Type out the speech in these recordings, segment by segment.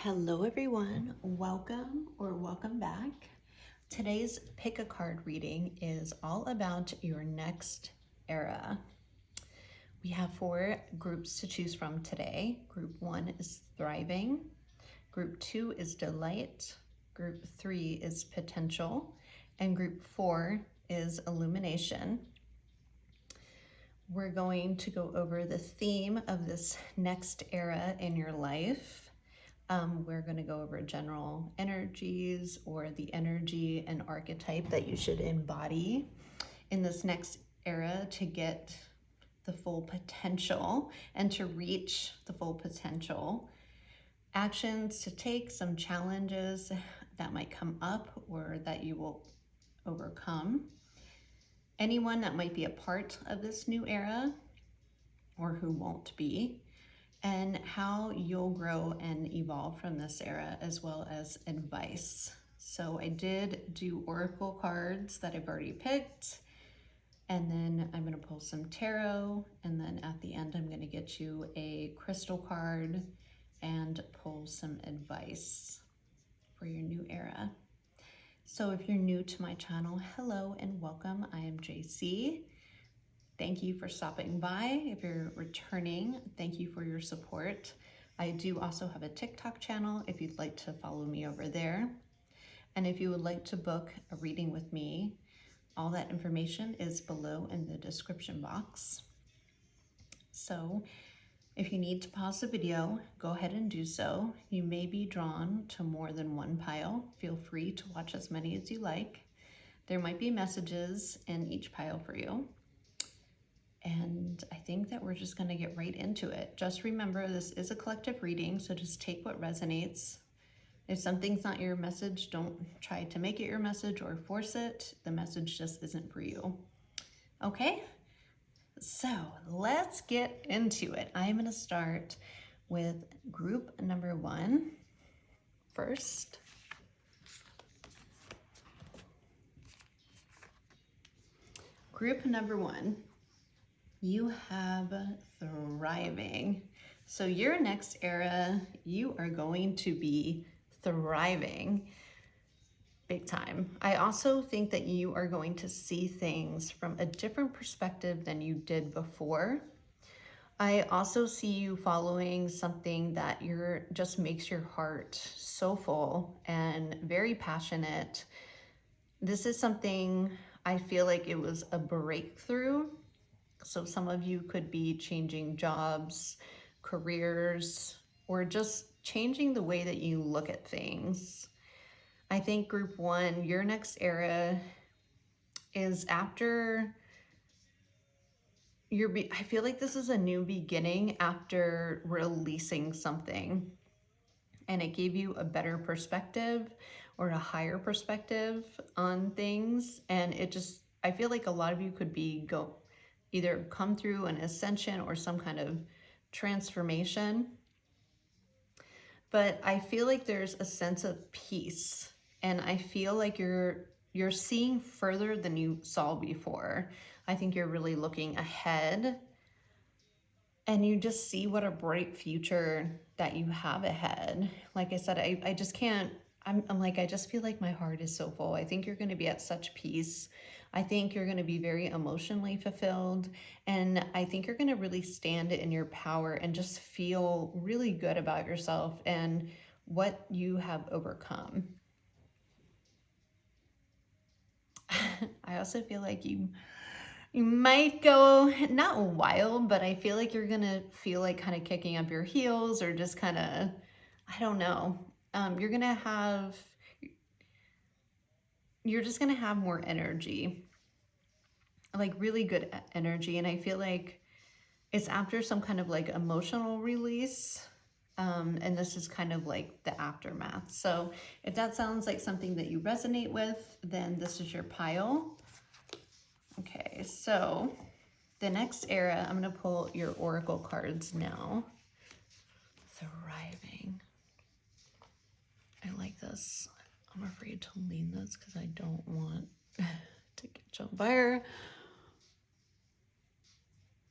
Hello everyone, welcome or welcome back. Today's pick a card reading is all about your next era. We have 4 groups to choose from today. Group 1 is thriving, group 2 is delight, group 3 is potential, and group 4 is illumination. We're going to go over the theme of this next era in your life. We're going to go over general energies or the energy and archetype that you should embody in this next era to get the full potential and to reach the full potential. Actions to take, some challenges that might come up or that you will overcome. Anyone that might be a part of this new era or who won't be, and how you'll grow and evolve from this era, as well as advice. So I did do oracle cards that I've already picked, and then I'm going to pull some tarot, and then at the end I'm going to get you a crystal card and pull some advice for your new era. So if you're new to my channel, hello and welcome. I am JC. Thank you for stopping by. If you're returning, thank you for your support. I do also have a TikTok channel if you'd like to follow me over there. And if you would like to book a reading with me, all that information is below in the description box. So if you need to pause the video, go ahead and do so. You may be drawn to more than one pile. Feel free to watch as many as you like. There might be messages in each pile for you. And I think that we're just going to get right into it. Just remember, this is a collective reading, so just take what resonates. If something's not your message, don't try to make it your message or force it. The message just isn't for you. Okay? So let's get into it. I'm going to start with group number 1 first. Group number 1. You have thriving. So your next era, you are going to be thriving big time. I also think that you are going to see things from a different perspective than you did before. I also see you following something that just makes your heart so full and very passionate. This is something I feel like it was a breakthrough. So some of you could be changing jobs, careers, or just changing the way that you look at things. I think group 1, your next era is after I feel like this is a new beginning after releasing something. And it gave you a better perspective or a higher perspective on things. And I feel like a lot of you could either come through an ascension or some kind of transformation. But I feel like there's a sense of peace, and I feel like you're seeing further than you saw before. I think you're really looking ahead, and you just see what a bright future that you have ahead. Like I said, I just can't, I'm like, I just feel like my heart is so full. I think you're going to be at such peace. I think you're going to be very emotionally fulfilled. And I think you're going to really stand in your power and just feel really good about yourself and what you have overcome. I also feel like you might go, not wild, but I feel like you're going to feel like kind of kicking up your heels or just kind of, I don't know. You're just going to have more energy, like really good energy. And I feel like it's after some kind of like emotional release. And this is kind of like the aftermath. So if that sounds like something that you resonate with, then this is your pile. Okay, so the next era, I'm going to pull your oracle cards now. Thriving. I like this. I'm afraid to lean this because I don't want to catch on fire.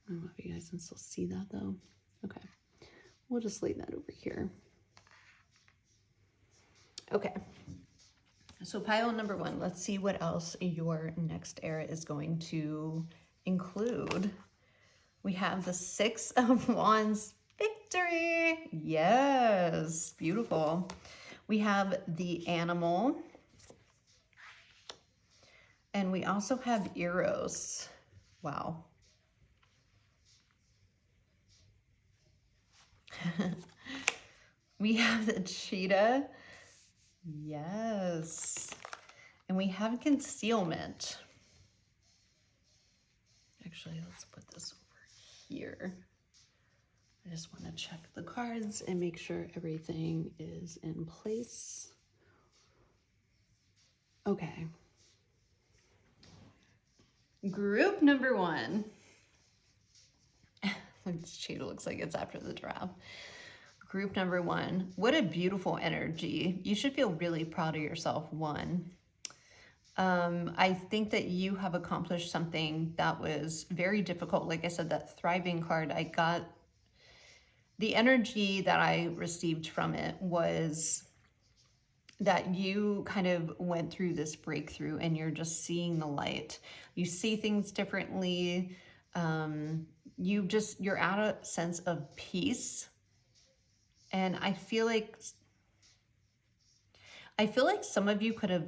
I don't know if you guys can still see that though. Okay, we'll just leave that over here. Okay. So pile number 1, let's see what else your next era is going to include. We have the 6 of Wands, victory. Yes, beautiful. We have the animal. And we also have Eros. Wow. We have the cheetah. Yes. And we have concealment. Actually, let's put this over here. I just want to check the cards and make sure everything is in place. Okay. Group number 1. This cheetah looks like it's after the giraffe. Group number 1. What a beautiful energy. You should feel really proud of yourself, 1. I think that you have accomplished something that was very difficult. Like I said, that thriving card, I got the energy that I received from it was that you kind of went through this breakthrough and you're just seeing the light. You see things differently. You're at a sense of peace. And I feel like some of you could have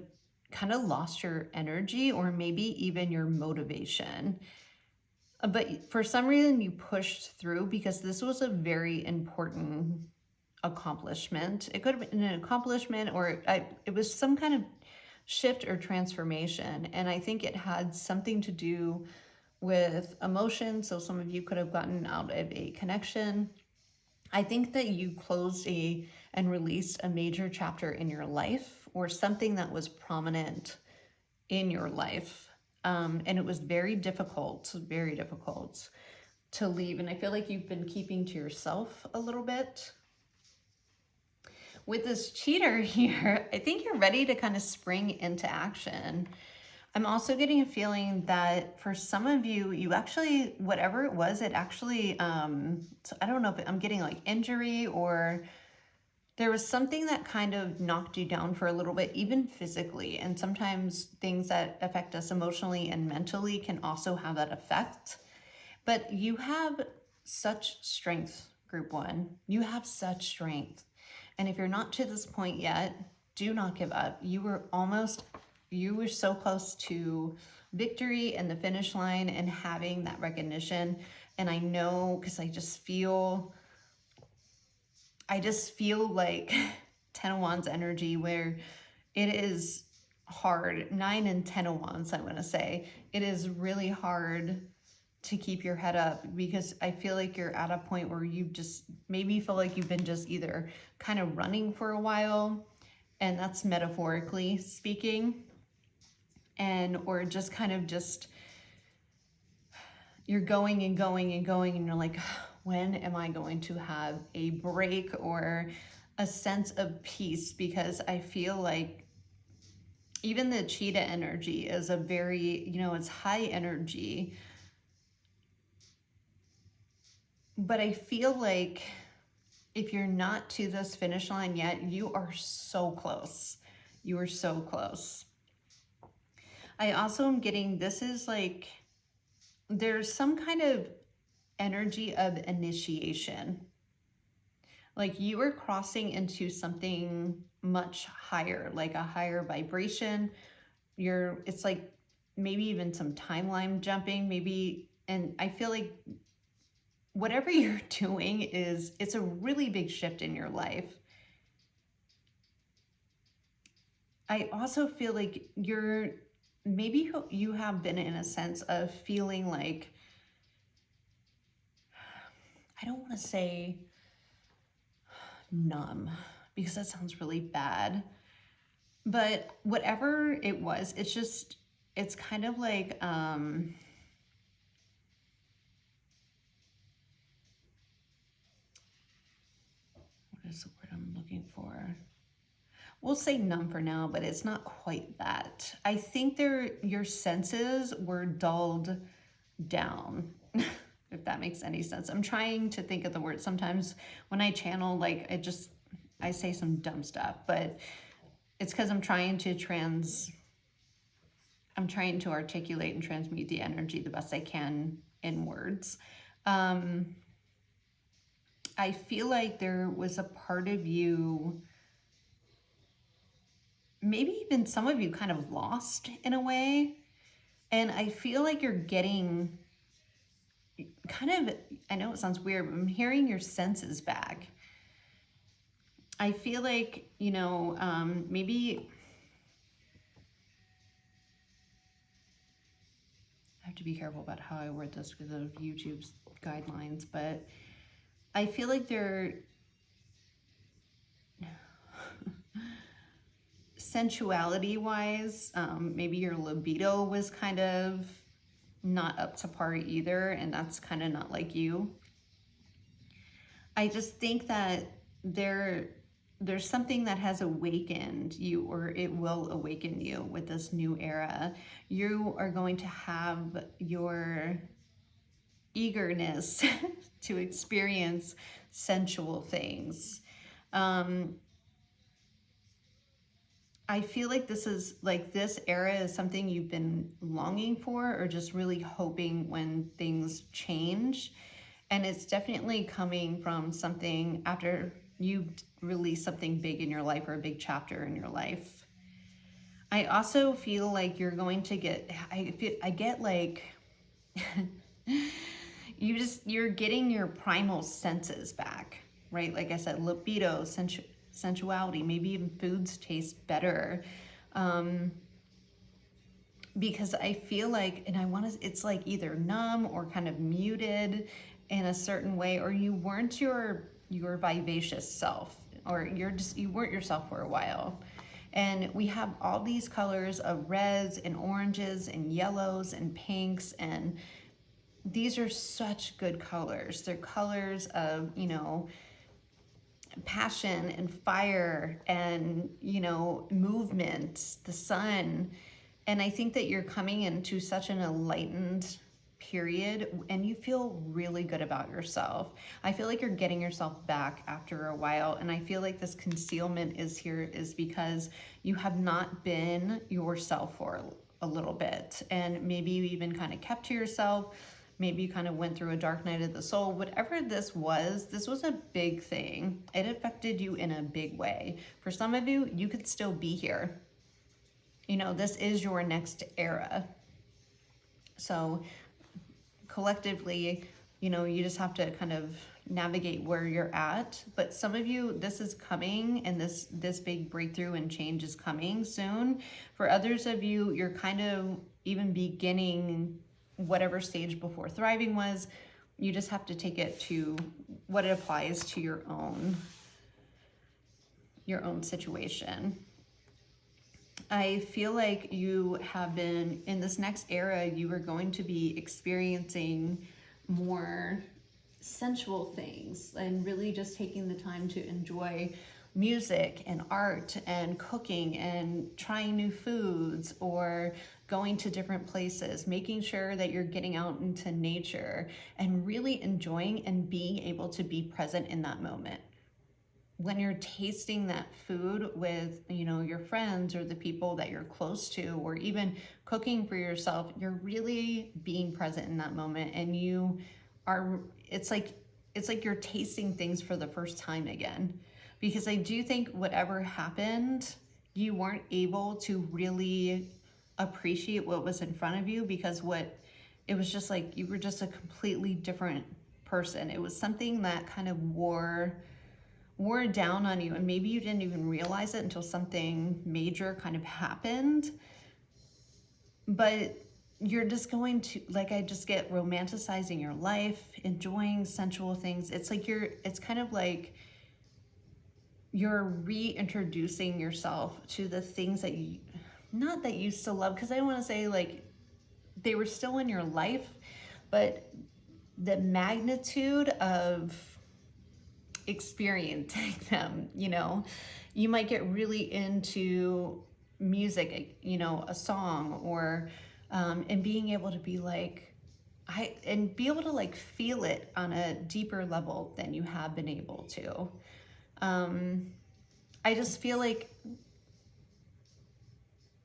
kind of lost your energy or maybe even your motivation. But for some reason you pushed through because this was a very important accomplishment. It could have been an accomplishment or it was some kind of shift or transformation. And I think it had something to do with emotion. So some of you could have gotten out of a connection. I think that you closed and released a major chapter in your life or something that was prominent in your life. And it was very difficult to leave. And I feel like you've been keeping to yourself a little bit. With this cheater here, I think you're ready to kind of spring into action. I'm also getting a feeling that for some of you, you actually, whatever it was, it actually, so I don't know if I'm getting like injury or there was something that kind of knocked you down for a little bit, even physically. And sometimes things that affect us emotionally and mentally can also have that effect. But you have such strength, group 1. You have such strength. And if you're not to this point yet, do not give up. You were so close to victory and the finish line and having that recognition. And I know, because I just feel like 10 of Wands energy where it is hard. 9 and 10 of Wands, I want to say. It is really hard to keep your head up because I feel like you're at a point where you just maybe feel like you've been just either kind of running for a while, and that's metaphorically speaking, or just kind of you're going and going and going and you're like, when am I going to have a break or a sense of peace? Because I feel like even the cheetah energy is a very, it's high energy. But I feel like if you're not to this finish line yet, you are so close. You are so close. I also am getting, this is like, there's some kind of energy of initiation. Like you are crossing into something much higher, like a higher vibration. It's like maybe even some timeline jumping, maybe, and I feel like whatever you're doing it's a really big shift in your life. I also feel like maybe you have been in a sense of feeling like, I don't want to say numb because that sounds really bad, but whatever it was, it's kind of like, what is the word I'm looking for? We'll say numb for now, but it's not quite that. I think your senses were dulled down, if that makes any sense. I'm trying to think of the word. Sometimes when I channel, like I say some dumb stuff, but it's because I'm trying to articulate and transmute the energy the best I can in words. I feel like there was a part of you, maybe even some of you, kind of lost in a way. And I feel like you're getting kind of, I know it sounds weird, but I'm hearing your senses back. I feel like, maybe I have to be careful about how I word this because of YouTube's guidelines, but I feel like they're sensuality wise, maybe your libido was kind of not up to par either, and that's kind of not like you. I just think that there's something that has awakened you, or it will awaken you with this new era. You are going to have your eagerness to experience sensual things. I feel like this era is something you've been longing for, or just really hoping when things change. And it's definitely coming from something after you release something big in your life, or a big chapter in your life. I also feel like you're going to get, I get like, you're getting your primal senses back, right? Like I said, libido, sensuality, maybe even foods taste better. Because I feel like, and it's like either numb or kind of muted in a certain way, or you weren't your vivacious self, or you weren't yourself for a while. And we have all these colors of reds and oranges and yellows and pinks, and these are such good colors. They're colors of, passion and fire and, movement, the sun. And I think that you're coming into such an enlightened period, and you feel really good about yourself. I feel like you're getting yourself back after a while, and I feel like this concealment is because you have not been yourself for a little bit, and maybe you even kind of kept to yourself. Maybe you kind of went through a dark night of the soul. Whatever this was a big thing. It affected you in a big way. For some of you, you could still be here. This is your next era. So collectively, you just have to kind of navigate where you're at. But some of you, this is coming, and this big breakthrough and change is coming soon. For others of you, you're kind of even beginning whatever stage before thriving was. You just have to take it to what it applies to your own situation. I feel like you have been, in this next era, you are going to be experiencing more sensual things, and really just taking the time to enjoy music and art and cooking and trying new foods, or going to different places, making sure that you're getting out into nature and really enjoying and being able to be present in that moment. When you're tasting that food with, your friends or the people that you're close to, or even cooking for yourself, you're really being present in that moment. And it's like you're tasting things for the first time again. Because I do think whatever happened, you weren't able to really appreciate what was in front of you, because it was just like you were just a completely different person. It was something that kind of wore down on you, and maybe you didn't even realize it until something major kind of happened. But you're just going to, like, I just get romanticizing your life, enjoying sensual things. It's kind of like you're reintroducing yourself to the things that not that you still love, because I don't want to say like they were still in your life, but the magnitude of experiencing them, you might get really into music, a song, or and being able to be like, be able to like feel it on a deeper level than you have been able to. I just feel like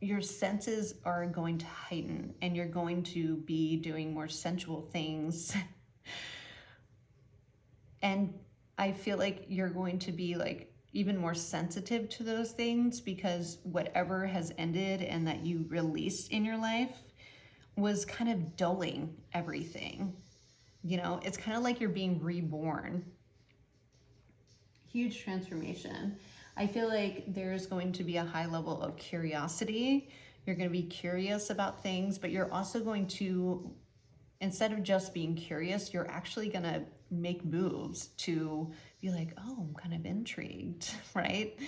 your senses are going to heighten, and you're going to be doing more sensual things. And I feel like you're going to be like even more sensitive to those things, because whatever has ended and that you released in your life was kind of dulling everything. You know, it's kind of like you're being reborn. Huge transformation. I feel like there's going to be a high level of curiosity. You're going to be curious about things, but you're also going to, instead of just being curious, you're actually going to make moves to be like, oh, I'm kind of intrigued, right?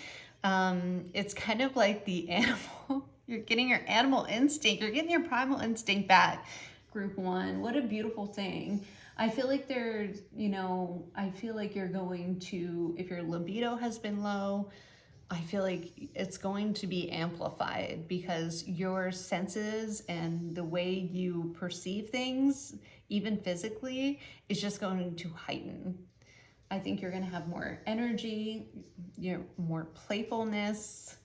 It's kind of like the animal. You're getting your animal instinct. You're getting your primal instinct back. Group 1. What a beautiful thing. I feel like there's, you know, I feel like you're going to, if your libido has been low, I feel like it's going to be amplified, because your senses and the way you perceive things, even physically, is just going to heighten. I think you're going to have more energy, you know, more playfulness.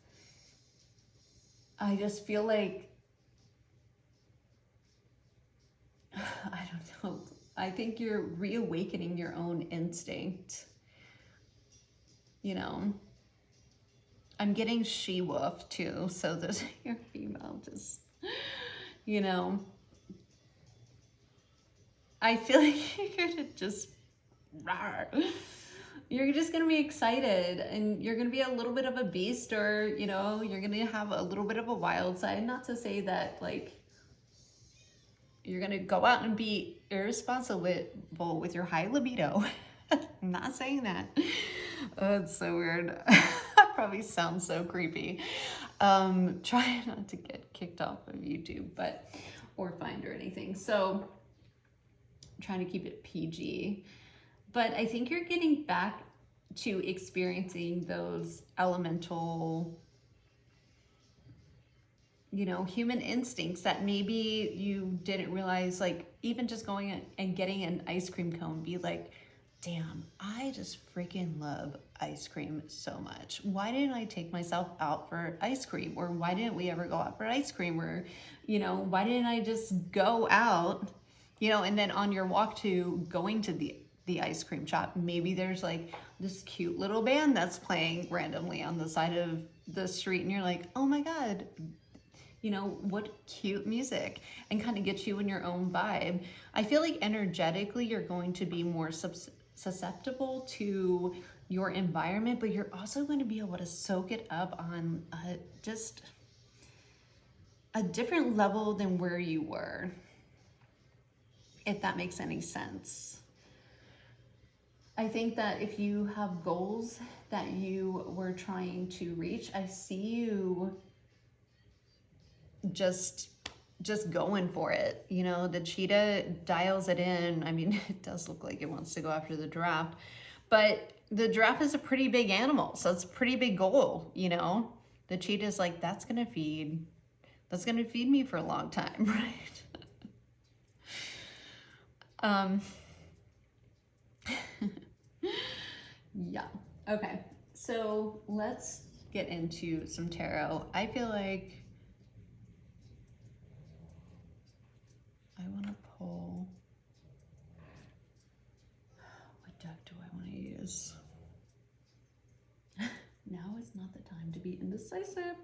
I just feel like, I don't know, I think you're reawakening your own instinct. You know, I'm getting she-wolf too, so there's your female, just, you know, I feel like you're gonna just, you're just gonna be excited, and you're gonna be a little bit of a beast, or, you know, you're gonna have a little bit of a wild side. Not to say that, like, you're gonna go out and be irresponsible with your high libido. I'm not saying that. Oh, it's so weird. That probably sounds so creepy. Try not to get kicked off of YouTube, but, or fined or anything. So I'm trying to keep it PG. But I think you're getting back to experiencing those elemental, you know, human instincts that maybe you didn't realize. Like, even just going and getting an ice cream cone, be like, damn, I just freaking love ice cream so much. Why didn't I take myself out for ice cream? Or why didn't we ever go out for ice cream? Or, you know, why didn't I just go out, you know, and then on your walk to going to the ice cream shop, maybe there's like this cute little band that's playing randomly on the side of the street, and you're like, oh my God, you know, what cute music, and kind of get you in your own vibe. I feel like energetically you're going to be more susceptible to your environment, but you're also going to be able to soak it up on just a different level than where you were, if that makes any sense. I think that if you have goals that you were trying to reach, I see you just going for it. You know, the cheetah dials it in. I mean, it does look like it wants to go after the giraffe, but the giraffe is a pretty big animal, so it's a pretty big goal, you know. The cheetah's like, that's gonna feed me for a long time, right? Yeah. Okay, so let's get into some tarot. I feel like I want to pull, what deck do I want to use? Now is not the time to be indecisive.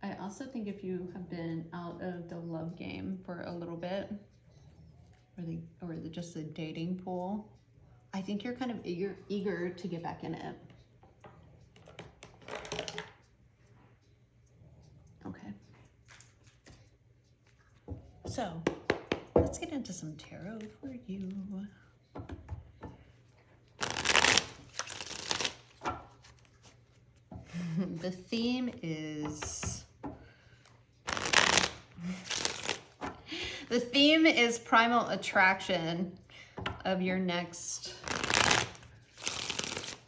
I also think if you have been out of the love game for a little bit, or just the dating pool, I think you're kind of eager to get back in it. Okay. So let's get into some tarot for you. The theme is primal attraction of your next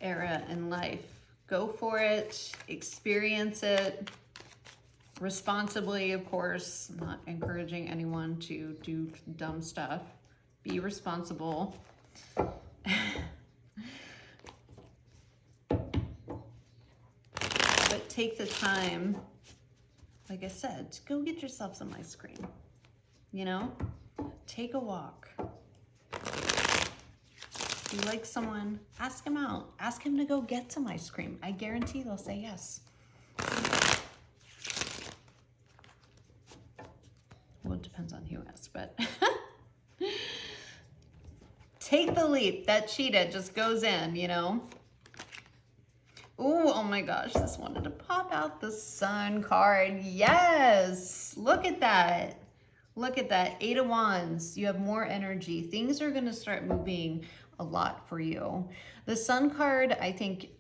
era in life. Go for it, experience it responsibly, of course. I'm not encouraging anyone to do dumb stuff. Be responsible. But take the time, like I said, to go get yourself some ice cream. You know, take a walk. If you like someone, ask him out. Ask him to go get some ice cream. I guarantee they'll say yes. Well, it depends on who asks, but take the leap. That cheetah just goes in, you know. Ooh, oh my gosh, this wanted to pop out the Sun card. Yes, look at that. Look at that, 8 of Wands. You have more energy. Things are gonna start moving a lot for you. The Sun card, I think,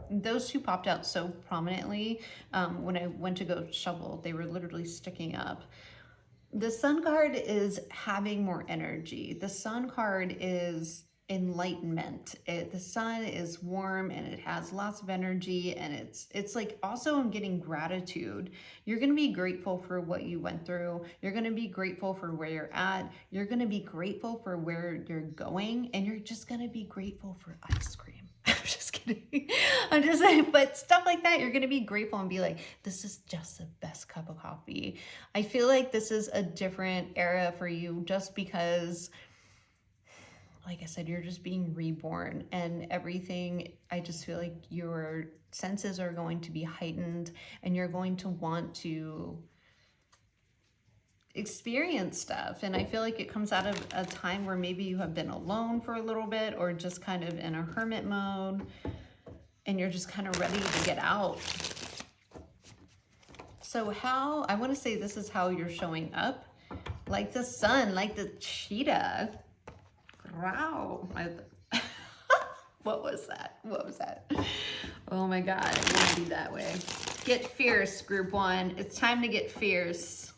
those two popped out so prominently when I went to go shovel. They were literally sticking up. The Sun card is having more energy. The Sun card is enlightenment. The sun is warm and it has lots of energy, and it's like also I'm getting gratitude. You're going to be grateful for what you went through. You're going to be grateful for where you're at. You're going to be grateful for where you're going, and you're just going to be grateful for ice cream. I'm just kidding. I'm just saying, but stuff like that, you're going to be grateful and be like, this is just the best cup of coffee. I feel like this is a different era for you just because, like I said, you're just being reborn and everything. I just feel like your senses are going to be heightened and you're going to want to experience stuff. And I feel like it comes out of a time where maybe you have been alone for a little bit or just kind of in a hermit mode and you're just kind of ready to get out. So how, I want to say this is how you're showing up. Like the sun, like the cheetah. Wow. What was that? What was that? Oh my God, I want to be that way. Get fierce, group 1. It's time to get fierce.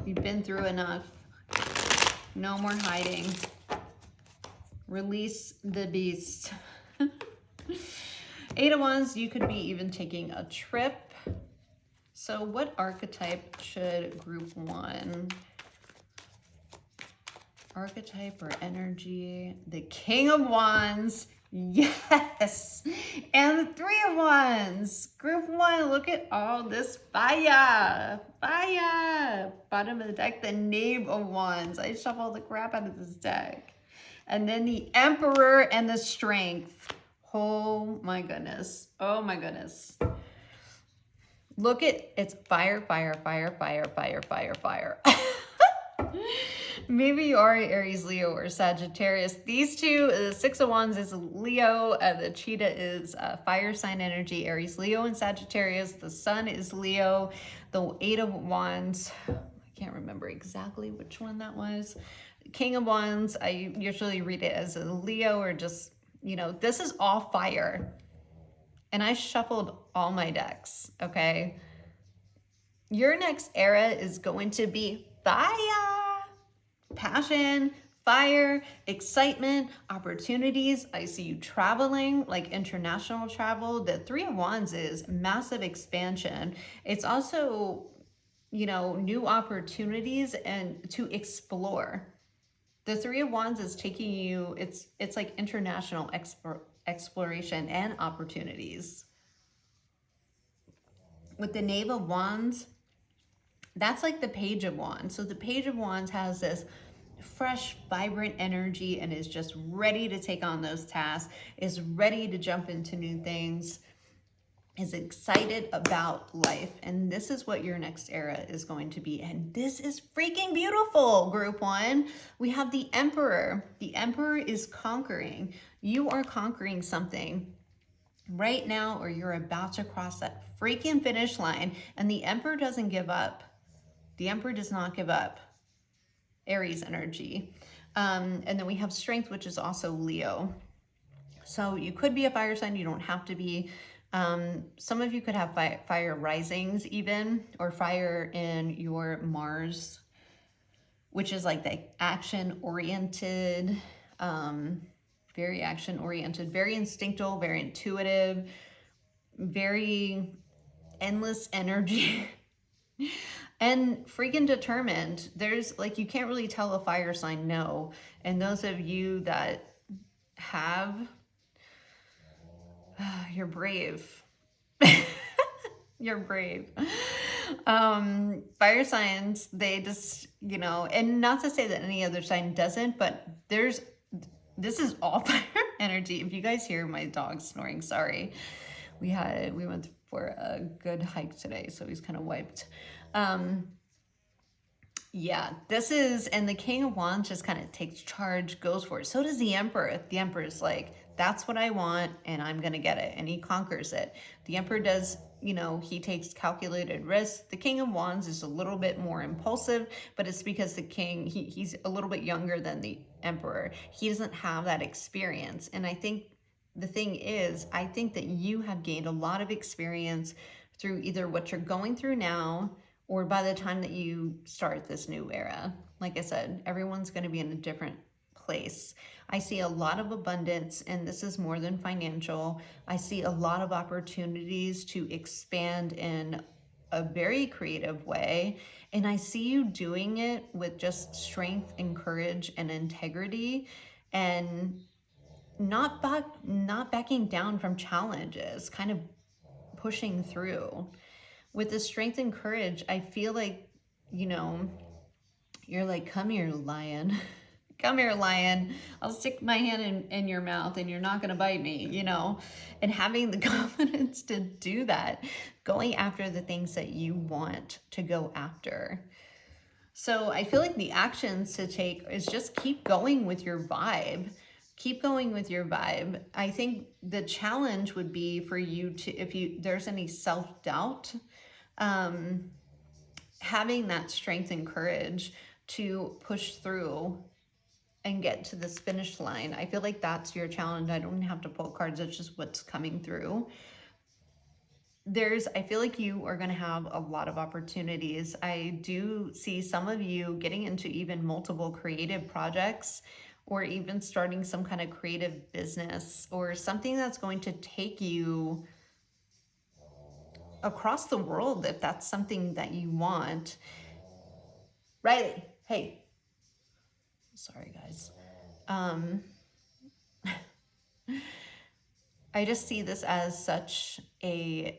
You've been through enough. No more hiding. Release the beast. 8 of Wands, you could be even taking a trip. So what archetype should group 1? Archetype or energy? The King of Wands. Yes. And the 3 of Wands. Group 1, look at all this fire. Fire. Bottom of the deck, the Knave of Wands. I shuffled the crap out of this deck. And then the Emperor and the Strength. Oh my goodness. Oh my goodness. Look at, it's fire, fire, fire, fire, fire, fire, fire. Maybe you are Aries, Leo, or Sagittarius. These two, the 6 of Wands is Leo, the cheetah is fire sign energy, Aries, Leo, and Sagittarius. The sun is Leo. The 8 of Wands, I can't remember exactly which one that was. King of Wands, I usually read it as a Leo or just, you know, this is all fire. And I shuffled all my decks, okay? Your next era is going to be fire. Passion, fire, excitement, opportunities. I see you traveling, like international travel. The 3 of Wands is massive expansion. It's also, you know, new opportunities and to explore. The 3 of Wands is taking you, it's like international exploration and opportunities. With the Knave of Wands, that's like the Page of Wands. So the Page of Wands has this fresh, vibrant energy and is just ready to take on those tasks, is ready to jump into new things, is excited about life. And this is what your next era is going to be. And this is freaking beautiful, group 1. We have the Emperor. The Emperor is conquering. You are conquering something right now, or you're about to cross that freaking finish line. And the Emperor doesn't give up. The Emperor does not give up. Aries energy. And then we have Strength, which is also Leo. So you could be a fire sign. You don't have to be. Some of you could have fire risings even, or fire in your Mars, which is like the action-oriented, very action-oriented, very instinctual, very intuitive, very endless energy. And freaking determined. There's like, you can't really tell a fire sign no. And those of you that have, you're brave. You're brave. Fire signs, they just, you know, and not to say that any other sign doesn't, but this is all fire energy. If you guys hear my dog snoring, sorry. We went for a good hike today, so he's kind of wiped. Yeah, this is, and the King of Wands just kind of takes charge, goes for it. So does the Emperor. The Emperor's like, that's what I want, and I'm going to get it. And he conquers it. The Emperor does, you know, he takes calculated risks. The King of Wands is a little bit more impulsive, but it's because the King, he's a little bit younger than the Emperor. He doesn't have that experience. And I think the thing is, I think that you have gained a lot of experience through either what you're going through now, or by the time that you start this new era. Like I said, everyone's going to be in a different place. I see a lot of abundance, and this is more than financial. I see a lot of opportunities to expand in a very creative way. And I see you doing it with just strength and courage and integrity, and not backing down from challenges, kind of pushing through. With the strength and courage, I feel like, you know, you're like, come here, lion. Come here, lion. I'll stick my hand in your mouth and you're not going to bite me, you know. And having the confidence to do that, going after the things that you want to go after. So I feel like the actions to take is just keep going with your vibe. Keep going with your vibe. I think the challenge would be for you to, if there's any self-doubt, having that strength and courage to push through and get to this finish line. I feel like that's your challenge. I don't have to pull cards. It's just what's coming through. I feel like you are going to have a lot of opportunities. I do see some of you getting into even multiple creative projects, or even starting some kind of creative business, or something that's going to take you across the world, if that's something that you want. Riley, hey. Sorry, guys. I just see this as such a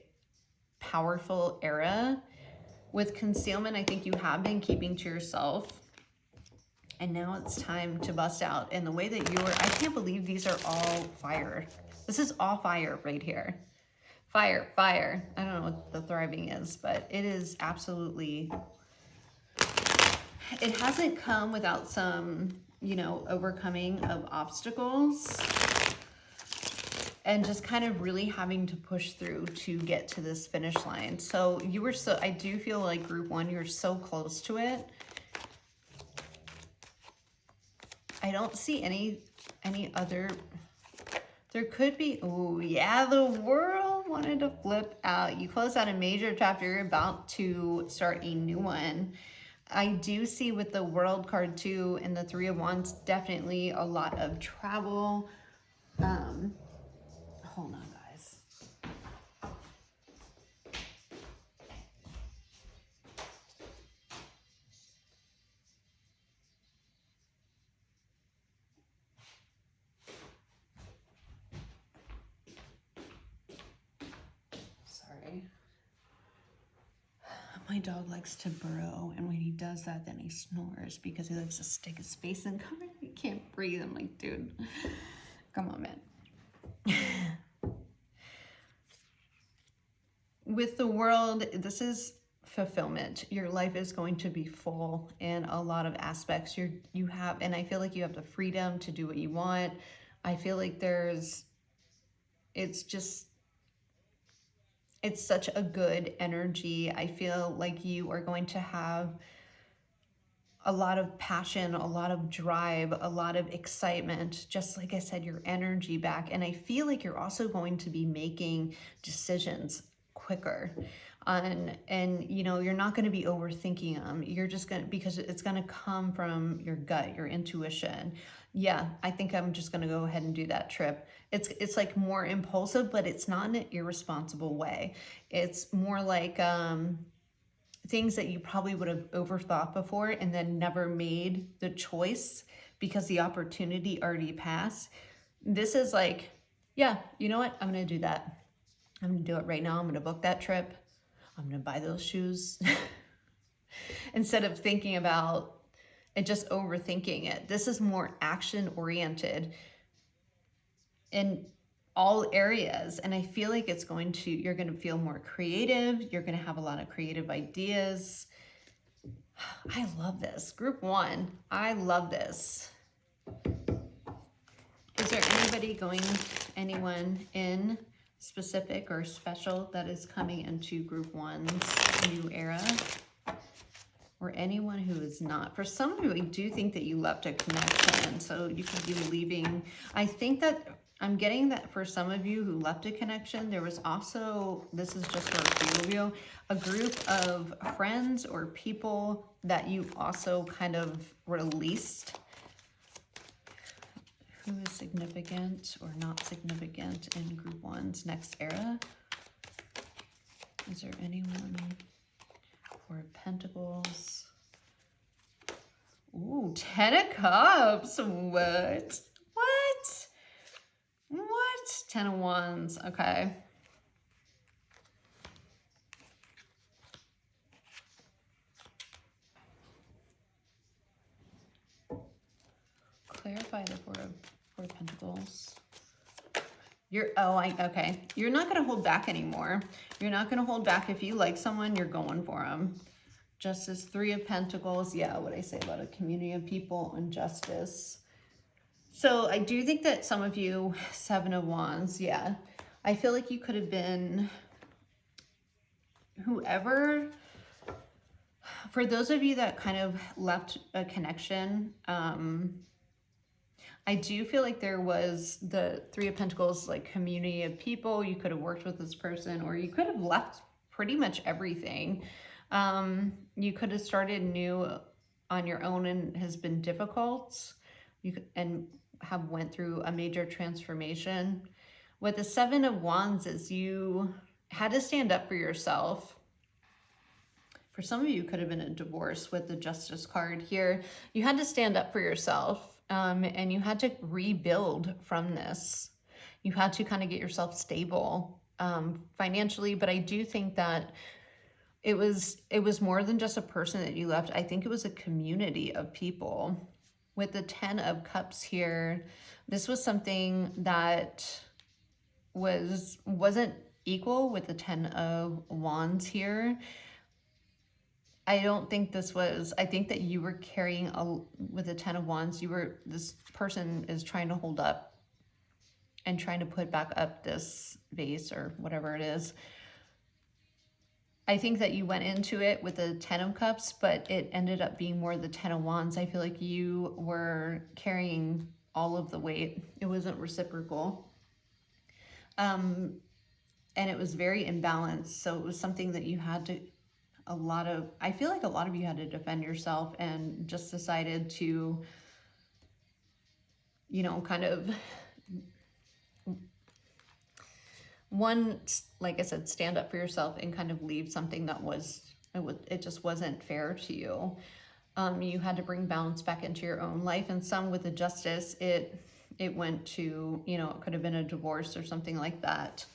powerful era. With concealment, I think you have been keeping to yourself. And now it's time to bust out. And the way that I can't believe these are all fire. This is all fire right here. Fire, fire. I don't know what the thriving is, but it is absolutely, it hasn't come without some, you know, overcoming of obstacles, and just kind of really having to push through to get to this finish line. So I do feel like group one, you're so close to it. I don't see any other. There could be, oh yeah, the world wanted to flip out. You close out a major chapter, you're about to start a new one. I do see with the world card too, and the Three of Wands, definitely a lot of travel. Hold on, guys. Sorry. My dog likes to burrow, and when he does that, then he snores because he likes to stick his face in cover. He can't breathe. I'm like, dude, come on, man. With the world, this is fulfillment. Your life is going to be full in a lot of aspects. You have, and I feel like you have the freedom to do what you want. I feel like it's such a good energy. I feel like you are going to have a lot of passion, a lot of drive, a lot of excitement, just like I said, your energy back. And I feel like you're also going to be making decisions quicker. And you know, you're not going to be overthinking them. You're just going to, because it's going to come from your gut, your intuition. Yeah, I think I'm just going to go ahead and do that trip. It's like more impulsive, but it's not in an irresponsible way. It's more like things that you probably would have overthought before and then never made the choice because the opportunity already passed. this is like, yeah, you know what? I'm going to do that. I'm going to do it right now. I'm going to book that trip. I'm going to buy those shoes. Instead of thinking about and just overthinking it. This is more action oriented in all areas. And I feel like it's going to, you're going to feel more creative. You're going to have a lot of creative ideas. I love this. Group 1, I love this. Is there anyone in specific or special that is coming into group 1's new era? Or anyone who is not? For some of you, I do think that you left a connection, so you could be leaving. I think that I'm getting that for some of you who left a connection, there was also, this is just for a few of you, a group of friends or people that you also kind of released. Who is significant or not significant in group 1's next era? Is there anyone? Four of Pentacles. Ooh, 10 of Cups. What? 10 of Wands. Okay. Clarify the Four of Pentacles. Okay. You're not going to hold back anymore. You're not going to hold back. If you like someone, you're going for them. Justice, 3 of Pentacles. Yeah, what I say about a community of people and justice. So I do think that some of you, 7 of Wands. Yeah, I feel like you could have been whoever. For those of you that kind of left a connection, I do feel like there was the 3 of Pentacles, like community of people. You could have worked with this person, or you could have left pretty much everything. You could have started new on your own and has been difficult. And have went through a major transformation. What the 7 of Wands is, you had to stand up for yourself. For some of you, could have been a divorce with the Justice card here. You had to stand up for yourself. And you had to rebuild from this. You had to kind of get yourself stable financially, but I do think that it was more than just a person that you left. I think it was a community of people. With the 10 of Cups here, this was something that wasn't equal with the 10 of Wands here. I don't think this was, I think that you were carrying, with the 10 of Wands, this person is trying to hold up and trying to put back up this vase or whatever it is. I think that you went into it with the 10 of Cups, but it ended up being more the 10 of Wands. I feel like you were carrying all of the weight. It wasn't reciprocal. And it was very imbalanced. So it was something that you had to, I feel like a lot of you had to defend yourself and just decided to, kind of, like I said, stand up for yourself and kind of leave something that it just wasn't fair to you. You had to bring balance back into your own life. And some with the Justice, it went to, it could have been a divorce or something like that.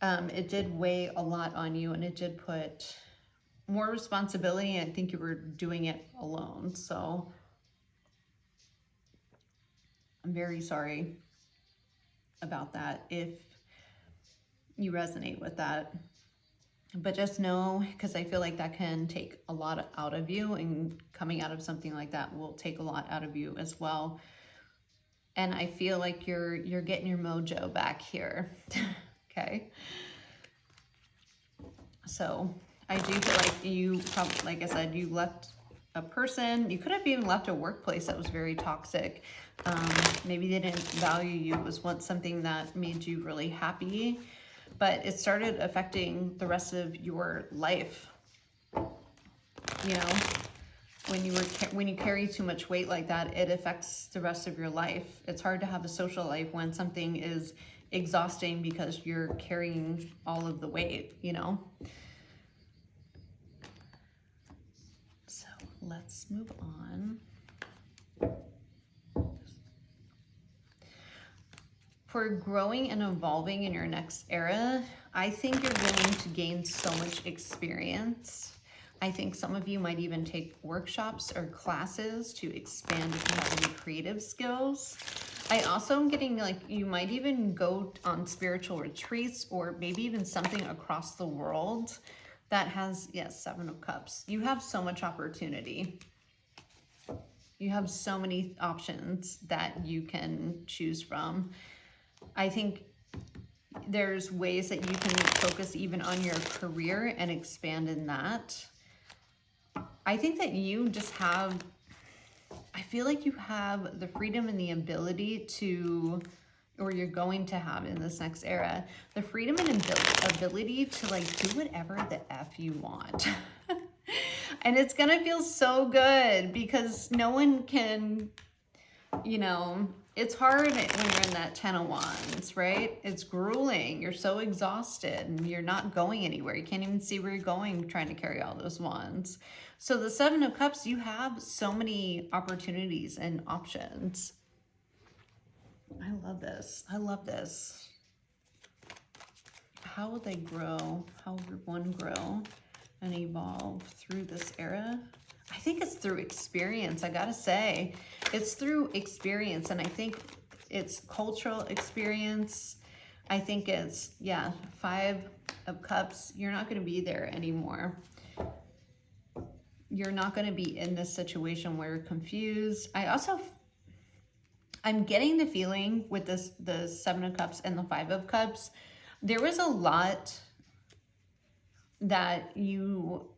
It did weigh a lot on you, and it did put more responsibility, and I think you were doing it alone. So I'm very sorry about that if you resonate with that. But just know, because I feel like that can take a lot out of you, and coming out of something like that will take a lot out of you as well. And I feel like you're getting your mojo back here. Okay. So I do feel like you probably, like I said, you left a person. You could have even left a workplace that was very toxic. Maybe they didn't value you. It was once something that made you really happy, but it started affecting the rest of your life. When you carry too much weight like that, it affects the rest of your life. It's hard to have a social life when something is exhausting because you're carrying all of the weight, So let's move on. For growing and evolving in your next era, I think you're going to gain so much experience. I think some of you might even take workshops or classes to expand if you have any creative skills. I also am getting like you might even go on spiritual retreats or maybe even something across the world that has, yes, Seven of Cups. You have so much opportunity. You have so many options that you can choose from. I think there's ways that you can focus even on your career and expand in that. I think that you just have, I feel like you have the freedom and the ability to, or you're going to have in this next era, the freedom and ability to like do whatever the F you want. And it's gonna feel so good because no one can, you know, it's hard when you're in that 10 of Wands, right? It's grueling. You're so exhausted and you're not going anywhere. You can't even see where you're going trying to carry all those wands. So the Seven of Cups, you have so many opportunities and options. I love this. I love this. How will they grow? How will one grow and evolve through this era? I think it's through experience. I gotta say, it's through experience. And I think it's cultural experience. I think it's, yeah, Five of Cups. You're not gonna be there anymore. You're not gonna be in this situation where you're confused. I'm getting the feeling with this, the Seven of Cups and the Five of Cups, there was a lot that you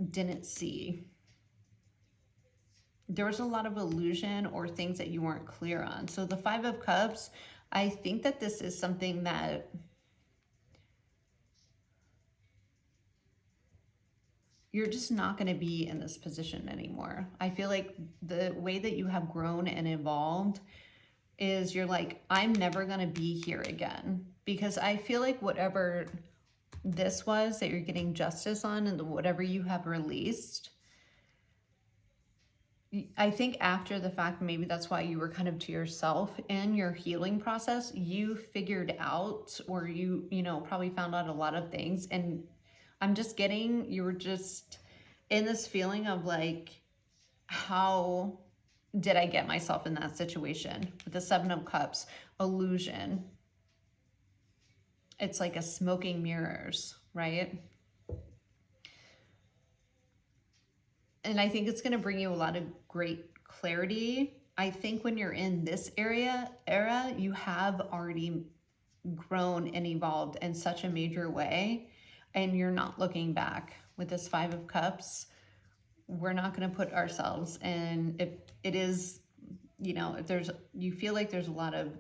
didn't see. There was a lot of illusion or things that you weren't clear on. So the Five of Cups, I think that this is something that you're just not going to be in this position anymore. I feel like the way that you have grown and evolved is you're like, I'm never going to be here again. Because I feel like whatever this was that you're getting justice on and whatever you have released, I think after the fact, maybe that's why you were kind of to yourself in your healing process. You figured out, or you know, probably found out a lot of things. And I'm just getting, you were just in this feeling of like, how did I get myself in that situation? With the Seven of Cups, illusion. It's like a smoking mirrors, right? And I think it's going to bring you a lot of great clarity. I think when you're in this era, you have already grown and evolved in such a major way, and you're not looking back. With this Five of Cups, we're not going to put ourselves in, if it is, you know, if you feel like there's a lot of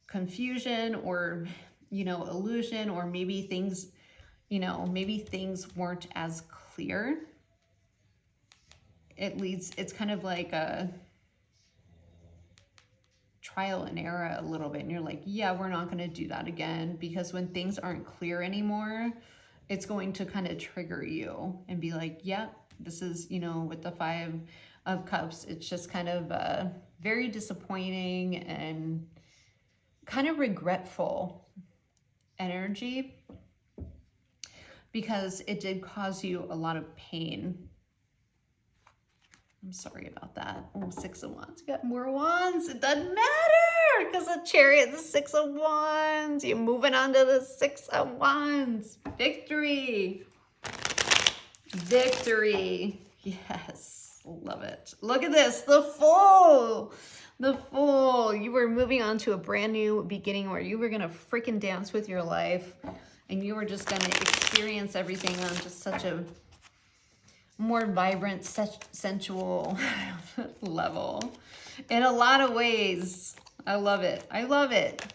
confusion or, you know, illusion, or maybe things, you know, maybe things weren't as clear. It's kind of like a trial and error a little bit. And you're like, yeah, we're not going to do that again. Because when things aren't clear anymore, it's going to kind of trigger you and be like, yep, this is, you know, with the Five of Cups, it's just kind of very disappointing and kind of regretful energy, because it did cause you a lot of pain. I'm sorry about that. Oh, Six of Wands. You got more wands. It doesn't matter because the Chariot, the Six of Wands. You're moving on to the Six of Wands. Victory. Victory. Yes. Love it. Look at this. The Fool. The Fool. You were moving on to a brand new beginning where you were going to freaking dance with your life. And you were just going to experience everything on just such a more vibrant, sensual level in a lot of ways. I love it. I love it.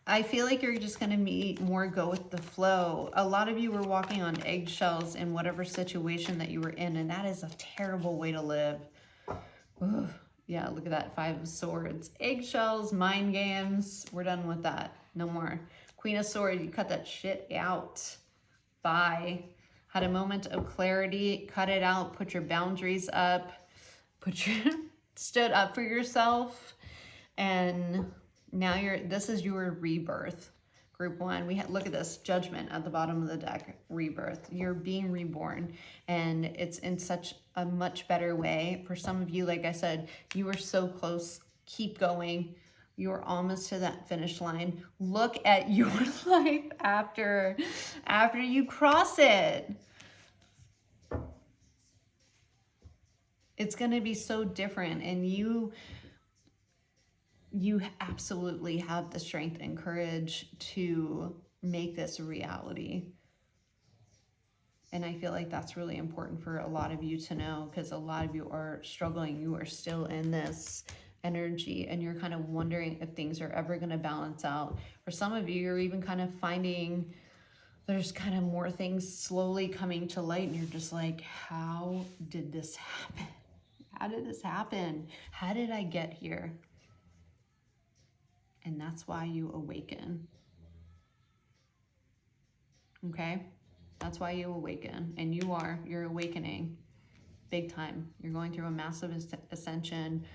I feel like you're just going to meet more go with the flow. A lot of you were walking on eggshells in whatever situation that you were in, and that is a terrible way to live. Ugh. Yeah, look at that. Five of Swords. Eggshells, mind games. We're done with that. No more. Queen of Swords, you cut that shit out. Bye. Had a moment of clarity, cut it out, put your boundaries up, stood up for yourself. And now this is your rebirth. Group 1, look at this, Judgment at the bottom of the deck, rebirth. You're being reborn, and it's in such a much better way. For some of you, like I said, you were so close. Keep going. You're almost to that finish line. Look at your life after you cross it. It's going to be so different, and you absolutely have the strength and courage to make this a reality. And I feel like that's really important for a lot of you to know, because a lot of you are struggling. You are still in this energy, and you're kind of wondering if things are ever going to balance out. For some of you, you're even kind of finding there's kind of more things slowly coming to light, and you're just like, how did this happen? How did this happen? How did I get here? And that's why you awaken. Okay? That's why you awaken. And you're awakening big time. You're going through a massive ascension.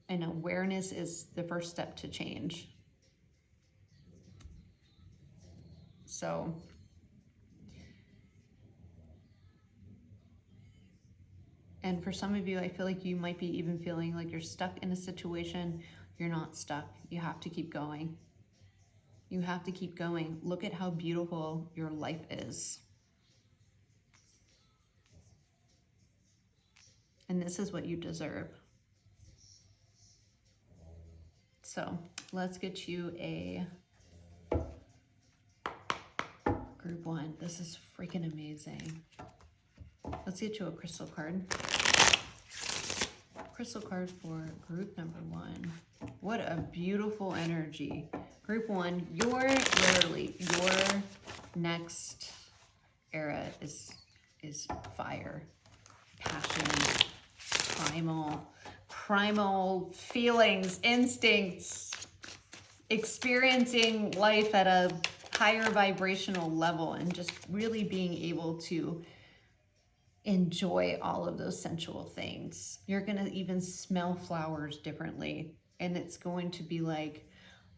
And awareness is the first step to change. So, and for some of you, I feel like you might be even feeling like you're stuck in a situation. You're not stuck. You have to keep going. You have to keep going. Look at how beautiful your life is. And this is what you deserve. So let's get you a group 1. This is freaking amazing. Let's get you a crystal card. Crystal card for group number 1. What a beautiful energy. Group 1, your next era is fire, passion, primal feelings, instincts, experiencing life at a higher vibrational level, and just really being able to enjoy all of those sensual things. You're going to even smell flowers differently, and it's going to be like,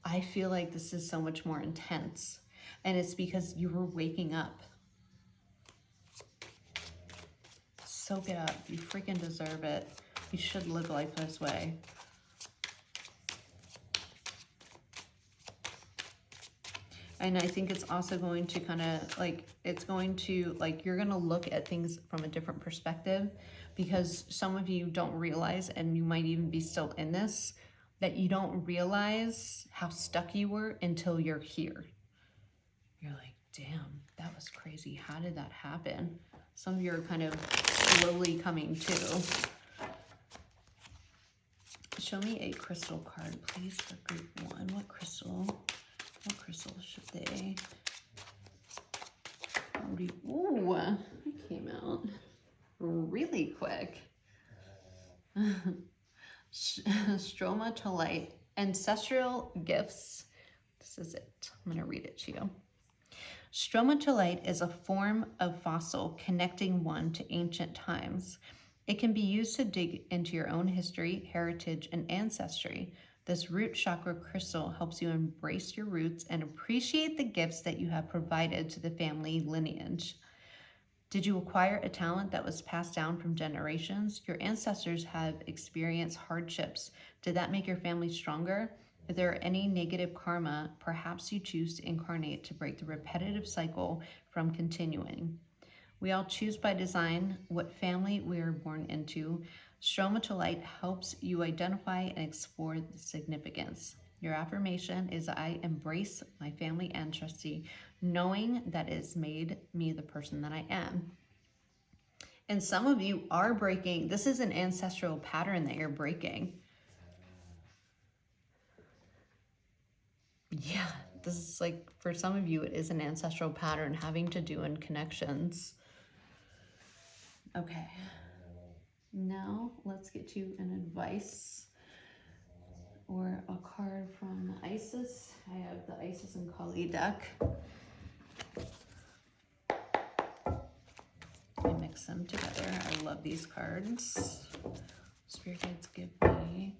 I feel like this is so much more intense, and it's because you were waking up. Soak it up. You freaking deserve it. You should live life this way. And I think it's also going to kind of like, it's going to like, you're going to look at things from a different perspective, because some of you don't realize, and you might even be still in this, that you don't realize how stuck you were until you're here. You're like, damn, that was crazy. How did that happen? Some of you are kind of slowly coming to. Show me a crystal card, please, for group 1. What crystal should they? Ooh, it came out really quick. Stromatolite, ancestral gifts. This is it. I'm going to read it to you. Stromatolite is a form of fossil connecting one to ancient times. It can be used to dig into your own history, heritage, and ancestry. This root chakra crystal helps you embrace your roots and appreciate the gifts that you have provided to the family lineage. Did you acquire a talent that was passed down from generations? Your ancestors have experienced hardships. Did that make your family stronger? If there are any negative karma, perhaps you choose to incarnate to break the repetitive cycle from continuing. We all choose by design what family we are born into. Stromatolite helps you identify and explore the significance. Your affirmation is, I embrace my family ancestry, knowing that it has made me the person that I am. And some of you are breaking, this is an ancestral pattern that you're breaking. Yeah, this is like, for some of you, it is an ancestral pattern having to do in connections. Okay, now let's get you an advice or a card from Isis. I have the Isis and Kali deck. I mix them together. I love these cards. Spirit guides give me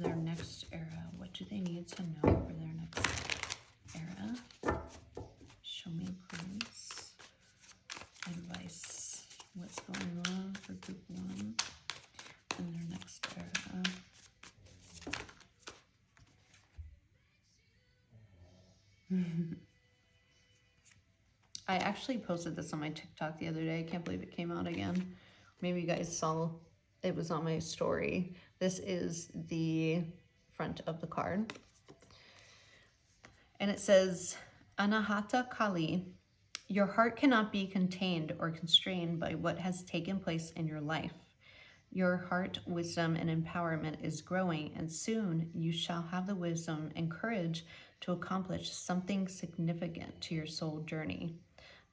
their next era. What do they need to know for their next era? Show me, please. Advice. What's going on for group 1 in their next era? I actually posted this on my TikTok the other day. I can't believe it came out again. Maybe you guys saw it was on my story. This is the front of the card. And it says, Anahata Kali, your heart cannot be contained or constrained by what has taken place in your life. Your heart, wisdom, and empowerment is growing, and soon you shall have the wisdom and courage to accomplish something significant to your soul journey.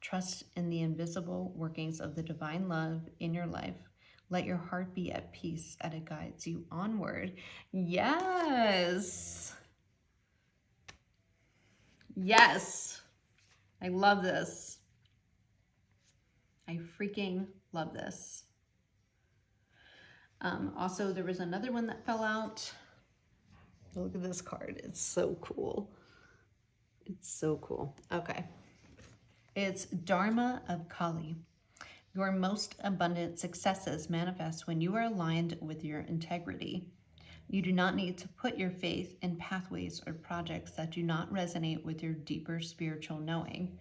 Trust in the invisible workings of the divine love in your life. Let your heart be at peace as it guides you onward. Yes. Yes. I love this. I freaking love this. Also, there was another one that fell out. Look at this card. It's so cool. It's so cool. Okay. It's Dharma of Kali. Your most abundant successes manifest when you are aligned with your integrity. You do not need to put your faith in pathways or projects that do not resonate with your deeper spiritual knowing.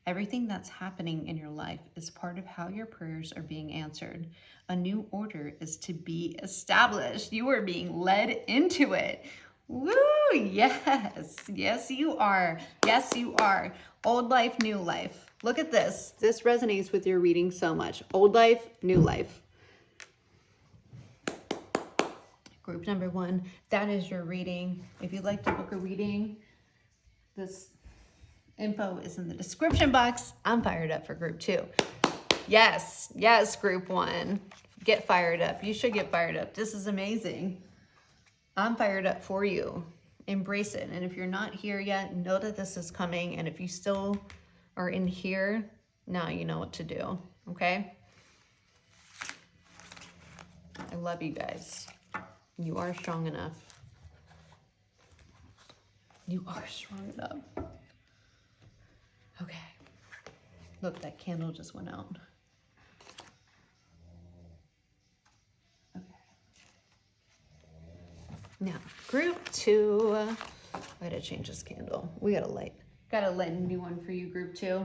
Everything that's happening in your life is part of how your prayers are being answered. A new order is to be established. You are being led into it. Woo! Yes. Yes, you are. Yes, you are. Old life, new life. Look at this. This resonates with your reading so much. Old life, new life. Group number 1, that is your reading. If you'd like to book a reading, this info is in the description box. I'm fired up for group 2. Yes, yes, group 1. Get fired up. You should get fired up. This is amazing. I'm fired up for you. Embrace it. And if you're not here yet, know that this is coming. And if you still are in here, now you know what to do. Okay? I love you guys. You are strong enough. You are strong enough. Okay. Look, that candle just went out. Okay. Now, group 2. I gotta change this candle. We gotta light a new one for you, group 2.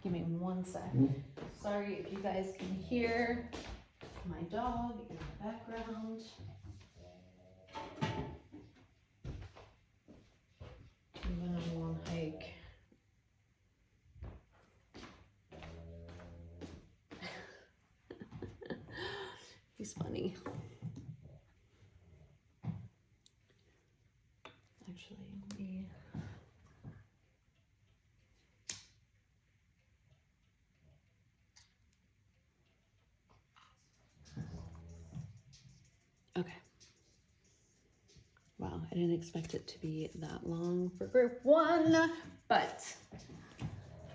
Give me 1 sec. Sorry if you guys can hear my dog in the background. I'm going on a long hike. He's funny. Actually, let me... Okay. Wow, I didn't expect it to be that long for group 1, but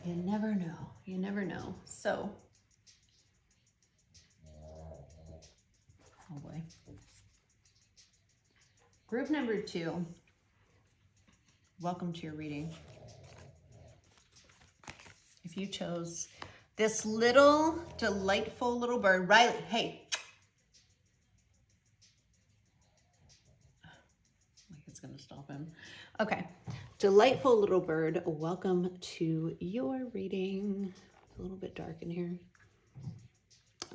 you never know. You never know. So, oh boy. Group number 2, welcome to your reading. If you chose this little delightful little bird, Riley, hey. It's gonna stop him. Okay, delightful little bird, welcome to your reading. It's a little bit dark in here.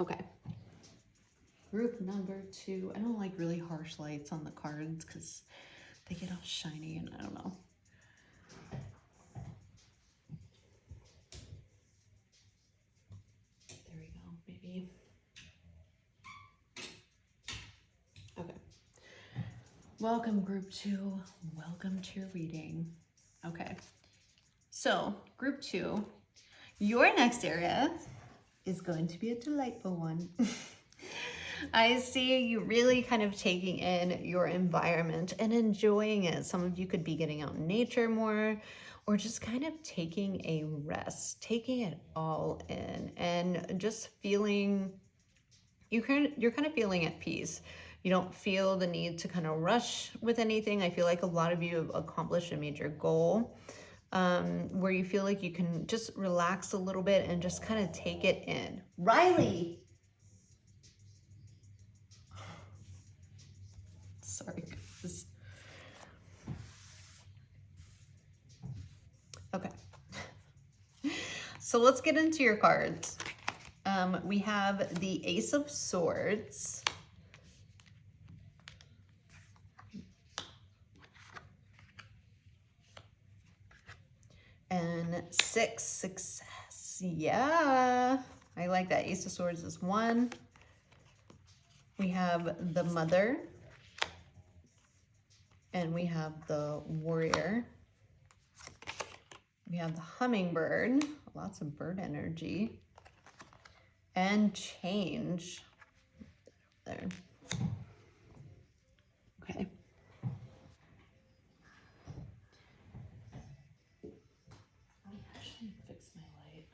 Okay, group number 2. I don't like really harsh lights on the cards because they get all shiny and I don't know. There we go, maybe. Okay. Welcome, group 2. Welcome to your reading. Okay. So, group 2, your next area is going to be a delightful one. I see you really kind of taking in your environment and enjoying it. Some of you could be getting out in nature more, or just kind of taking a rest, taking it all in and just feeling, you're kind of feeling at peace. You don't feel the need to kind of rush with anything. I feel like a lot of you have accomplished a major goal, where you feel like you can just relax a little bit and just kind of take it in. Riley! Sorry, guys. Okay. So let's get into your cards. We have the Ace of Swords. And 6, success. Yeah, I like that. Ace of Swords is 1. We have the Mother. And we have the Warrior. We have the Hummingbird. Lots of bird energy. And Change. There. Okay. Fix my light.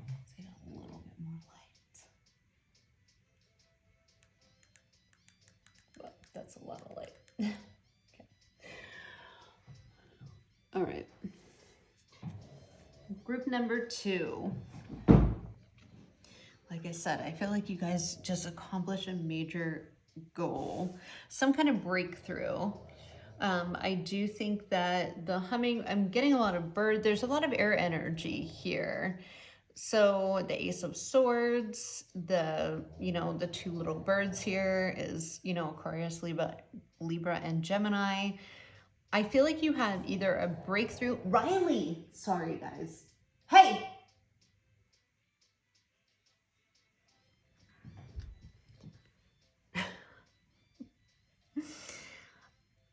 Let's get a little bit more light. But that's a lot of light. Okay. All right. Group number 2. Like I said, I feel like you guys just accomplished a major goal, some kind of breakthrough. I do think that the humming, I'm getting a lot of bird, there's a lot of air energy here. So the Ace of Swords, the 2 little birds here is, Aquarius, Libra, and Gemini. I feel like you had either a breakthrough. Riley! Sorry, guys. Hey!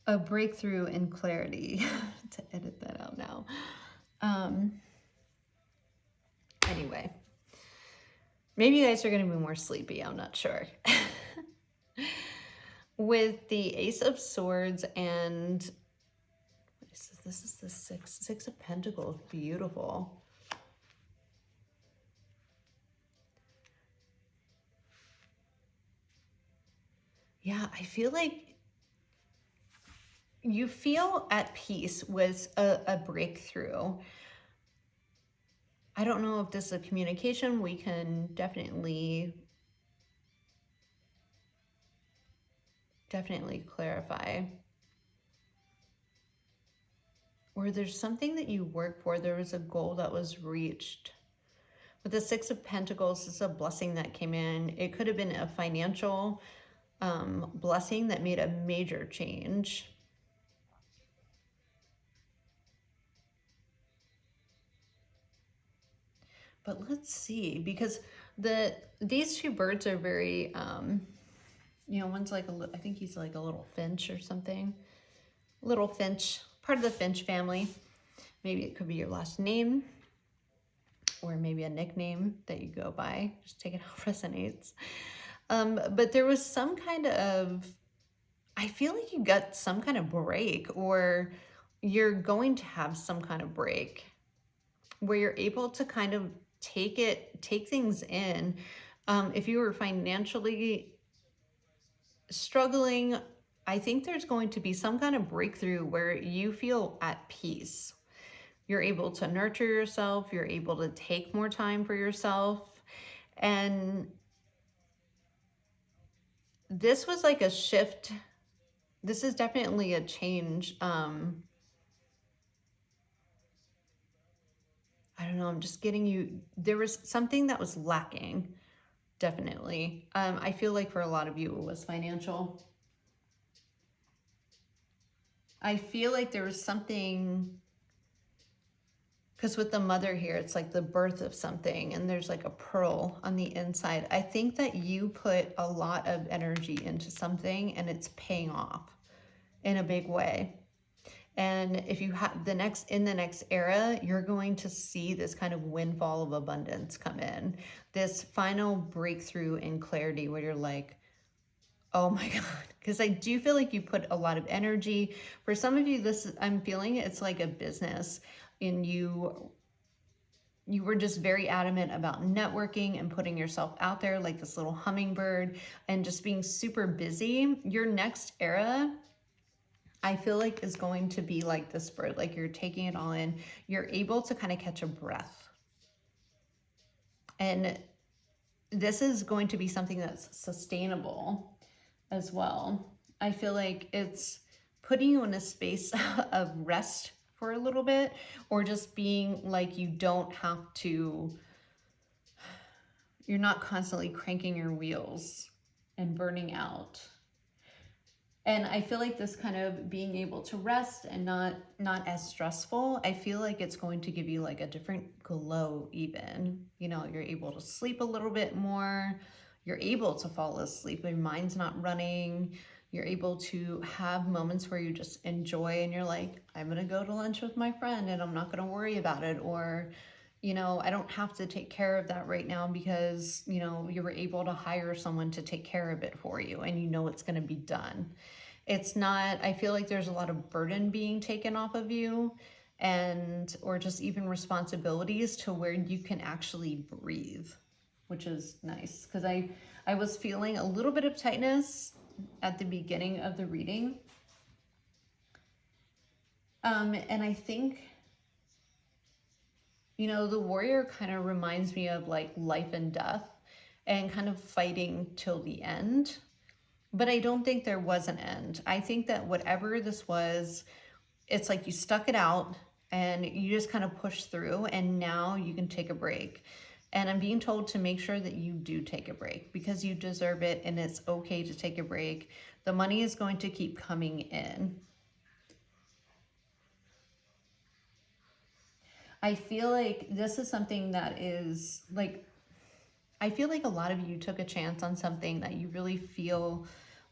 A breakthrough in clarity. To edit that out now. Anyway, maybe you guys are going to be more sleepy. I'm not sure. With the Ace of Swords and this is the Six of Pentacles. Beautiful. Yeah, I feel like you feel at peace with a breakthrough. I don't know if this is a communication. We can definitely clarify. Or there's something that you work for. There was a goal that was reached. With the Six of Pentacles, this is a blessing that came in. It could have been a financial blessing that made a major change. But let's see, because these 2 birds are very, one's like I think he's like a little finch or something. Little finch, part of the finch family. Maybe it could be your last name, or maybe a nickname that you go by. Just take it how it resonates. But there was some kind of, I feel like you got some kind of break, or you're going to have some kind of break where you're able to kind of take things in. If you were financially struggling, I think there's going to be some kind of breakthrough where you feel at peace. You're able to nurture yourself. You're able to take more time for yourself. And this was like a shift. This is definitely a change. I don't know, I'm just getting you, there was something that was lacking, definitely. I feel like for a lot of you, it was financial. I feel like there was something, because with the Mother here, it's like the birth of something, and there's like a pearl on the inside. I think that you put a lot of energy into something, and it's paying off in a big way. And if you have in the next era, you're going to see this kind of windfall of abundance come in. This final breakthrough in clarity where you're like, Oh my God. Because I do feel like you put a lot of energy. For some of you, I'm feeling it's like a business, and you were just very adamant about networking and putting yourself out there like this little hummingbird and just being super busy. Your next era, I feel like, is going to be like this bird, like you're taking it all in. You're able to kind of catch a breath. And this is going to be something that's sustainable as well. I feel like it's putting you in a space of rest for a little bit, or just being like, you don't have to, you're not constantly cranking your wheels and burning out. And I feel like this kind of being able to rest and not as stressful, I feel like it's going to give you like a different glow even. You know, you're able to sleep a little bit more. You're able to fall asleep. Your mind's not running. You're able to have moments where you just enjoy and you're like, I'm going to go to lunch with my friend and I'm not going to worry about it. Or, you know, I don't have to take care of that right now because, you know, you were able to hire someone to take care of it for you and you know it's going to be done. It's not, I feel like there's a lot of burden being taken off of you, and, or just even responsibilities to where you can actually breathe, which is nice. Because I was feeling a little bit of tightness at the beginning of the reading. And I think, you know, the warrior kind of reminds me of like life and death and kind of fighting till the end. But I don't think there was an end. I think that whatever this was, it's like you stuck it out and you just kind of pushed through, and now you can take a break. And I'm being told to make sure that you do take a break because you deserve it, and it's okay to take a break. The money is going to keep coming in. I feel like this is something that is like, I feel like a lot of you took a chance on something that you really feel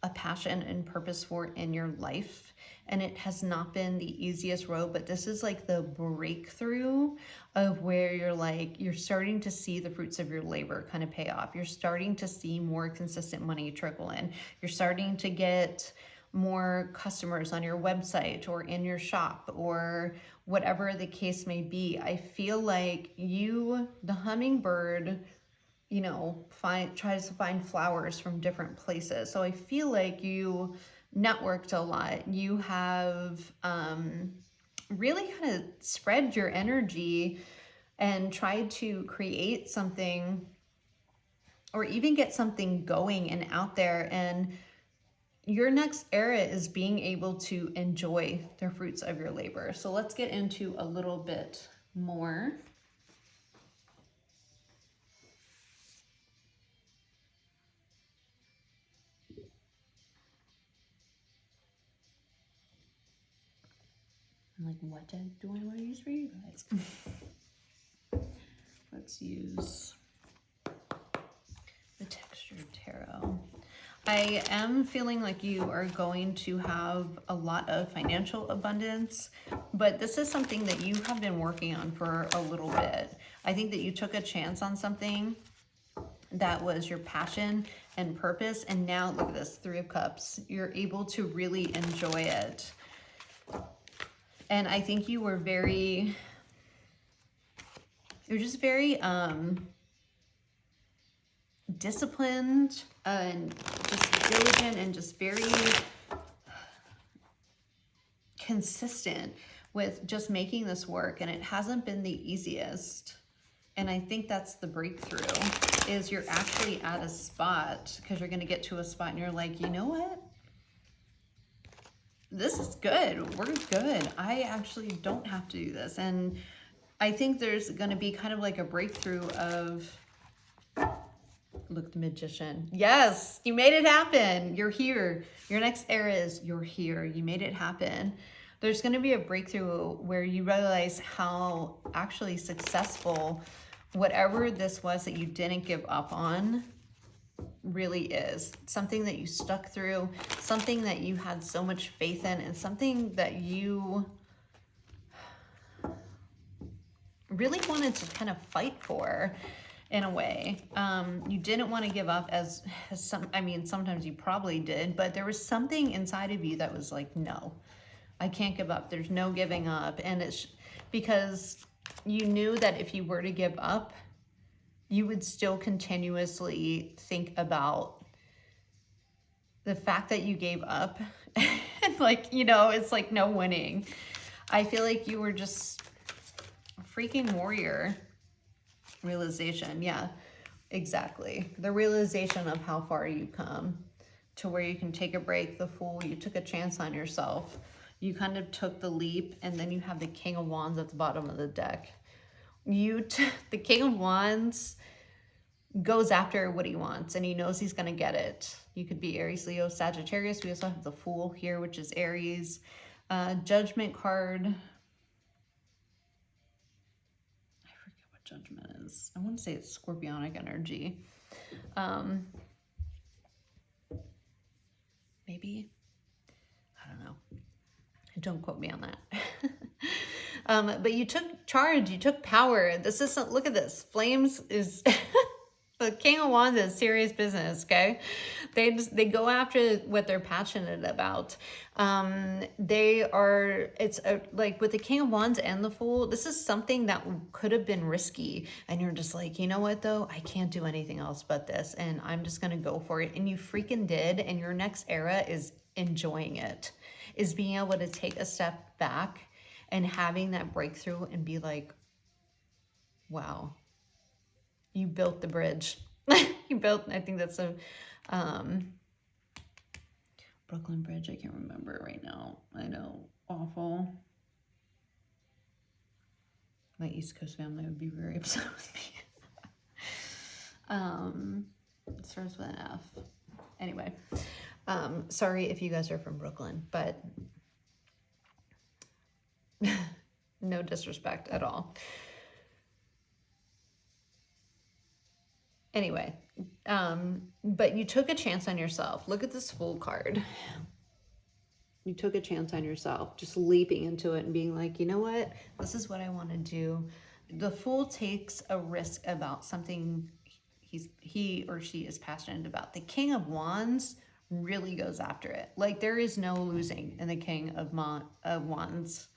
a passion and purpose for in your life. And it has not been the easiest road, but this is like the breakthrough of where you're like, you're starting to see the fruits of your labor kind of pay off. You're starting to see more consistent money trickle in. You're starting to get more customers on your website or in your shop or whatever the case may be. I feel like you, the hummingbird, you know, tries to find flowers from different places. So I feel like you networked a lot. You have really kind of spread your energy and tried to create something or even get something going and out there. And your next era is being able to enjoy the fruits of your labor. So let's get into a little bit more. I'm like, what deck do I want to use for you guys? Let's use the Textured Tarot. I am feeling like you are going to have a lot of financial abundance, but this is something that you have been working on for a little bit. I think that you took a chance on something that was your passion and purpose, and now look at this, Three of Cups. You're able to really enjoy it. And I think you were you're just very disciplined and just diligent and just very consistent with just making this work. And it hasn't been the easiest. And I think that's the breakthrough, is you're actually at a spot, because you're going to get to a spot and you're like, you know what? This is good. We're good. I actually don't have to do this. And I think there's going to be kind of like a breakthrough of, look, the Magician. Yes, you made it happen. You're here. Your next era is you're here. You made it happen. There's going to be a breakthrough where you realize how actually successful whatever this was that you didn't give up on really is. Something that you stuck through, something that you had so much faith in, and something that you really wanted to kind of fight for. in a way. You didn't want to give up as sometimes you probably did, but there was something inside of you that was like, no, I can't give up. There's no giving up. And it's because you knew that if you were to give up, you would still continuously think about the fact that you gave up. And like, you know, it's like no winning. I feel like you were just a freaking warrior. Realization, yeah, exactly. The realization of how far you come to where you can take a break. The Fool, you took a chance on yourself. You kind of took the leap, and then you have the King of Wands at the bottom of the deck. The King of Wands goes after what he wants, and he knows he's going to get it. You could be Aries, Leo, Sagittarius. We also have the Fool here, which is Aries. Judgment card. Judgment is, I want to say it's scorpionic energy. Maybe, I don't know, don't quote me on that. But you took charge, you took power. This is, look at this, Flames is the King of Wands is serious business, okay? They go after what they're passionate about. Like with the King of Wands and the Fool, this is something that could have been risky. And you're just like, you know what though? I can't do anything else but this. And I'm just going to go for it. And you freaking did. And your next era is enjoying it, is being able to take a step back and having that breakthrough and be like, wow. You built the bridge. You built, I think that's a Brooklyn Bridge. I can't remember right now. I know, awful. My East Coast family would be very upset with me. It starts with an F. Anyway, sorry if you guys are from Brooklyn, but no disrespect at all. Anyway, but you took a chance on yourself. Look at this Fool card. You took a chance on yourself, just leaping into it and being like, you know what? This is what I want to do. The Fool takes a risk about something he or she is passionate about. The King of Wands really goes after it. Like there is no losing in the King of Wands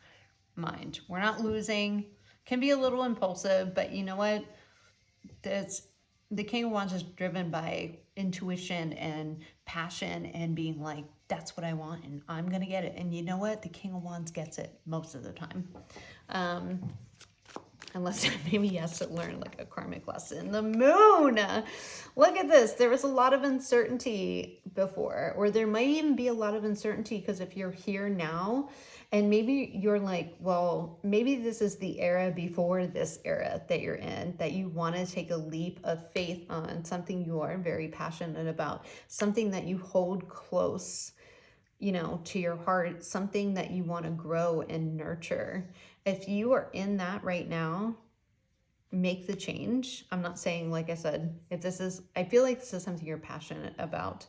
mind. We're not losing. Can be a little impulsive, but you know what? The King of Wands is driven by intuition and passion and being like, that's what I want and I'm going to get it. And you know what? The King of Wands gets it most of the time. Unless maybe he has to learn like a karmic lesson. The Moon! Look at this. There was a lot of uncertainty before, or there might even be a lot of uncertainty because if you're here now, and maybe you're like, well, maybe this is the era before this era that you're in, that you want to take a leap of faith on something you are very passionate about, something that you hold close, you know, to your heart, something that you want to grow and nurture. If you are in that right now, make the change. I'm not saying, like I said, I feel like this is something you're passionate about.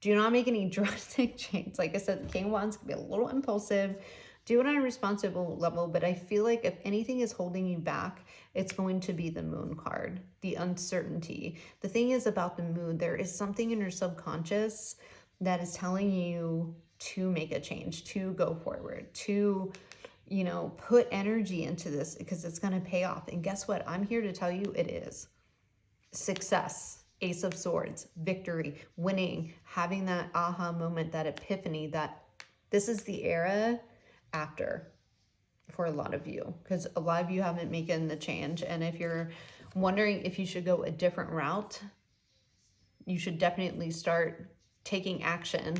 Do not make any drastic change. Like I said, the King of Wands can be a little impulsive. Do it on a responsible level, but I feel like if anything is holding you back, it's going to be the Moon card, the uncertainty. The thing is about the Moon, there is something in your subconscious that is telling you to make a change, to go forward, to, you know, put energy into this because it's going to pay off. And guess what? I'm here to tell you it is. Success. Ace of Swords, victory, winning, having that aha moment, that epiphany, that this is the era after for a lot of you, because a lot of you haven't making the change. And if you're wondering if you should go a different route, you should definitely start taking action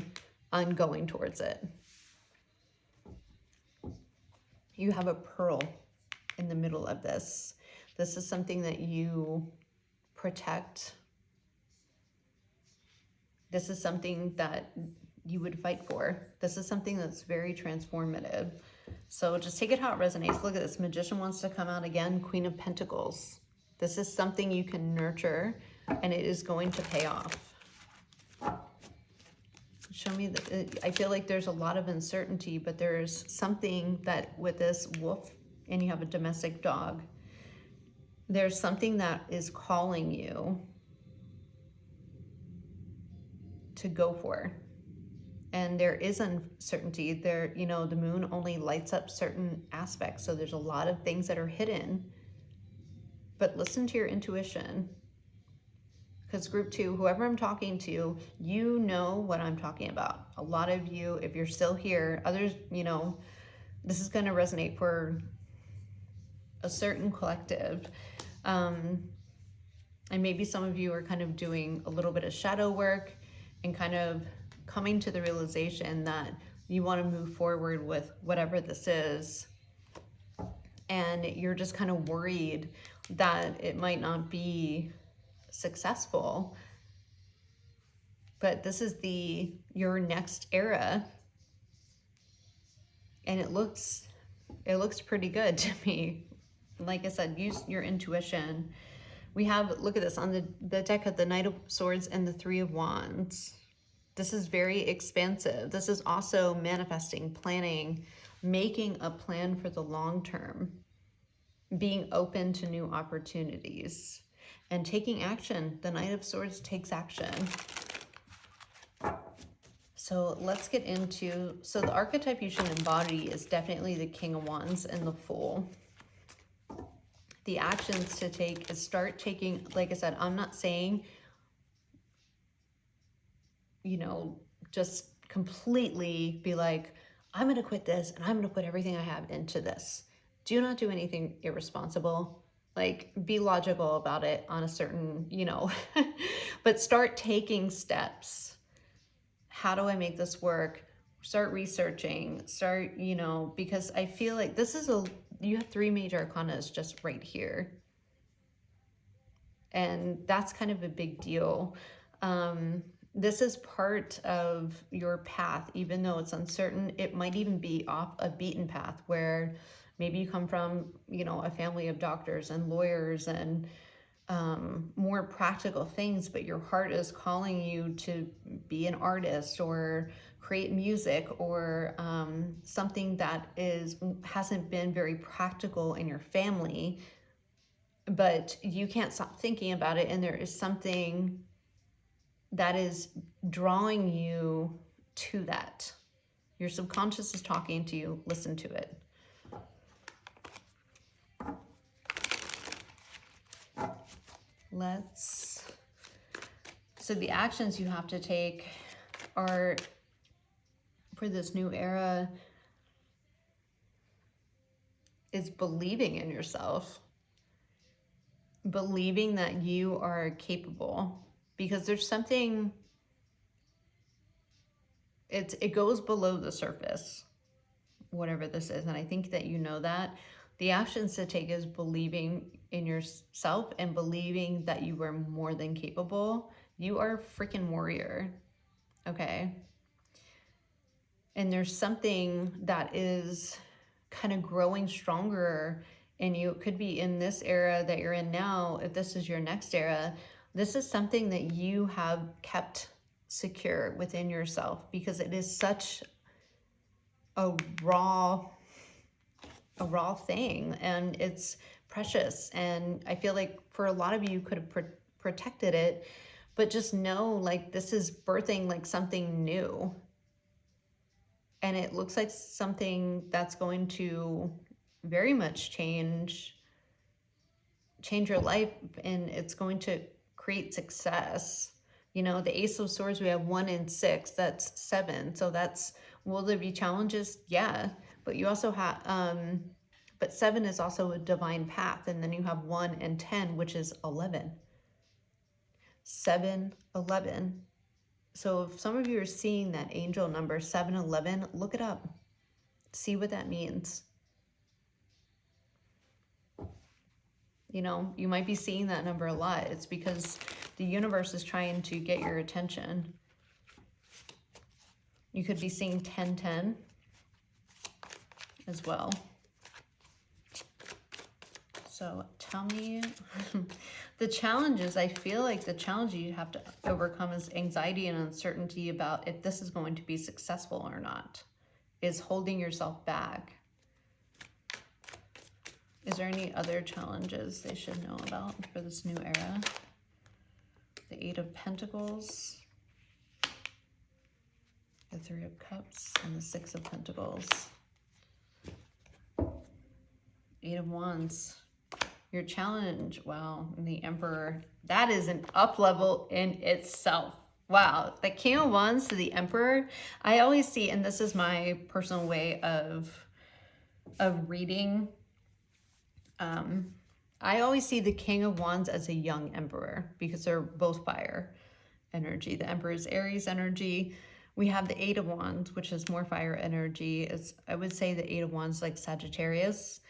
on going towards it. You have a Pearl in the middle of this. This is something that you protect. This is something that you would fight for. This is something that's very transformative. So just take it how it resonates. Look at this. Magician wants to come out again. Queen of Pentacles. This is something you can nurture and it is going to pay off. Show me that. I feel like there's a lot of uncertainty, but there's something that with this wolf, and you have a domestic dog, there's something that is calling you to go for. And there is uncertainty there. You know, the moon only lights up certain aspects. So there's a lot of things that are hidden. But listen to your intuition. Because group 2, whoever I'm talking to, you know what I'm talking about. A lot of you, if you're still here, others, you know, this is going to resonate for a certain collective. And maybe some of you are kind of doing a little bit of shadow work and kind of coming to the realization that you want to move forward with whatever this is. And you're just kind of worried that it might not be successful. But this is your next era. And it looks pretty good to me. Like I said, use your intuition. We have, look at this, on the deck of the Knight of Swords and the Three of Wands. This is very expansive. This is also manifesting, planning, making a plan for the long term, being open to new opportunities, and taking action. The Knight of Swords takes action. So let's get into, so the archetype you should embody is definitely the King of Wands and the Fool. The actions to take is start taking, like I said, I'm not saying, you know, just completely be like, I'm going to quit this and I'm going to put everything I have into this. Do not do anything irresponsible. Like, be logical about it on a certain, you know, but start taking steps. How do I make this work? Start researching, you know, because I feel like this is you have 3 major arcanas just right here. And that's kind of a big deal. This is part of your path, even though it's uncertain. It might even be off a beaten path where maybe you come from, you know, a family of doctors and lawyers and more practical things, but your heart is calling you to be an artist or create music or something that hasn't been very practical in your family, but you can't stop thinking about it, and there is something that is drawing you to that. Your subconscious is talking to you. Listen to it. So the actions you have to take are, for this new era, is believing in yourself. Believing that you are capable. Because there's something, it goes below the surface, whatever this is. And I think that you know that. The actions to take is believing in yourself and believing that you are more than capable. You are a freaking warrior, okay? And there's something that is kind of growing stronger in you. It could be in this era that you're in now. If this is your next era, this is something that you have kept secure within yourself, because it is such a raw thing, and it's precious. And I feel like for a lot of you could have protected it, but just know, like, this is birthing like something new, and it looks like something that's going to very much change your life, and it's going to create success. You know, the Ace of Swords, we have 1 and 6, that's 7. So that's, will there be challenges? Yeah. But you also have, but 7 is also a divine path. And then you have 1 and 10, which is 11. 7, 11. So if some of you are seeing that angel number 711, look it up. See what that means. You know, you might be seeing that number a lot. It's because the universe is trying to get your attention. You could be seeing 1010 as well. So tell me, the challenges, I feel like the challenge you have to overcome is anxiety and uncertainty about if this is going to be successful or not, is holding yourself back. Is there any other challenges they should know about for this new era? The Eight of Pentacles, the Three of Cups, and the Six of Pentacles. Eight of Wands. Your challenge, wow, and the Emperor. That is an up level in itself. Wow, the King of Wands to the Emperor. I always see, and this is my personal way of reading. I always see the King of Wands as a young Emperor because they're both fire energy. The Emperor is Aries energy. We have the Eight of Wands, which is more fire energy. I would say the Eight of Wands like Sagittarius,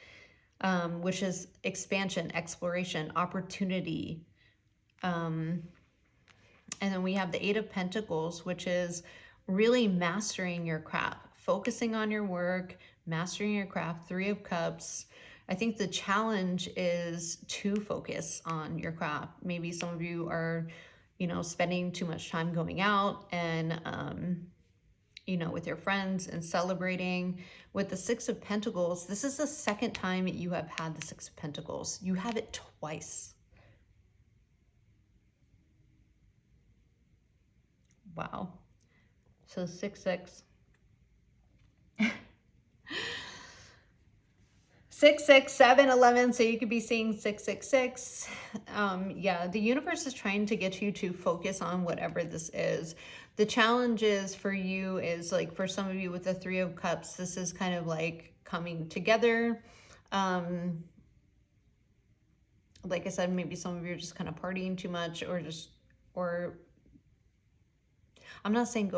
which is expansion, exploration, opportunity. And then we have the Eight of Pentacles, which is really mastering your craft, focusing on your work, mastering your craft. Three of Cups. I think the challenge is to focus on your craft. Maybe some of you are, you know, spending too much time going out and, you know, with your friends and celebrating. With the Six of Pentacles, this is the second time you have had the Six of Pentacles. You have it twice. Wow. So 6-6. 6, 6, 7, 11, so you could be seeing 666. Yeah, the universe is trying to get you to focus on whatever this is. The challenge is for you is like for some of you with the Three of Cups, this is kind of like coming together. Like I said, maybe some of you are just kind of partying too much or I'm not saying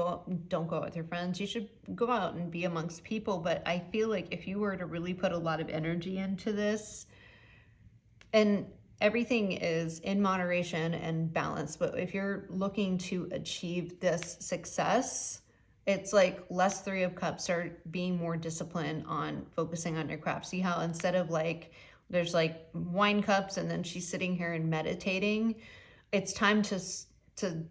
don't go out with your friends. You should go out and be amongst people. But I feel like if you were to really put a lot of energy into this, and everything is in moderation and balance, but if you're looking to achieve this success, it's like less Three of Cups, start being more disciplined on focusing on your craft. See how instead of like, there's like wine cups and then she's sitting here and meditating, it's time to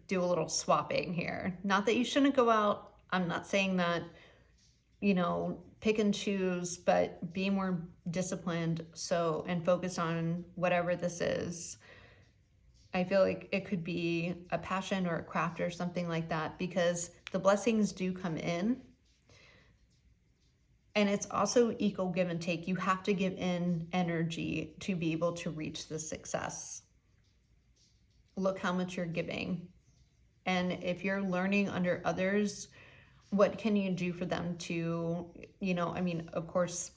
do a little swapping here. Not that you shouldn't go out. I'm not saying that, you know, pick and choose, but be more disciplined and focus on whatever this is. I feel like it could be a passion or a craft or something like that because the blessings do come in. And it's also equal give and take. You have to give in energy to be able to reach the success. Look how much you're giving. And if you're learning under others, what can you do for them to, you know, I mean, of course,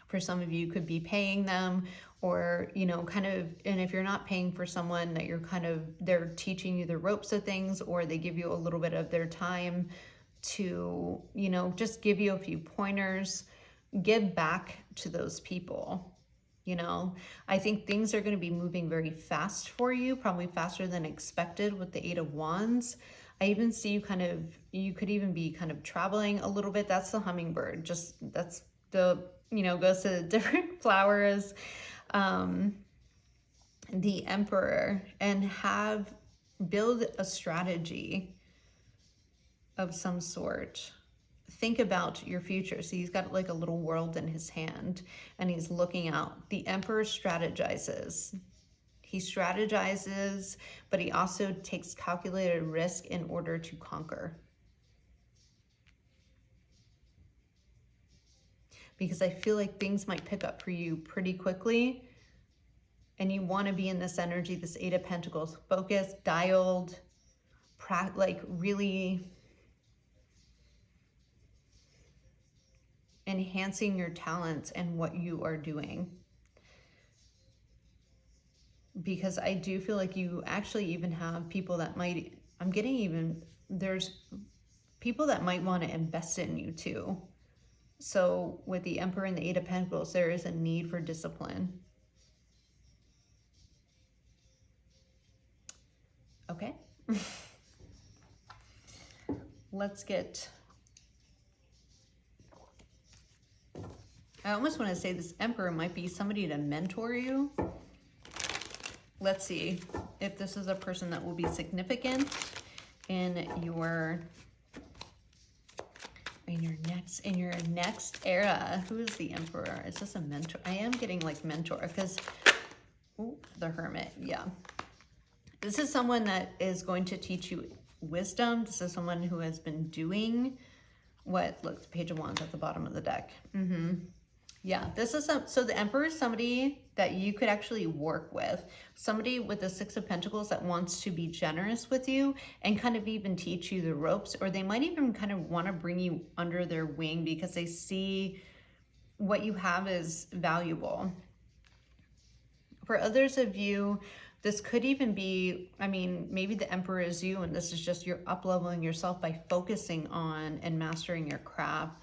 for some of you could be paying them or, you know, kind of, and if you're not paying for someone that you're kind of, they're teaching you the ropes of things or they give you a little bit of their time to, you know, just give you a few pointers, give back to those people. You know, I think things are going to be moving very fast for you, probably faster than expected with the Eight of Wands. I even see you kind of, you could even be kind of traveling a little bit. That's the hummingbird. Just that's the, you know, goes to the different flowers. The Emperor, and build a strategy of some sort. Think about your future. So he's got like a little world in his hand and he's looking out. The Emperor strategizes. He strategizes, but he also takes calculated risk in order to conquer. Because I feel like things might pick up for you pretty quickly. And you want to be in this energy, this Eight of Pentacles, focused, dialed, like really enhancing your talents and what you are doing. Because I do feel like you actually even have people that might, there's people that might want to invest in you too. So with the Emperor and the Eight of Pentacles, there is a need for discipline. Okay. Let's get, I almost want to say this Emperor might be somebody to mentor you. Let's see if this is a person that will be significant in your in your next era, who is the Emperor? Is this a mentor? I am getting like mentor because, oh, the Hermit, yeah. This is someone that is going to teach you wisdom. This is someone who has been doing what, look, the Page of Wands at the bottom of the deck. Yeah, this is so the Emperor is somebody that you could actually work with. Somebody with the Six of Pentacles that wants to be generous with you and kind of even teach you the ropes, or they might even kind of want to bring you under their wing because they see what you have is valuable. For others of you, this could even be, I mean, maybe the Emperor is you and this is just you're up-leveling yourself by focusing on and mastering your craft.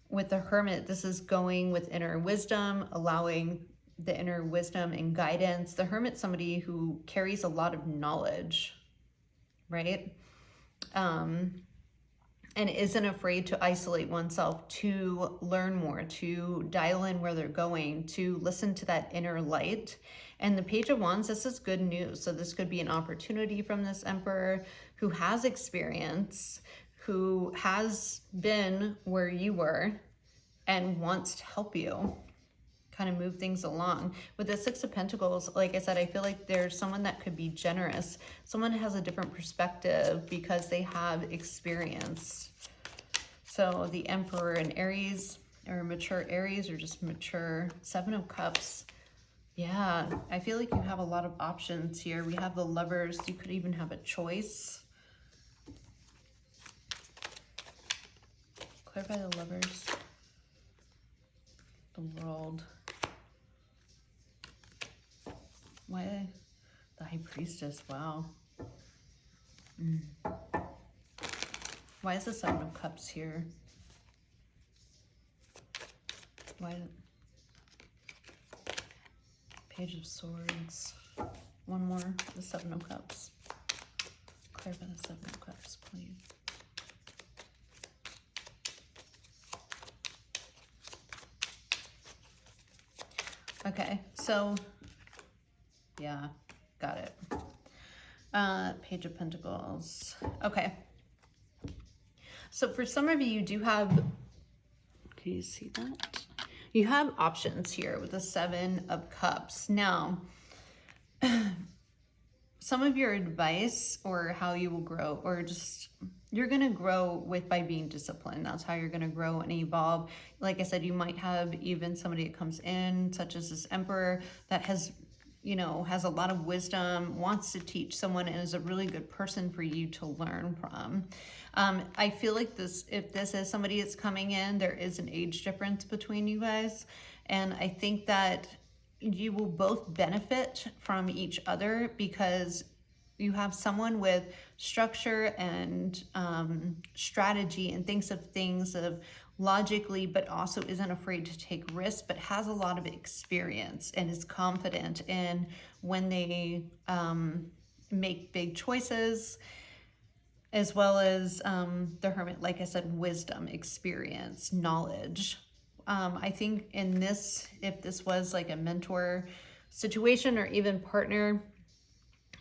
With the Hermit, this is going with inner wisdom, allowing the inner wisdom and guidance. The Hermit's somebody who carries a lot of knowledge, right? And isn't afraid to isolate oneself, to learn more, to dial in where they're going, to listen to that inner light. And the Page of Wands, this is good news. So this could be an opportunity from this Emperor who has experience, who has been where you were and wants to help you kind of move things along. With the Six of Pentacles, like I said, I feel like there's someone that could be generous. Someone has a different perspective because they have experience. So the Emperor in Aries, or mature Aries, or just mature Seven of Cups. Yeah, I feel like you have a lot of options here. We have the Lovers. You could even have a choice. Clarify the Lovers. The World. Why the High Priestess? Wow. Why is the Seven of Cups here? Why Page of Swords? One more, the Seven of Cups. Clarify the Seven of Cups, please. Okay, so yeah, got it. Page of Pentacles. Okay. So for some of you, you do have, can you see that? You have options here with the Seven of Cups. Now, some of your advice or how you will grow, or just you're going to grow by being disciplined. That's how you're going to grow and evolve. Like I said, you might have even somebody that comes in, such as this Emperor, that has, you know, has a lot of wisdom, wants to teach someone, and is a really good person for you to learn from. I feel like if this is somebody that's coming in, there is an age difference between you guys. And I think that you will both benefit from each other because you have someone with structure and strategy and thinks of things of logically, but also isn't afraid to take risks, but has a lot of experience and is confident in when they make big choices, as well as the Hermit, like I said, wisdom, experience, knowledge. I think in this, if this was like a mentor situation or even partner,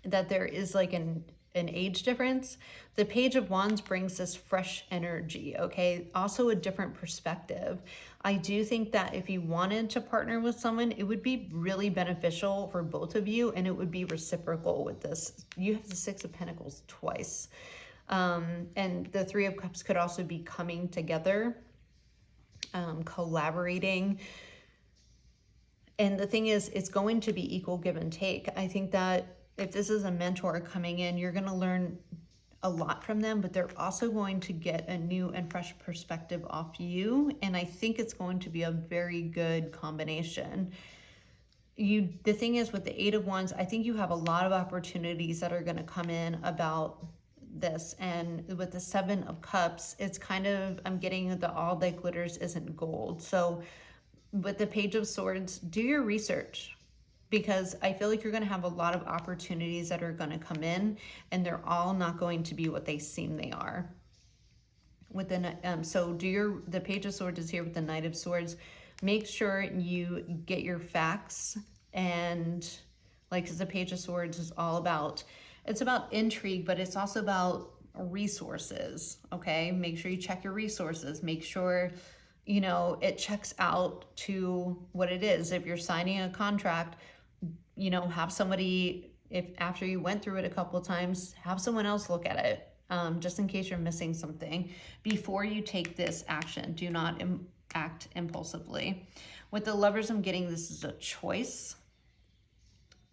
that there is like an age difference. The Page of Wands brings this fresh energy, okay? Also a different perspective. I do think that if you wanted to partner with someone, it would be really beneficial for both of you, and it would be reciprocal with this. You have the Six of Pentacles twice. And the Three of Cups could also be coming together, collaborating. And the thing is, it's going to be equal give and take. I think that if this is a mentor coming in, you're going to learn a lot from them, but they're also going to get a new and fresh perspective off you. And I think it's going to be a very good combination. The thing is with the Eight of Wands, I think you have a lot of opportunities that are going to come in about this. And with the Seven of Cups, it's kind of, I'm getting the all that glitters isn't gold. So with the Page of Swords, do your research, because I feel like you're going to have a lot of opportunities that are going to come in, and they're all not going to be what they seem they are. With the so the Page of Swords is here with the Knight of Swords. Make sure you get your facts, and like, 'cause the Page of Swords is all about, it's about intrigue, but it's also about resources, okay? Make sure you check your resources. Make sure, you know, it checks out to what it is. If you're signing a contract, you know, have somebody, if after you went through it a couple of times, have someone else look at it, just in case you're missing something before you take this action. Do not act impulsively. With the Lovers, I'm getting this is a choice.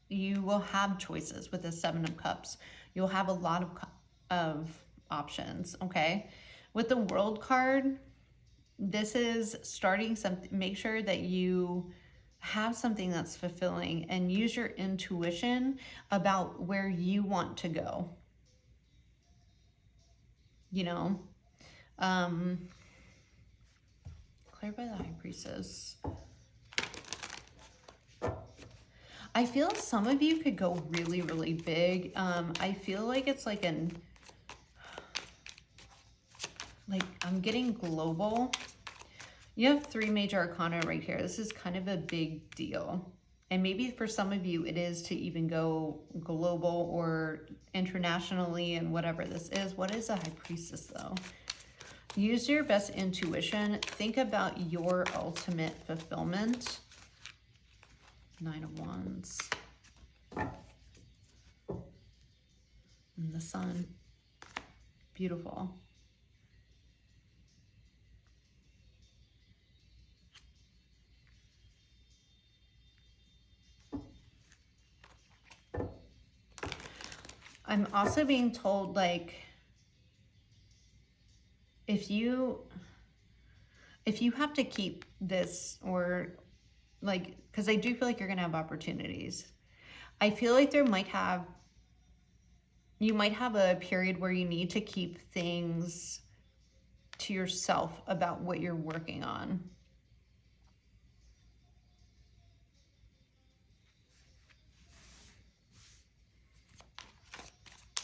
You will have choices with the Seven of Cups. You'll have a lot of options, okay? With the World card, this is starting something. Make sure that you have something that's fulfilling and use your intuition about where you want to go. You know, cleared by the High Priestess. I feel some of you could go really, really big. I feel like it's like I'm getting global. You have 3 major arcana right here. This is kind of a big deal. And maybe for some of you, it is to even go global or internationally and whatever this is. What is a High Priestess though? Use your best intuition. Think about your ultimate fulfillment. 9 of Wands. And the Sun. Beautiful. I'm also being told, like, if you have to keep this, or like, because I do feel like you're gonna have opportunities. I feel like you might have a period where you need to keep things to yourself about what you're working on.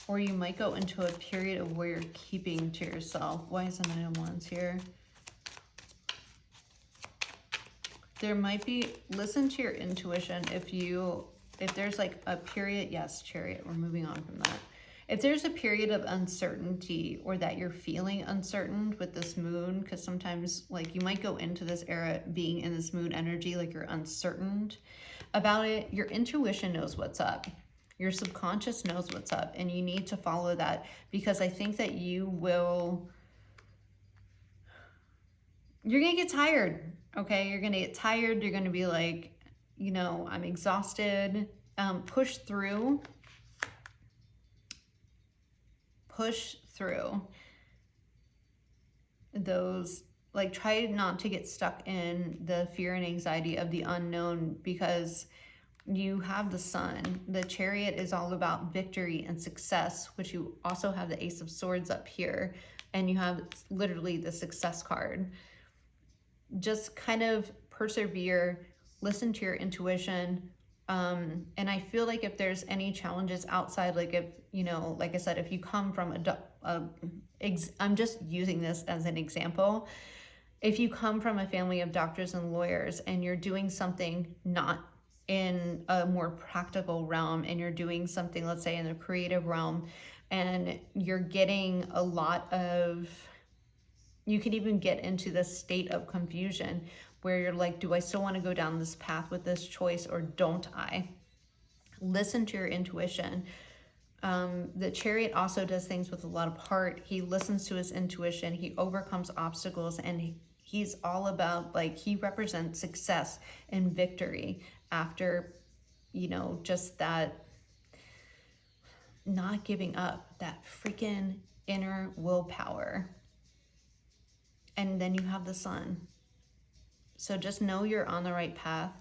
Or you might go into a period of where you're keeping to yourself. Why is the 9 of Wands here? There might be, listen to your intuition. If there's like a period, yes, Chariot, we're moving on from that. If there's a period of uncertainty, or that you're feeling uncertain with this moon, because sometimes like you might go into this era being in this moon energy, like you're uncertain about it, your intuition knows what's up. Your subconscious knows what's up, and you need to follow that, because I think that you're gonna get tired, okay? You're gonna get tired. You're gonna be like, you know, I'm exhausted. Push through those, like, try not to get stuck in the fear and anxiety of the unknown, because you have the Sun. The Chariot is all about victory and success, which you also have the Ace of Swords up here, and you have literally the Success card. Just kind of persevere, listen to your intuition. And I feel like if there's any challenges outside, like if, you know, like I said, if you come from I'm just using this as an example. If you come from a family of doctors and lawyers, and you're doing something not in a more practical realm, and you're doing something, let's say in the creative realm, and you're getting a lot of, you can even get into this state of confusion where you're like, do I still want to go down this path with this choice, or don't I? Listen to your intuition. The Chariot also does things with a lot of heart. He listens to his intuition. He overcomes obstacles, and he's all about, like, he represents success and victory after, you know, just that not giving up, that freaking inner willpower. And then you have the Sun. So just know you're on the right path,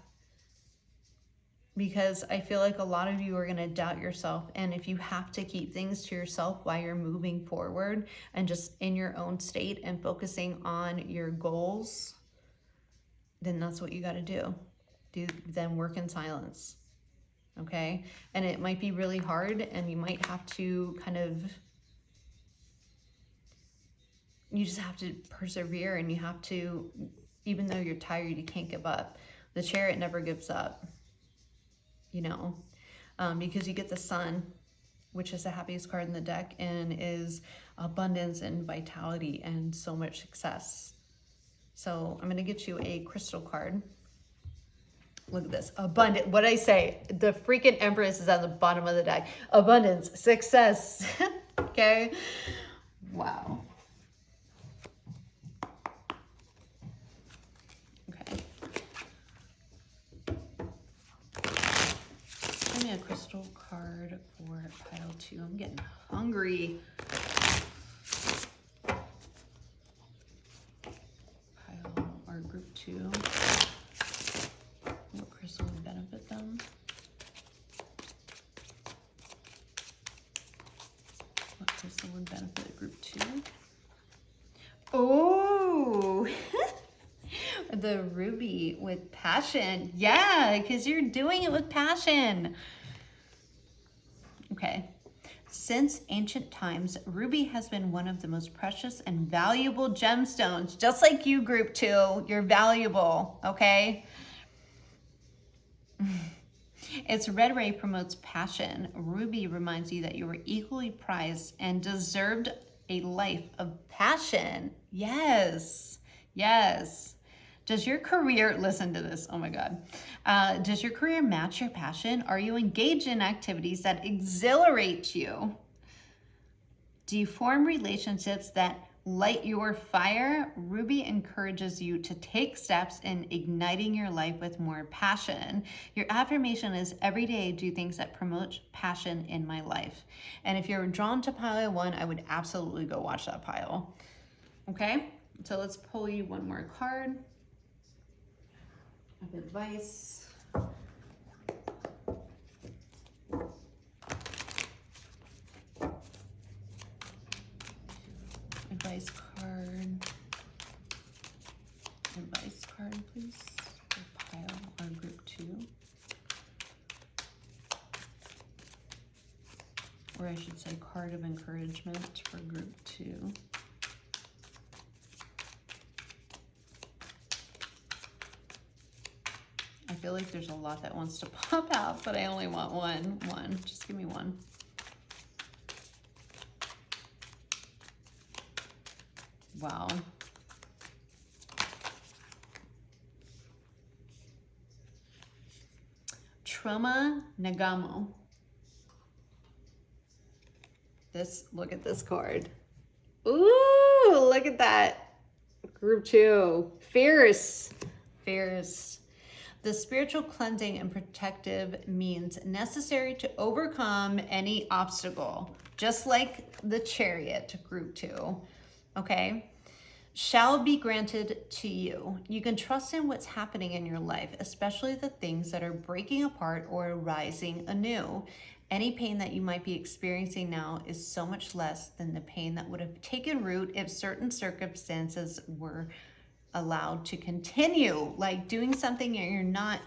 because I feel like a lot of you are going to doubt yourself. And if you have to keep things to yourself while you're moving forward and just in your own state and focusing on your goals, then that's what you got to do. Then work in silence. Okay? And it might be really hard, and you might have to you just have to persevere, and you have to, even though you're tired, you can't give up. The Chariot never gives up, you know, because you get the Sun which is the happiest card in the deck and is abundance and vitality and so much success. So I'm going to get you a crystal card. Look at this. Abundant. What did I say? The freaking Empress is at the bottom of the deck. Abundance, success. Okay. Wow. Okay. Give me a crystal card for pile 2. I'm getting hungry. Pile or group 2. What crystal would benefit them? What crystal would benefit group 2? Oh, the ruby with passion. Yeah, because you're doing it with passion. Okay. Since ancient times, ruby has been one of the most precious and valuable gemstones. Just like you, group 2, you're valuable, okay? Its red ray promotes passion. Ruby reminds you that you were equally prized and deserved a life of passion. Yes, yes. Does your career, listen to this, oh my God. Does your career match your passion? Are you engaged in activities that exhilarate you? Do you form relationships that light your fire? Ruby encourages you to take steps in igniting your life with more passion. Your affirmation is every day do things that promote passion in my life. And if you're drawn to pile 1, I would absolutely go watch that pile. Okay, so let's pull you one more card of advice. Advice card, please, for pile or group 2. Or I should say card of encouragement for group 2. I feel like there's a lot that wants to pop out, but I only want one. Just give me one. Wow. Trauma Nagamo. Look at this card. Ooh, look at that. Group 2. Fierce. Fierce. The spiritual cleansing and protective means necessary to overcome any obstacle, just like the Chariot, group 2. Okay? Shall be granted to you. You can trust in what's happening in your life, especially the things that are breaking apart or rising anew. Any pain that you might be experiencing now is so much less than the pain that would have taken root if certain circumstances were allowed to continue. Like doing something and you're not,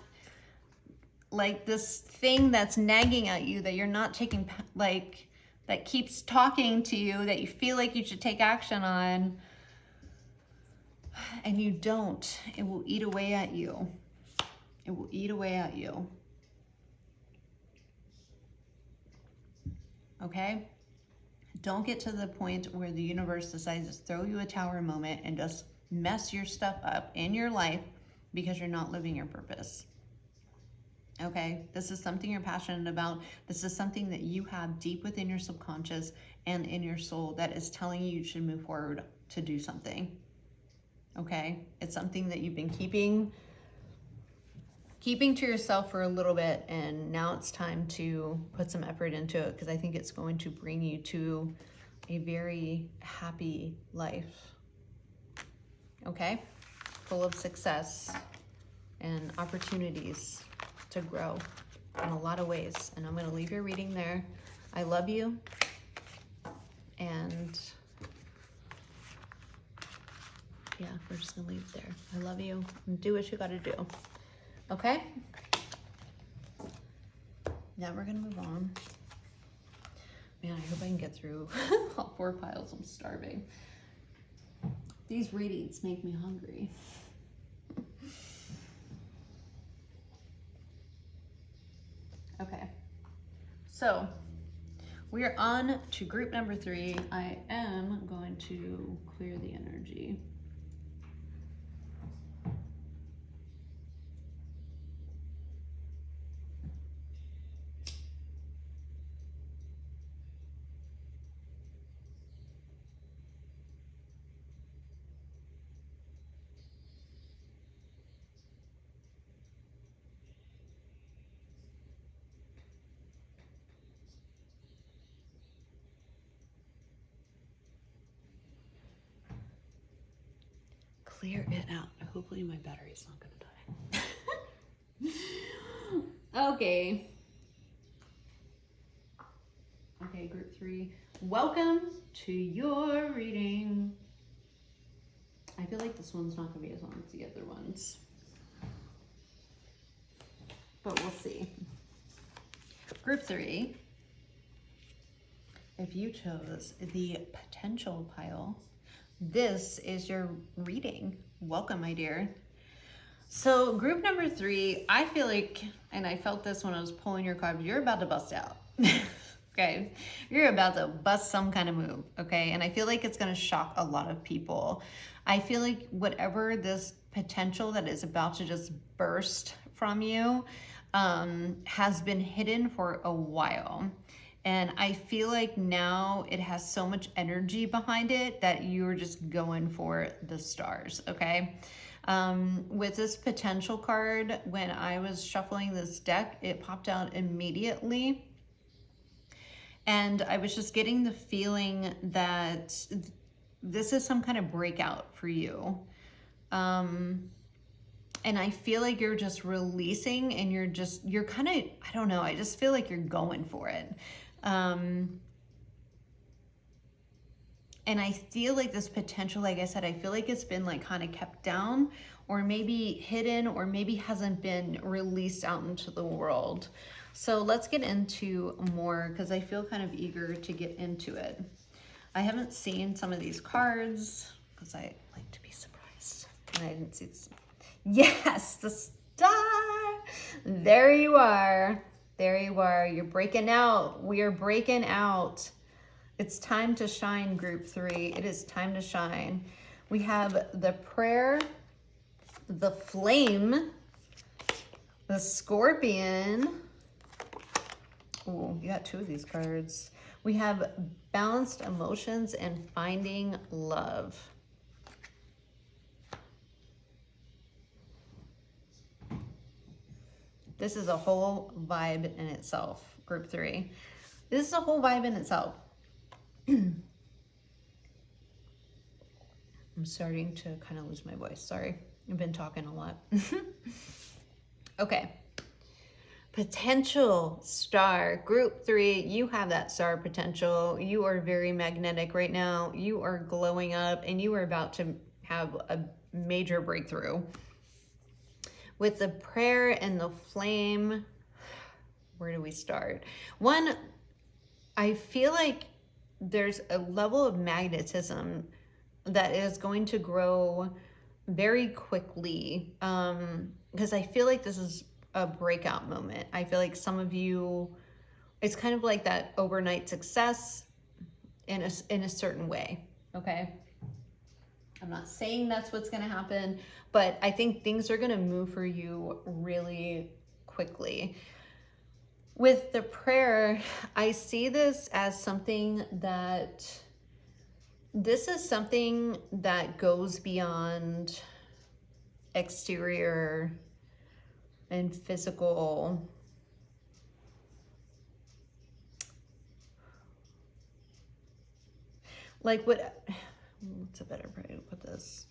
like this thing that's nagging at you that you're not taking, like that keeps talking to you that you feel like you should take action on, and you don't. It will eat away at you. It will eat away at you. Okay? Don't get to the point where the universe decides to throw you a tower moment and just mess your stuff up in your life because you're not living your purpose. Okay? This is something you're passionate about. This is something that you have deep within your subconscious and in your soul that is telling you should move forward to do something. Okay? It's something that you've been keeping to yourself for a little bit, and now it's time to put some effort into it because I think it's going to bring you to a very happy life. Okay? Full of success and opportunities to grow in a lot of ways. And I'm going to leave your reading there. I love you. And yeah, we're just going to leave it there. I love you. And do what you got to do. Okay? Now we're going to move on. Man, I hope I can get through all 4 piles. I'm starving. These readings make me hungry. Okay. So, We are on to group number 3. I am going to clear the energy. Clear it out. Hopefully my battery's not gonna die. Okay. Okay, group 3. Welcome to your reading. I feel like this one's not gonna be as long as the other ones, but we'll see. Group 3. If you chose the potential pile, this is your reading. Welcome, my dear. So group number 3, I feel like, and I felt this when I was pulling your cards, you're about to bust out. Okay, you're about to bust some kind of move, okay? And I feel like it's gonna shock a lot of people. I feel like whatever this potential that is about to just burst from you has been hidden for a while. And I feel like now it has so much energy behind it that you're just going for the stars, okay? With this potential card, when I was shuffling this deck, it popped out immediately. And I was just getting the feeling that this is some kind of breakout for you. And I feel like you're just releasing and you're kind of, I don't know, I just feel like you're going for it. And I feel like this potential, like I said, I feel like it's been like kind of kept down or maybe hidden or maybe hasn't been released out into the world. So let's get into more because I feel kind of eager to get into it. I haven't seen some of these cards because I like to be surprised. And I didn't see this. Yes, the star. There you are. There you are. You're breaking out. We are breaking out. It's time to shine, group 3. It is time to shine. We have the prayer, the flame, the scorpion. Oh, you got 2 of these cards. We have balanced emotions and finding love. This is a whole vibe in itself, group 3. This is a whole vibe in itself. I'm starting to kind of lose my voice. Sorry, I've been talking a lot. Okay. Potential star, group 3, you have that star potential. You are very magnetic right now. You are glowing up and you are about to have a major breakthrough. With the prayer and the flame, where do we start? One, I feel like there's a level of magnetism that is going to grow very quickly because I feel like this is a breakout moment. I feel like some of you, it's kind of like that overnight success in a certain way, okay? I'm not saying that's what's going to happen, but I think things are going to move for you really quickly. With the prayer, I see this as something that, this is something that goes beyond exterior and physical. Like what's a better way to put this?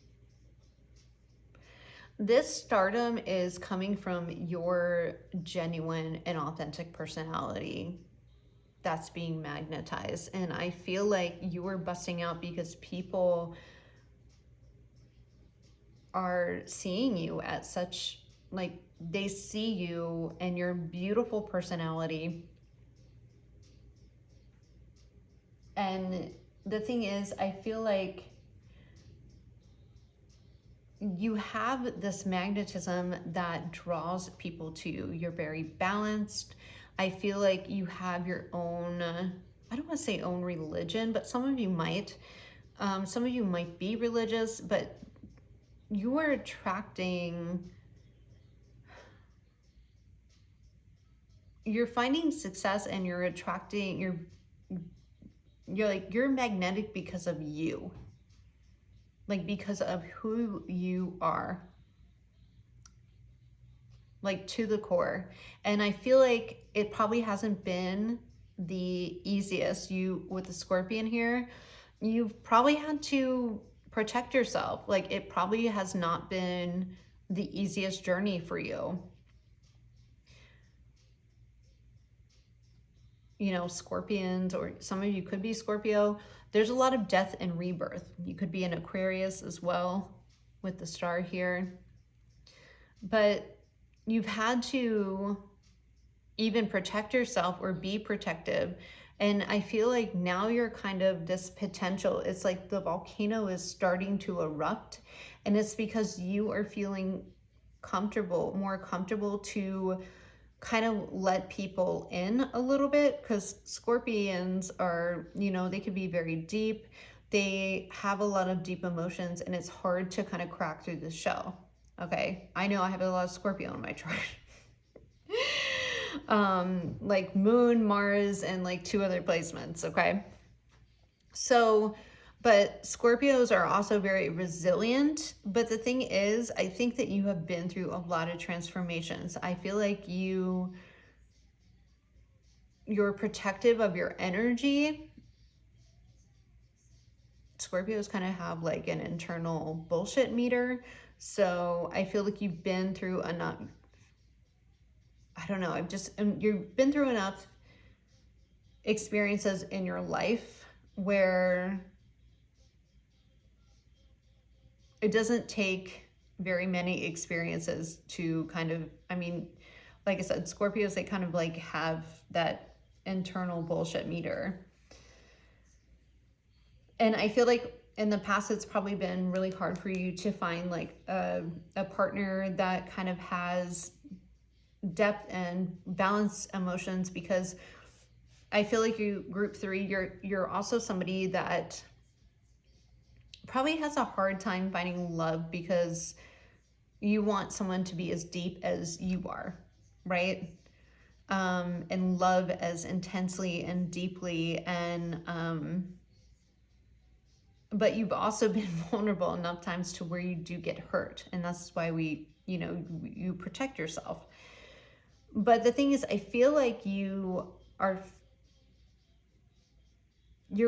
This stardom is coming from your genuine and authentic personality that's being magnetized. And I feel like you are busting out because people are seeing you at such, like, they see you and your beautiful personality. And the thing is, I feel like you have this magnetism that draws people to you. You're very balanced. I feel like you have your own I don't want to say own religion, but some of you might. Some of you might be religious, but you are attracting, you're finding success and you're attracting, you're magnetic because of you. Like because of who you are. Like to the core. And I feel like it probably hasn't been the easiest. You, with the Scorpion here, you've probably had to protect yourself. Like it probably has not been the easiest journey for you. You know, Scorpions, or some of you could be Scorpio. There's a lot of death and rebirth. You could be an Aquarius as well with the star here. But you've had to even protect yourself or be protective. And I feel like now you're kind of this potential. It's like the volcano is starting to erupt. And it's because you are feeling comfortable, more comfortable to kind of let people in a little bit, because Scorpions are, you know, they could be very deep. They have a lot of deep emotions and it's hard to kind of crack through the shell. Okay, I know I have a lot of Scorpio in my chart. Like Moon, Mars, and like 2 other placements, okay? So, but Scorpios are also very resilient. But the thing is, I think that you have been through a lot of transformations. I feel like you're protective of your energy. Scorpios kind of have like an internal bullshit meter. So I feel like you've been through enough, I don't know, you've been through enough experiences in your life where it doesn't take very many experiences to kind of, I mean, like I said, Scorpios, they kind of like have that internal bullshit meter. And I feel like in the past, it's probably been really hard for you to find like a partner that kind of has depth and balanced emotions, because I feel like you, group 3, you're also somebody that probably has a hard time finding love because you want someone to be as deep as you are, right? And love as intensely and deeply, and but you've also been vulnerable enough times to where you do get hurt, and that's why you protect yourself. But the thing is, I feel like you're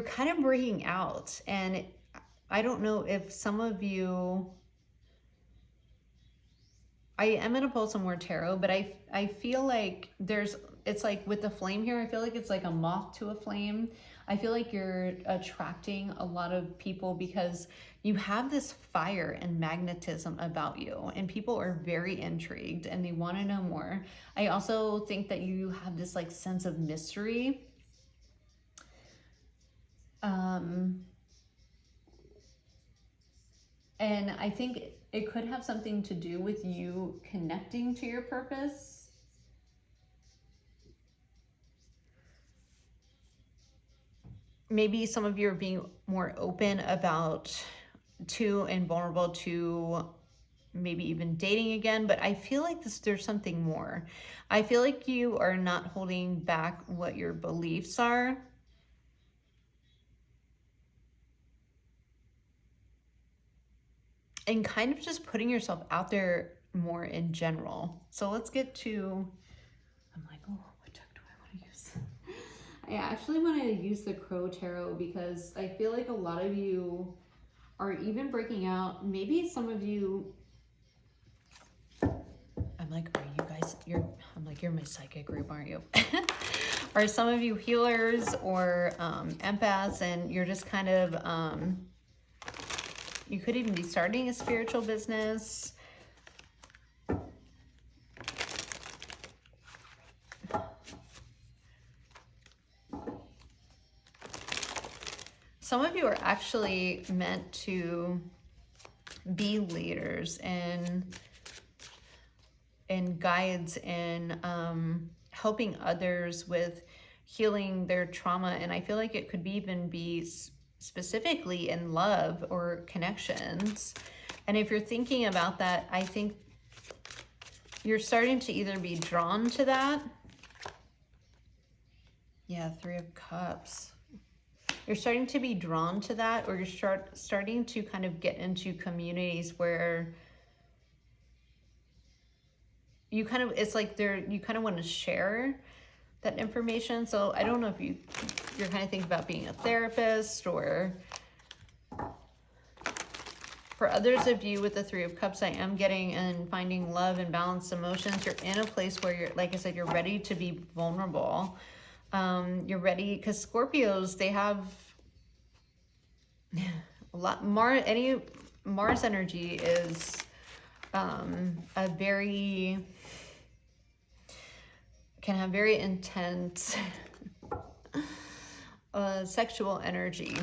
kind of breaking out, and I don't know if some of you, I am going to pull some more tarot, but I feel like it's like with the flame here, I feel like it's like a moth to a flame. I feel like you're attracting a lot of people because you have this fire and magnetism about you, and people are very intrigued and they want to know more. I also think that you have this like sense of mystery. And I think it could have something to do with you connecting to your purpose. Maybe some of you are being more open and vulnerable to maybe even dating again, but I feel like there's something more. I feel like you are not holding back what your beliefs are. And kind of just putting yourself out there more in general. So let's get to, I'm like, oh, what deck do I want to use? I actually want to use the Crow Tarot because I feel like a lot of you are even breaking out. Maybe some of you, I'm like, are you guys, I'm like, you're my psychic group, aren't you? Are some of you healers or empaths, and you're just kind of, you could even be starting a spiritual business. Some of you are actually meant to be leaders and guides and helping others with healing their trauma. And I feel like it could even be specifically in love or connections. And if you're thinking about that, I think you're starting to either be drawn to that. Yeah, Three of Cups. You're starting to be drawn to that, or you're starting to kind of get into communities where you kind of, it's like you kind of want to share that information. So I don't know if you're kind of thinking about being a therapist, or for others of you with the Three of Cups, I am getting and finding love and balanced emotions. You're in a place where you're, like I said, you're ready to be vulnerable. You're ready, because Scorpios, they have a lot more. Any Mars energy is a very, can have very intense sexual energy.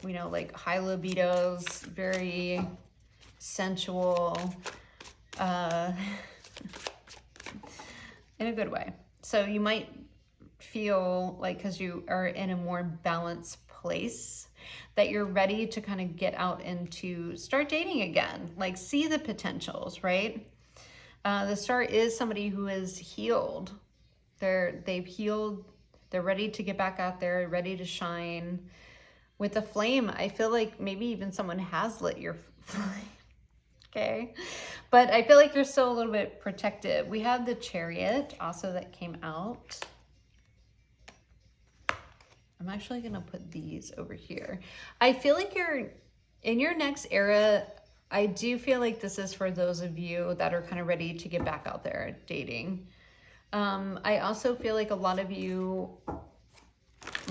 You know, like high libidos, very sensual, in a good way. So you might feel like, because you are in a more balanced place, that you're ready to kind of get out into start dating again, like see the potentials, right? The Star is somebody who is healed. They've healed. They're ready to get back out there, ready to shine. With the Flame, I feel like maybe even someone has lit your flame. Okay, but I feel like you're still a little bit protective. We have the Chariot also that came out. I'm actually gonna put these over here. I feel like you're in your next era. I do feel like this is for those of you that are kind of ready to get back out there dating. I also feel like a lot of you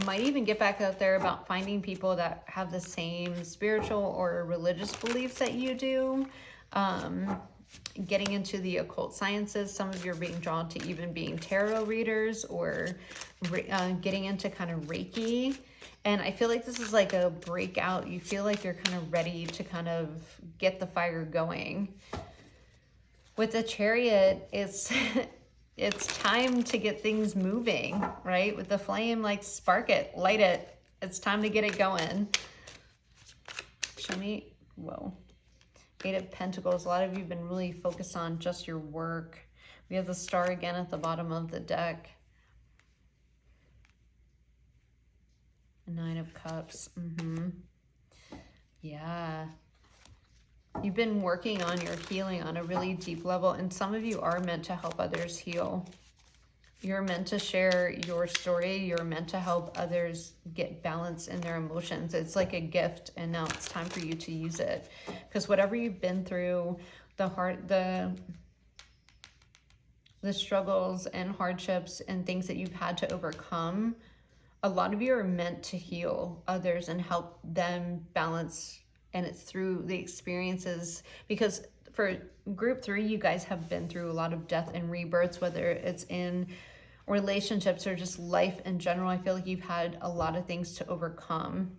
might even get back out there about finding people that have the same spiritual or religious beliefs that you do. Getting into the occult sciences. Some of you are being drawn to even being tarot readers, or getting into kind of Reiki. And I feel like this is like a breakout. You feel like you're kind of ready to kind of get the fire going. With the Chariot, it's it's time to get things moving, right? With the Flame, like spark it, light it. It's time to get it going. Show me, whoa. Eight of Pentacles. A lot of you have been really focused on just your work. We have the Star again at the bottom of the deck. Nine of Cups. Yeah. You've been working on your healing on a really deep level, and some of you are meant to help others heal. You're meant to share your story. You're meant to help others get balance in their emotions. It's like a gift, and now it's time for you to use it. Because whatever you've been through, the struggles and hardships and things that you've had to overcome, a lot of you are meant to heal others and help them balance. And it's through the experiences, because for group 3, you guys have been through a lot of death and rebirths, whether it's in relationships or just life in general. I feel like you've had a lot of things to overcome.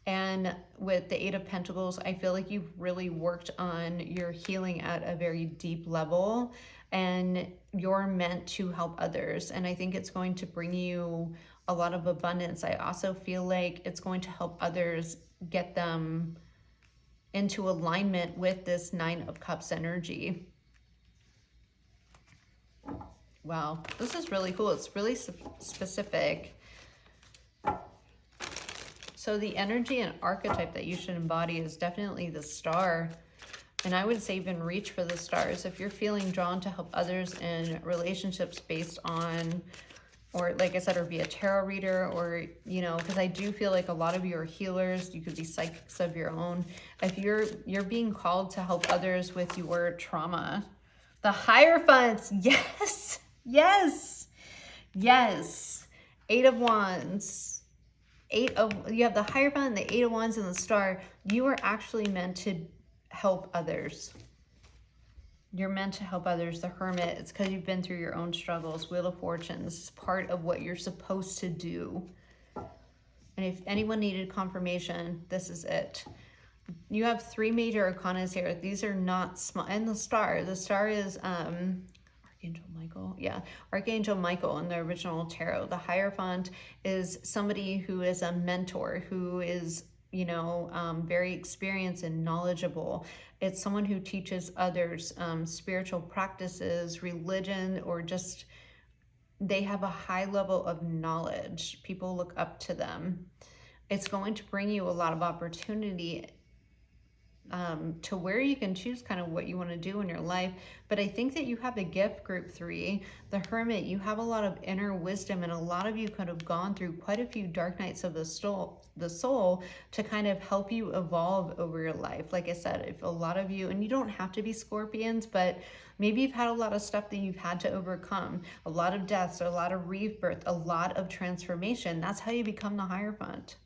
And with the Eight of Pentacles, I feel like you've really worked on your healing at a very deep level, and you're meant to help others. And I think it's going to bring you a lot of abundance. I also feel like it's going to help others get them into alignment with this Nine of Cups energy. Wow, this is really cool. It's really specific. So the energy and archetype that you should embody is definitely the Star. And I would say even reach for the stars. If you're feeling drawn to help others in relationships based on, or like I said, or be a tarot reader, or, you know, because I do feel like a lot of you are healers. You could be psychics of your own. If you're being called to help others with your trauma. The Hierophants, yes, yes, yes. Eight of Wands. You have the Hierophant and the Eight of Wands and the Star. You are actually meant to help others. You're meant to help others. The Hermit, it's because you've been through your own struggles. Wheel of Fortune, this is part of what you're supposed to do. And if anyone needed confirmation, this is it. you have 3 major arcanas here. These are not small. And the star is Archangel Michael. Yeah, Archangel Michael in the original tarot. The Hierophant is somebody who is a mentor, who is, you know, very experienced and knowledgeable. It's someone who teaches others spiritual practices, religion, or just they have a high level of knowledge. People look up to them. It's going to bring you a lot of opportunity to where you can choose kind of what you want to do in your life. But I think that you have a gift, group 3, the Hermit. You have a lot of inner wisdom, and a lot of you could have gone through quite a few dark nights of the soul to kind of help you evolve over your life. Like I said, if a lot of you, and you don't have to be Scorpions, but maybe you've had a lot of stuff that you've had to overcome, a lot of deaths, a lot of rebirth, a lot of transformation. That's how you become the Hierophant.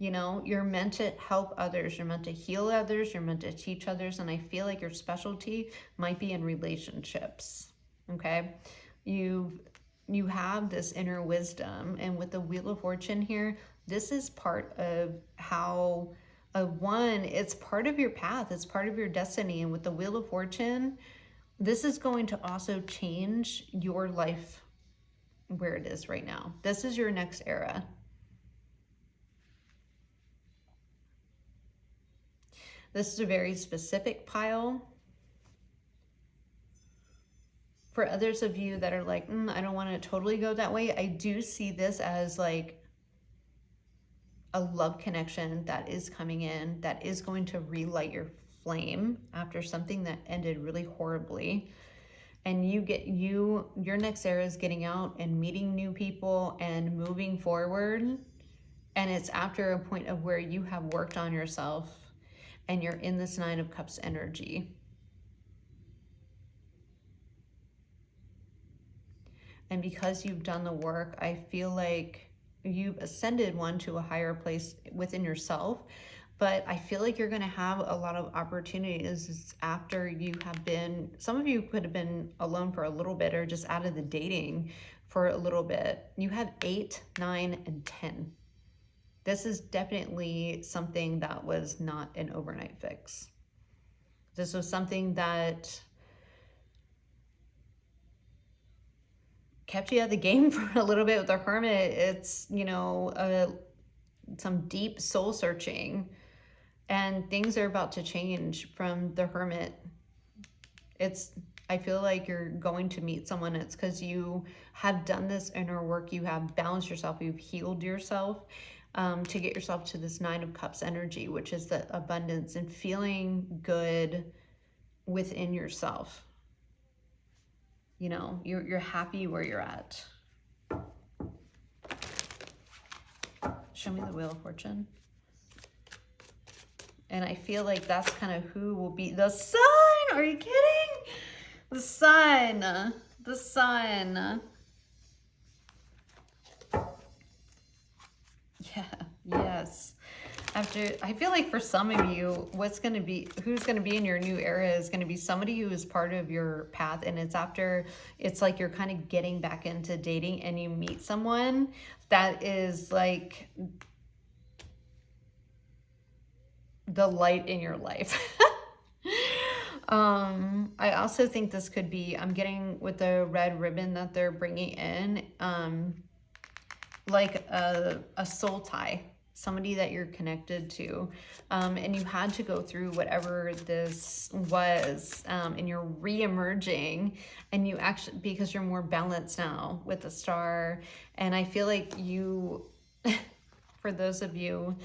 You know, you're meant to help others. You're meant to heal others. You're meant to teach others. And I feel like your specialty might be in relationships. Okay. You have this inner wisdom. And with the Wheel of Fortune here, this is part of how it's part of your path. It's part of your destiny. And with the Wheel of Fortune, this is going to also change your life where it is right now. This is your next era. This is a very specific pile. For others of you that are like, I don't want to totally go that way, I do see this as like a love connection that is coming in, that is going to relight your flame after something that ended really horribly. And your next era is getting out and meeting new people and moving forward. And it's after a point of where you have worked on yourself and you're in this 9 of Cups energy. And because you've done the work, I feel like you've ascended to a higher place within yourself. But I feel like you're going to have a lot of opportunities after you have been, some of you could have been alone for a little bit or just out of the dating for a little bit. You had 8, 9, and 10. This is definitely something that was not an overnight fix. This was something that kept you out of the game for a little bit with the Hermit. It's, you know, some deep soul searching, and things are about to change from the Hermit. I feel like you're going to meet someone. It's because you have done this inner work. You have balanced yourself. You've healed yourself. To get yourself to this 9 of Cups energy, which is the abundance and feeling good within yourself. You know, you're happy where you're at. Show me the Wheel of Fortune. And I feel like that's kind of who will be the Sun. Are you kidding? The Sun. The Sun. Yeah, yes. After, I feel like for some of you, who's going to be in your new era is going to be somebody who is part of your path. And it's like you're kind of getting back into dating and you meet someone that is like the light in your life. I also think this could be, I'm getting with the red ribbon that they're bringing in, like a soul tie, somebody that you're connected to, and you had to go through whatever this was, and you're re-emerging, and you actually, because you're more balanced now with the Star. And I feel like you, for those of you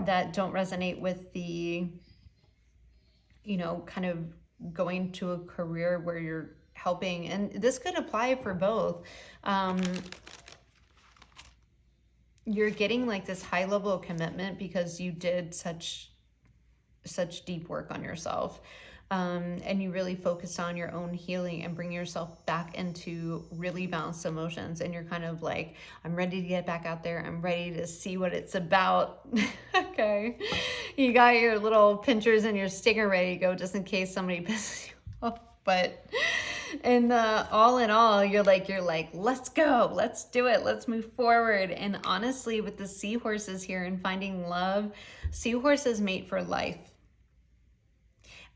that don't resonate with the, you know, kind of going to a career where you're helping, and this could apply for both, you're getting like this high level of commitment because you did such deep work on yourself, and you really focused on your own healing and bring yourself back into really balanced emotions. And you're kind of like, I'm ready to get back out there. I'm ready to see what it's about. Okay. You got your little pinchers and your sticker ready to go just in case somebody pisses you off. But And all in all, you're like, let's go, let's do it, let's move forward. And honestly, with the seahorses here and finding love, seahorses mate for life.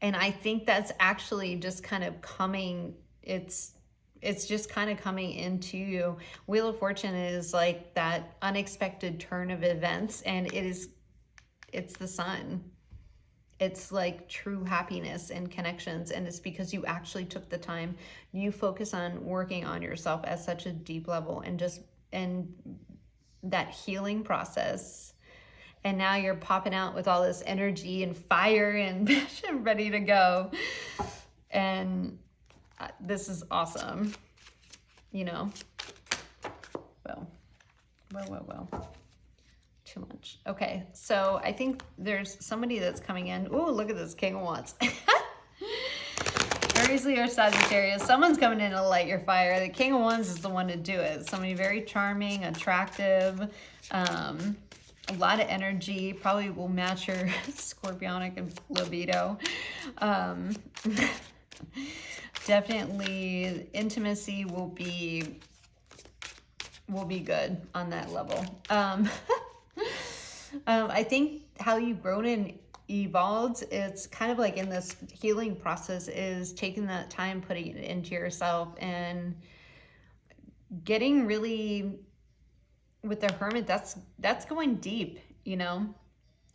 And I think that's actually just kind of coming, it's just kind of coming into you. Wheel of Fortune is like that unexpected turn of events, and it's the sun. It's like true happiness and connections, and it's because you actually took the time. You focus on working on yourself at such a deep level, and that healing process. And now you're popping out with all this energy and fire and ready to go. And this is awesome, you know. Well. Too much. Okay, so I think there's somebody that's coming in. Oh, look at this, King of Wands. Aries, Leo, Sagittarius. Someone's coming in to light your fire. The King of Wands is the one to do it. Somebody very charming, attractive, a lot of energy. Probably will match your scorpionic and libido. Definitely intimacy will be good on that level. I think how you've grown and evolved, it's kind of like in this healing process is taking that time, putting it into yourself, and getting really with the Hermit, that's going deep, you know.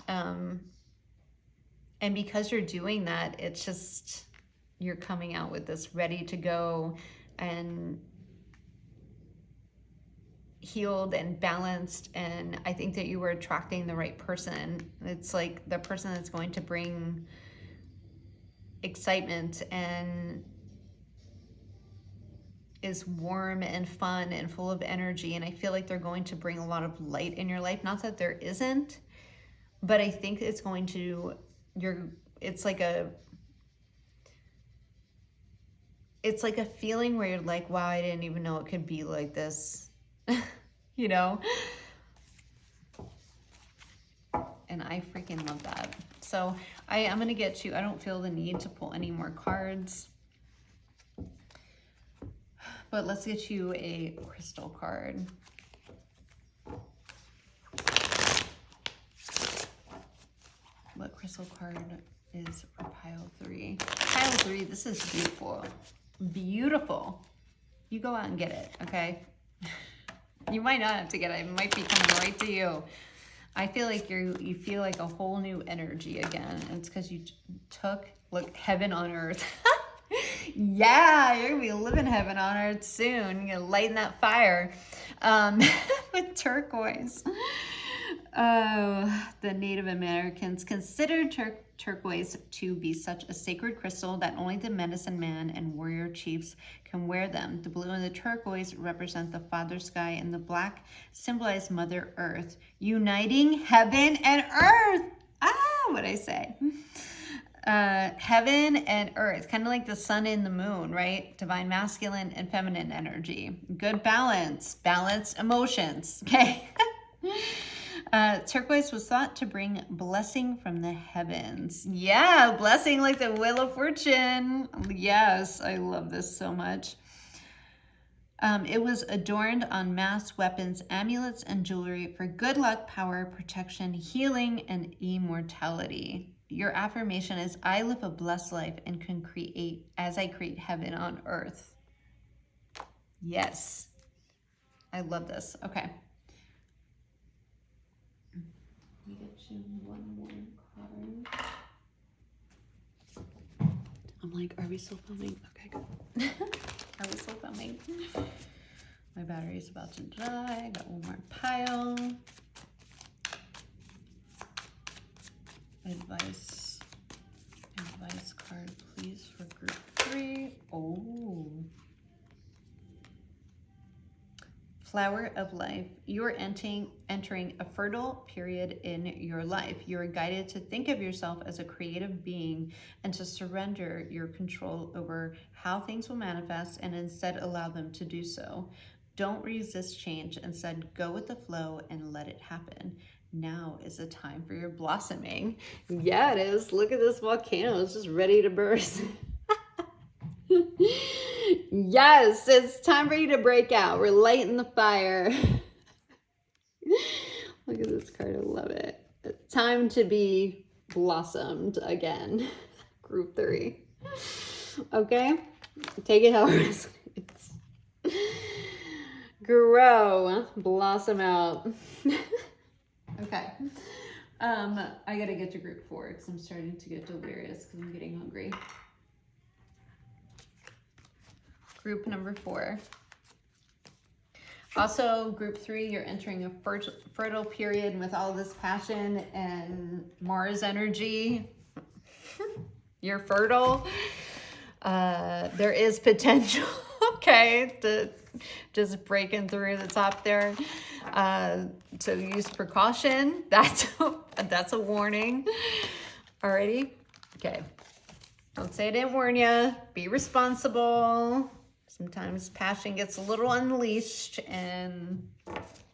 And because you're doing that, it's just, you're coming out with this ready to go and healed and balanced. And I think that you were attracting the right person. It's like the person that's going to bring excitement and is warm and fun and full of energy. And I feel like they're going to bring a lot of light in your life. Not that there isn't, but I think it's going to, it's like a feeling where you're like, wow, I didn't even know it could be like this. You know? And I freaking love that. So I'm going to get you, I don't feel the need to pull any more cards. But let's get you a crystal card. What crystal card is for pile 3? Pile 3, this is beautiful. Beautiful. You go out and get it, okay? You might not have to get it. It might be coming right to you. I feel like you feel like a whole new energy again. And it's because you look, heaven on earth. Yeah, you're going to be living heaven on earth soon. You're going to lighten that fire with turquoise. Oh, the Native Americans considered turquoise to be such a sacred crystal that only the medicine man and warrior chiefs can wear them. The blue and the turquoise represent the father sky, and the black symbolize Mother Earth, uniting heaven and earth. What'd I say? Heaven and earth, kind of like the sun and the moon, right? Divine masculine and feminine energy. Good balance, balanced emotions, okay? Turquoise was thought to bring blessing from the heavens. Yeah, blessing like the Wheel of Fortune. Yes, I love this so much. It was adorned on masks, weapons, amulets, and jewelry for good luck, power, protection, healing, and immortality. Your affirmation is, I live a blessed life and can create as I create heaven on earth. Yes. I love this. Okay. Let me get you one more card. I'm like, are we still filming? Okay, good. Are we still filming? My battery's about to die. I got one more pile. Advice card, please, for group 3. Oh. Flower of life. You're entering a fertile period in your life. You're guided to think of yourself as a creative being and to surrender your control over how things will manifest and instead allow them to do so. Don't resist change. Instead, go with the flow and let it happen. Now is the time for your blossoming. Yeah, it is. Look at this volcano. It's just ready to burst. Yes, it's time for you to break out. We're lighting the fire. Look at this card. I love it. It's time to be blossomed again. Group 3. Okay? Take it however it resonates. Grow. Blossom out. Okay. I gotta get to group 4 because I'm starting to get delirious because I'm getting hungry. Group number 4. Also, group 3, you're entering a fertile period with all this passion and Mars energy. You're fertile. There is potential, okay, to just breaking through the top there. So use precaution. That's a warning. Alrighty? Okay. Don't say I didn't warn you. Be responsible. Sometimes passion gets a little unleashed and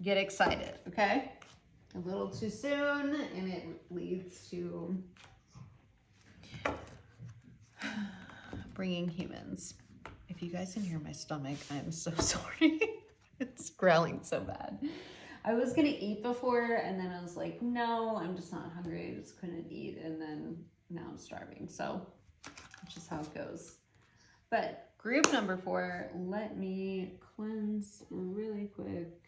get excited, okay? A little too soon and it leads to bringing humans. If you guys can hear my stomach, I'm so sorry. It's growling so bad. I was gonna eat before and then I was like, no, I'm just not hungry. I just couldn't eat and then now I'm starving. So that's just how it goes. But group number 4, let me cleanse really quick.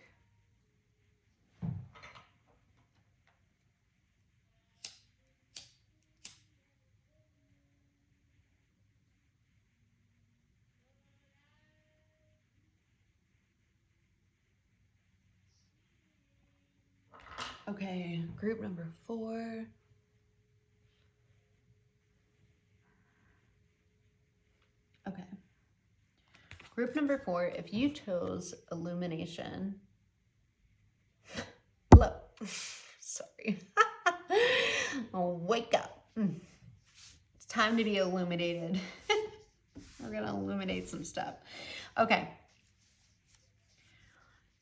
Okay, group number 4. Okay. Group number 4, if you chose illumination, look, sorry, wake up. It's time to be illuminated. We're gonna illuminate some stuff. Okay.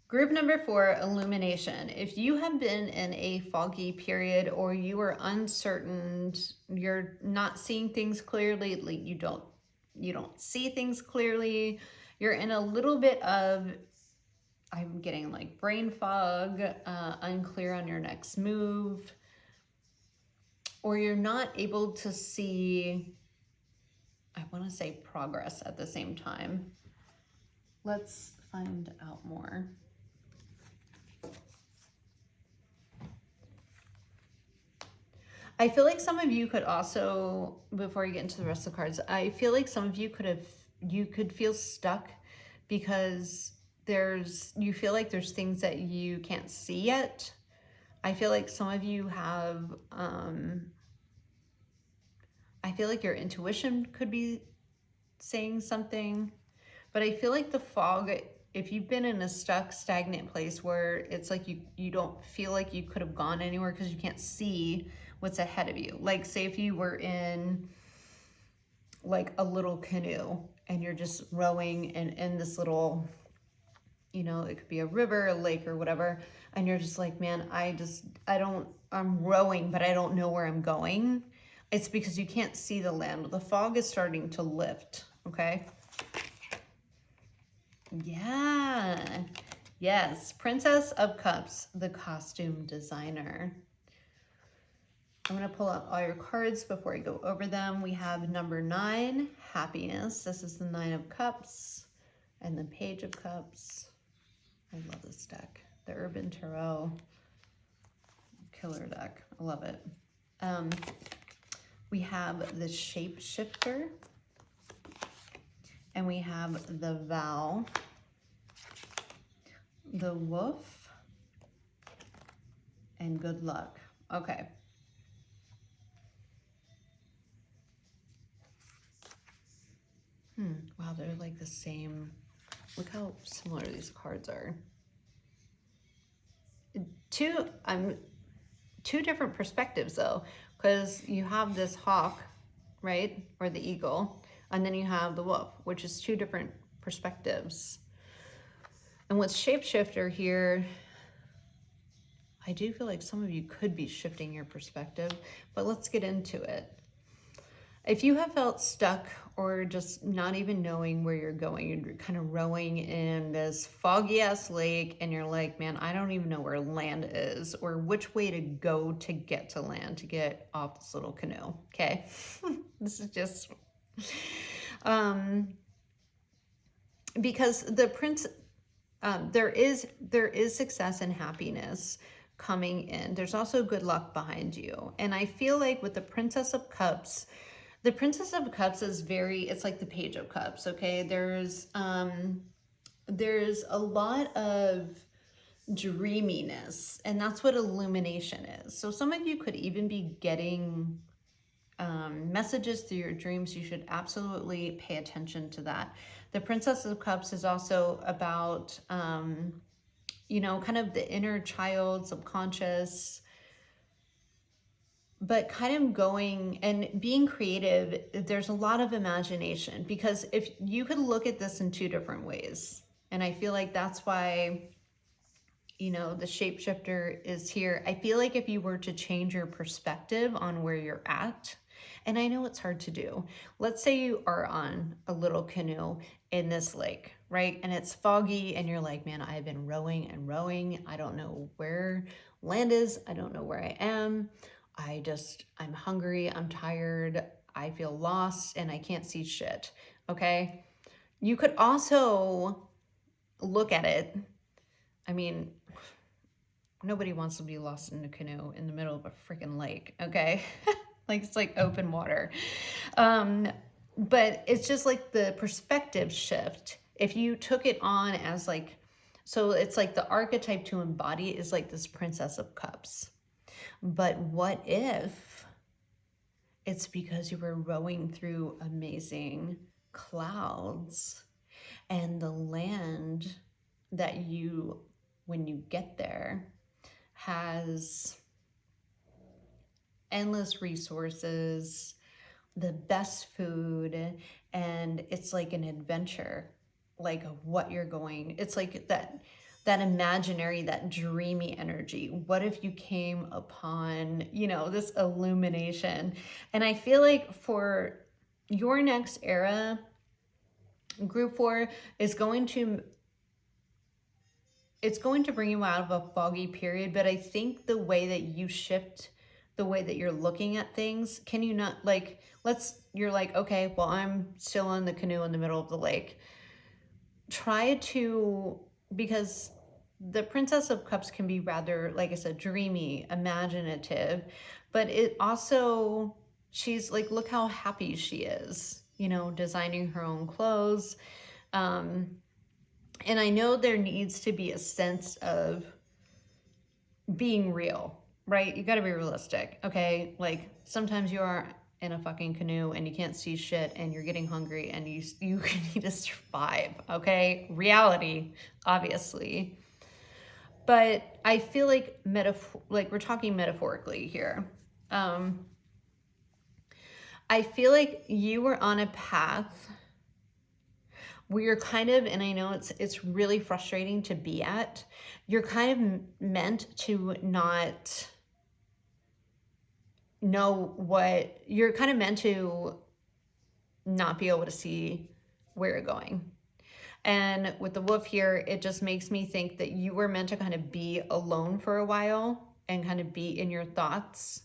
Group number 4, illumination. If you have been in a foggy period or you are uncertain, you're not seeing things clearly, like you don't see things clearly, you're in a little bit of, I'm getting like brain fog, unclear on your next move, or you're not able to see, I want to say progress at the same time. Let's find out more. I feel like some of you could also, before you get into the rest of the cards, I feel like some of you could feel stuck because you feel like there's things that you can't see yet. I feel like some of you have, I feel like your intuition could be saying something, but I feel like the fog, if you've been in a stuck, stagnant place where it's like you don't feel like you could have gone anywhere because you can't see what's ahead of you. Like say if you were in like a little canoe and you're just rowing in this little, you know, it could be a river, a lake or whatever, and you're just like, man, I'm rowing, but I don't know where I'm going. It's because you can't see the land. The fog is starting to lift, okay? Yeah, yes, Princess of Cups, the costume designer. I'm going to pull out all your cards before I go over them. We have number 9, happiness. This is the 9 of Cups and the Page of Cups. I love this deck. The Urban Tarot. Killer deck. I love it. We have the Shapeshifter. And we have the Vow. The Wolf. And Good Luck. Okay. Wow, they're like the same. Look how similar these cards are. Two different perspectives though, because you have this hawk, right? Or the eagle, and then you have the wolf, which is 2 different perspectives. And with Shapeshifter here, I do feel like some of you could be shifting your perspective, but let's get into it. If you have felt stuck or just not even knowing where you're going, you're kind of rowing in this foggy ass lake and you're like, man, I don't even know where land is or which way to go to get to land, to get off this little canoe. Okay. This is just, because the prince, there is success and happiness coming in. There's also good luck behind you. And I feel like with the Princess of Cups, the Princess of Cups is it's like the Page of Cups, okay? There's a lot of dreaminess, and that's what illumination is. So some of you could even be getting messages through your dreams. You should absolutely pay attention to that. The Princess of Cups is also about, you know, kind of the inner child, subconscious, but kind of going and being creative. There's a lot of imagination, because if you could look at this in two different ways, and I feel like that's why, you know, the shapeshifter is here. I feel like if you were to change your perspective on where you're at, and I know it's hard to do. Let's say you are on a little canoe in this lake, right? And it's foggy and you're like, man, I've been rowing and rowing. I don't know where land is. I don't know where I am. I'm hungry, I'm tired, I feel lost, and I can't see shit, okay? You could also look at it. I mean, nobody wants to be lost in a canoe in the middle of a freaking lake, okay? Like, it's like open water. But it's just like the perspective shift. If you took it on as like, so it's like the archetype to embody is like this Princess of Cups. But what if it's because you were rowing through amazing clouds and the land that you, when you get there, has endless resources, the best food, and it's like an adventure, like of what you're going. It's like that imaginary, that dreamy energy. What if you came upon, you know, this illumination? And I feel like for your next era, group 4 is going to, it's going to bring you out of a foggy period. But I think the way that you shift, the way that you're looking at things, can you not, like, you're like, okay, well, I'm still in the canoe in the middle of the lake. Try to, because the Princess of Cups can be rather, like I said, dreamy, imaginative, but it also, she's like, look how happy she is, you know, designing her own clothes. And I know there needs to be a sense of being real, right? You got to be realistic, okay? Like, sometimes you are in a fucking canoe and you can't see shit and you're getting hungry and you need to survive, okay? Reality, obviously. But I feel like we're talking metaphorically here. I feel like you were on a path where you're kind of, and I know it's really frustrating to be at, you're kind of meant to not know what, you're kind of meant to not be able to see where you're going. And with the wolf here, it just makes me think that you were meant to kind of be alone for a while and kind of be in your thoughts,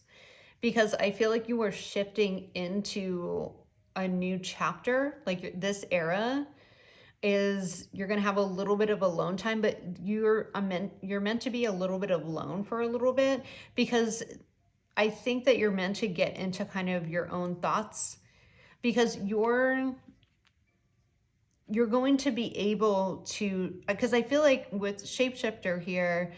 because I feel like you were shifting into a new chapter. Like, this era is, you're going to have a little bit of alone time, but you're meant to be a little bit alone for a little bit, because I think that you're meant to get into kind of your own thoughts, because you're going to be able to, because I feel like with shapeshifter here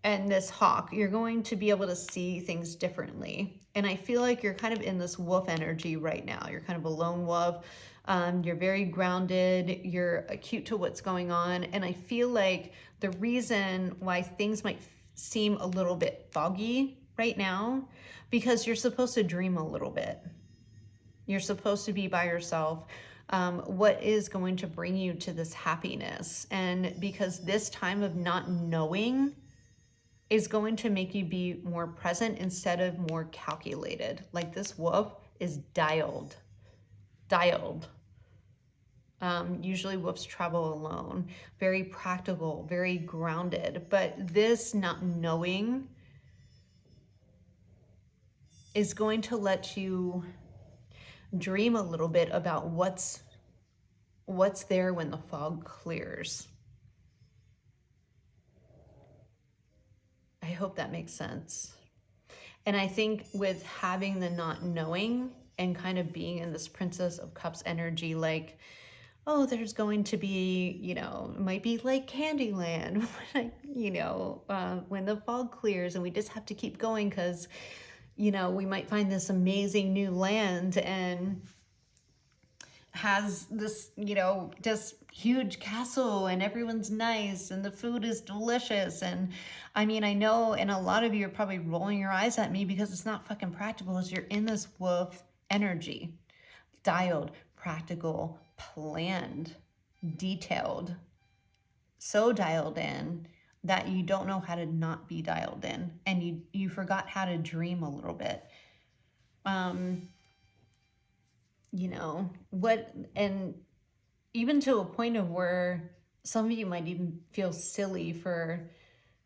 and this hawk, you're going to be able to see things differently. And I feel like you're kind of in this wolf energy right now. You're kind of a lone wolf. You're very grounded. You're acute to what's going on. And I feel like the reason why things might seem a little bit foggy right now, because you're supposed to dream a little bit. You're supposed to be by yourself. What is going to bring you to this happiness? And because this time of not knowing is going to make you be more present instead of more calculated. Like, this wolf is dialed. Usually wolves travel alone, very practical, very grounded. But this not knowing is going to let you dream a little bit about what's there when the fog clears. I hope that makes sense. And I think with having the not knowing and kind of being in this Princess of Cups energy, like, oh, there's going to be, you know, it might be like Candyland, you know, when the fog clears and we just have to keep going because, you know, we might find this amazing new land and has this, you know, just huge castle and everyone's nice and the food is delicious. And I mean, I know, and a lot of you are probably rolling your eyes at me because it's not fucking practical as you're in this wolf energy. Dialed, practical, planned, detailed, so dialed in that you don't know how to not be dialed in, and you forgot how to dream a little bit. You know what, and even to a point of where some of you might even feel silly for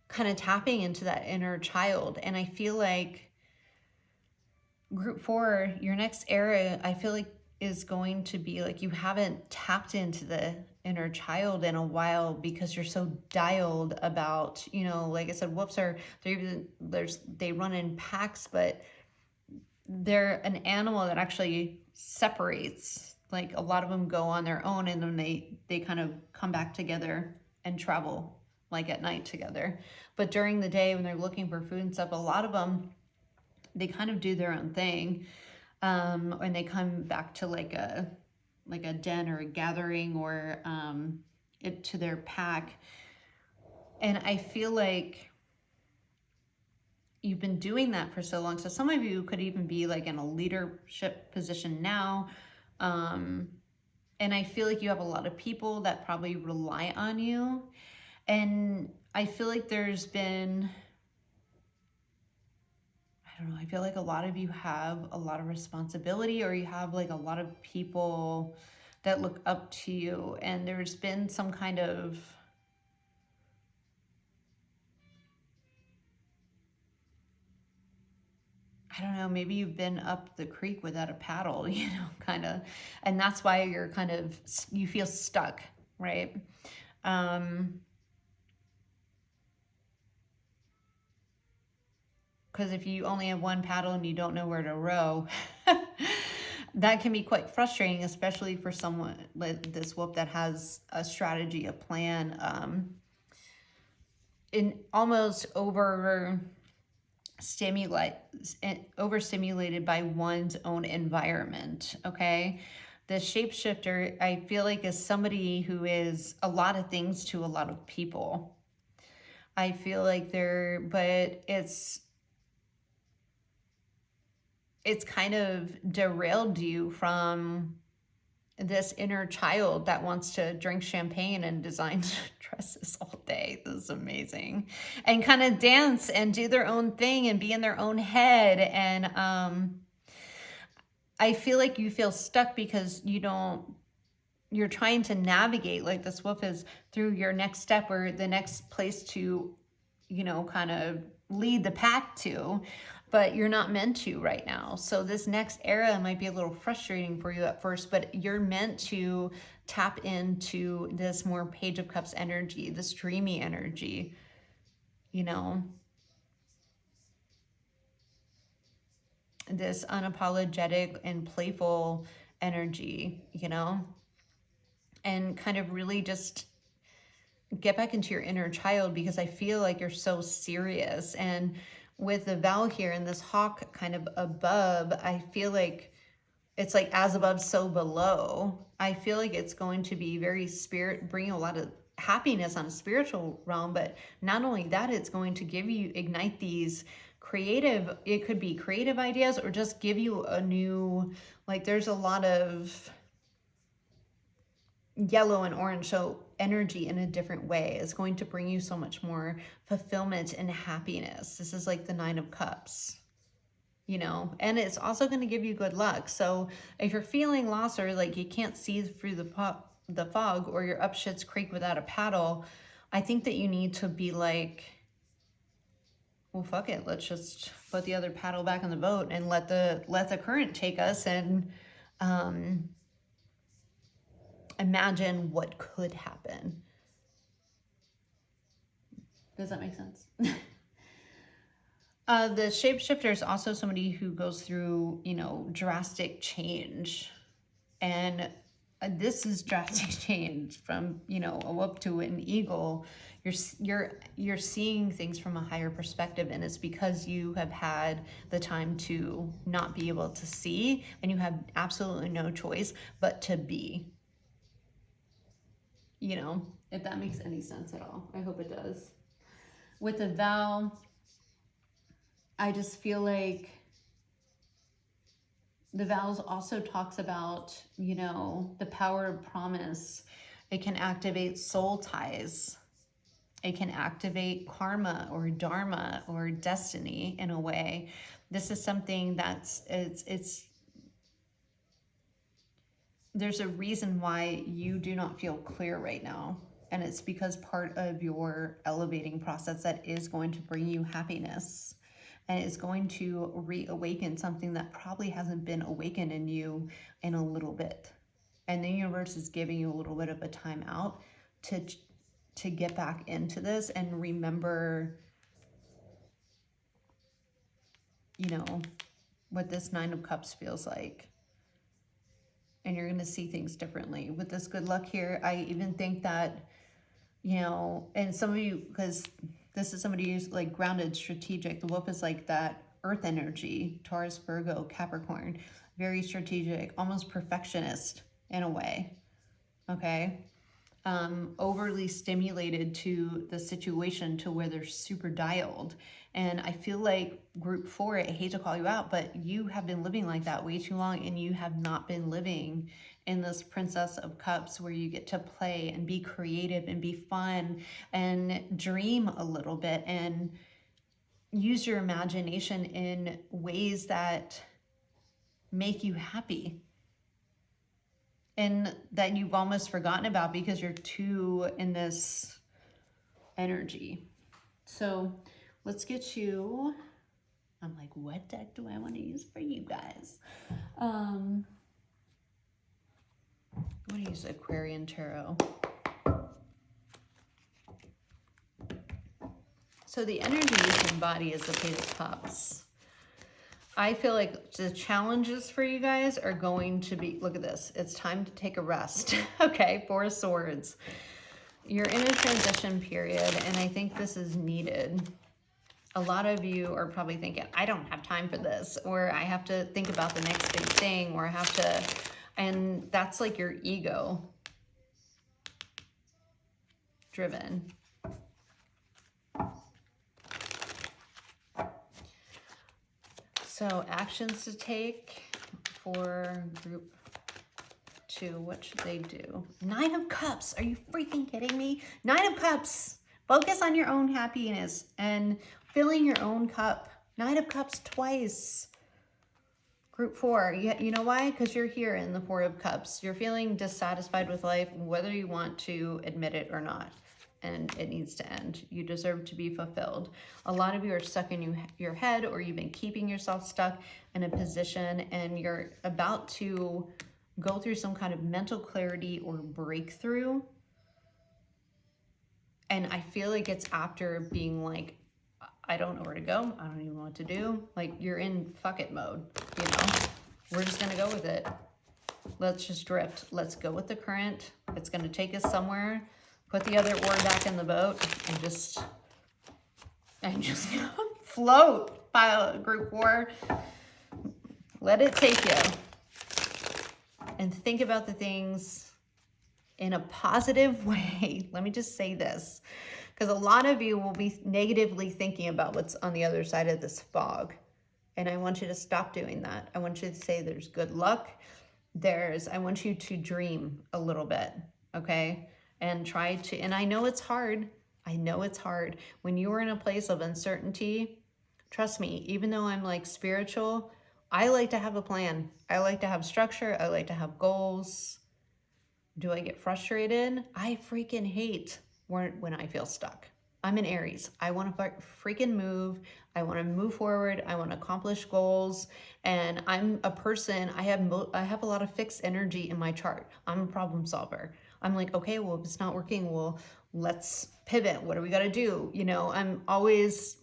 kind of tapping into that inner child. And I feel like group 4, your next era, I feel like is going to be like you haven't tapped into the inner child in a while because you're so dialed about, you know, like I said, wolves are, they run in packs, but they're an animal that actually separates. Like a lot of them go on their own and then they kind of come back together and travel like at night together. But during the day when they're looking for food and stuff, a lot of them, they kind of do their own thing. And they come back to like a den or a gathering or to their pack. And I feel like you've been doing that for so long. So some of you could even be like in a leadership position now. And I feel like you have a lot of people that probably rely on you. And I feel like there's been, I don't know, I feel like a lot of you have a lot of responsibility, or you have like a lot of people that look up to you. And there's been some kind of, I don't know, maybe you've been up the creek without a paddle, you know, kind of, and that's why you're kind of, you feel stuck, right? Because if you only have one paddle and you don't know where to row, that can be quite frustrating, especially for someone like this wolf that has a strategy, a plan, in almost overstimulated by one's own environment. Okay, the shapeshifter, I feel like, is somebody who is a lot of things to a lot of people. I feel like but it's kind of derailed you from this inner child that wants to drink champagne and design dresses all day. This is amazing. And kind of dance and do their own thing and be in their own head. And I feel like you feel stuck because you're trying to navigate, like this wolf is, through your next step or the next place to, you know, kind of lead the pack to, but you're not meant to right now. So this next era might be a little frustrating for you at first, but you're meant to tap into this more Page of Cups energy, this dreamy energy, you know, this unapologetic and playful energy, you know, and kind of really just get back into your inner child, because I feel like you're so serious. And with the Val here and this hawk kind of above, I feel like it's like as above, so below. I feel like it's going to be very bringing a lot of happiness on a spiritual realm, but not only that, it's going to ignite these creative, it could be creative ideas, or just give you a new, like there's a lot of yellow and orange, so energy in a different way is going to bring you so much more fulfillment and happiness. This is like the 9 of Cups. you know, and it's also going to give you good luck. So if you're feeling lost or like you can't see through the fog, or you're up shit's creek without a paddle, I think that you need to be like, well, fuck it. Let's just put the other paddle back in the boat and let the current take us, and imagine what could happen. Does that make sense? The shapeshifter is also somebody who goes through, you know, drastic change. And this is drastic change from, you know, a whoop to an eagle. You're seeing things from a higher perspective, and it's because you have had the time to not be able to see, and you have absolutely no choice but to be. You know, if that makes any sense at all. I hope it does. With the vow, I just feel like the vows also talks about, you know, the power of promise. It can activate soul ties. It can activate karma or dharma or destiny in a way. This is something that's, there's a reason why you do not feel clear right now. And it's because part of your elevating process that is going to bring you happiness. And it's going to reawaken something that probably hasn't been awakened in you in a little bit. And the universe is giving you a little bit of a time out to get back into this and remember, you know, what this Nine of Cups feels like. And you're going to see things differently. With this good luck here, I even think that, you know, and some of you, because this is somebody who's like grounded, strategic. The wolf is like that earth energy, Taurus, Virgo, Capricorn, very strategic, almost perfectionist in a way, okay? Overly stimulated to the situation to where they're super dialed. And I feel like group 4, I hate to call you out, but you have been living like that way too long, and you have not been living in this Princess of Cups where you get to play and be creative and be fun and dream a little bit and use your imagination in ways that make you happy. And that you've almost forgotten about because you're too in this energy. So let's get you, I'm like, what deck do I want to use for you guys? I want to use Aquarian Tarot. So the energy you can embody is the Page of Cups. I feel like the challenges for you guys are going to be, look at this, it's time to take a rest. Okay, 4 of Swords. You're in a transition period, and I think this is needed. A lot of you are probably thinking, I don't have time for this, or I have to think about the next big thing, or I have to, and that's like your ego driven. So actions to take for group 2, what should they do? 9 of Cups, are you freaking kidding me? 9 of Cups, focus on your own happiness and filling your own cup. 9 of Cups twice. Group 4, you know why? Because you're here in the 4 of Cups. You're feeling dissatisfied with life, whether you want to admit it or not. And it needs to end. You deserve to be fulfilled. A lot of you are stuck in your head, or you've been keeping yourself stuck in a position, and you're about to go through some kind of mental clarity or breakthrough. And I feel like it's after being like, I don't know where to go. I don't even know what to do. Like, you're in fuck it mode, you know? We're just gonna go with it. Let's just drift. Let's go with the current. It's gonna take us somewhere. Put the other oar back in the boat and just float, group 4. Let it take you. And think about the things in a positive way. Let me just say this, because a lot of you will be negatively thinking about what's on the other side of this fog. And I want you to stop doing that. I want you to say there's good luck. I want you to dream a little bit, okay? And try to, and I know it's hard. I know it's hard. When you are in a place of uncertainty, Trust me, even though I'm like spiritual, I like to have a plan. I like to have structure. I like to have goals. Do I get frustrated? I freaking hate when I feel stuck. I'm an Aries. I want to freaking move. I want to move forward. I want to accomplish goals. And I'm a person, I have a lot of fixed energy in my chart. I'm a problem solver. I'm like, okay, well, if it's not working, well, let's pivot. What do we got to do? You know, I'm always,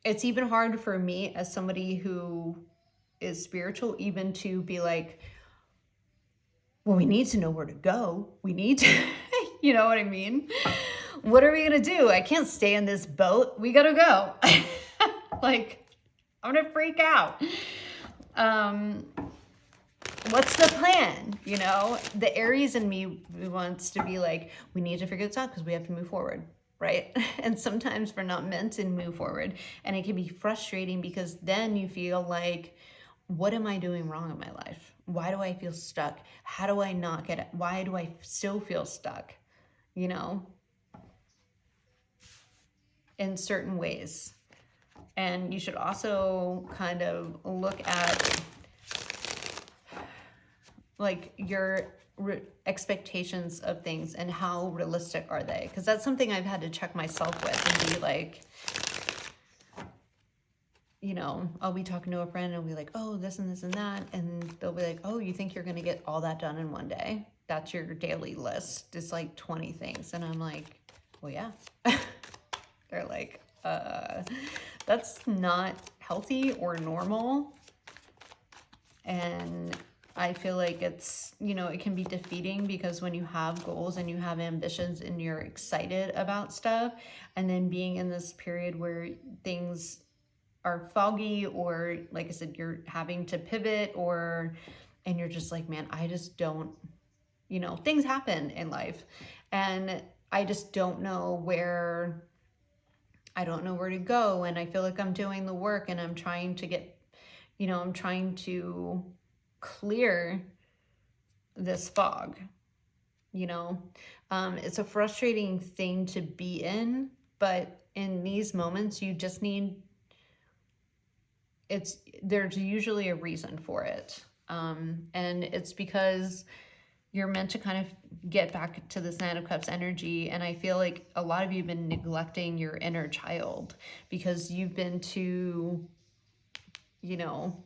it's even hard for me as somebody who is spiritual, even to be like, well, we need to know where to go. We need to, you know what I mean? What are we going to do? I can't stay in this boat. We got to go. Like, I'm going to freak out. What's the plan? You know, the Aries in me wants to be like, we need to figure this out because we have to move forward. Right? And sometimes we're not meant to move forward. And it can be frustrating because then you feel like, what am I doing wrong in my life? Why do I feel stuck? How do I not get it? Why do I still feel stuck? You know, in certain ways. And you should also kind of look at like your expectations of things and how realistic are they? Because that's something I've had to check myself with and be like, you know, I'll be talking to a friend and I'll be like, oh, this and this and that. And they'll be like, oh, you think you're going to get all that done in one day? That's your daily list. It's like 20 things. And I'm like, well, yeah. They're like, that's not healthy or normal. And I feel like it's, you know, it can be defeating because when you have goals and you have ambitions and you're excited about stuff, and then being in this period where things are foggy, or like I said, you're having to pivot, and you're just like, man, I just don't, you know, things happen in life and I just don't know where to go. And I feel like I'm doing the work and I'm trying to get, you know, I'm trying to clear this fog, you know. It's a frustrating thing to be in, but in these moments, you just need, there's usually a reason for it. And it's because you're meant to kind of get back to this Nine of Cups energy. And I feel like a lot of you have been neglecting your inner child because you've been too, you know,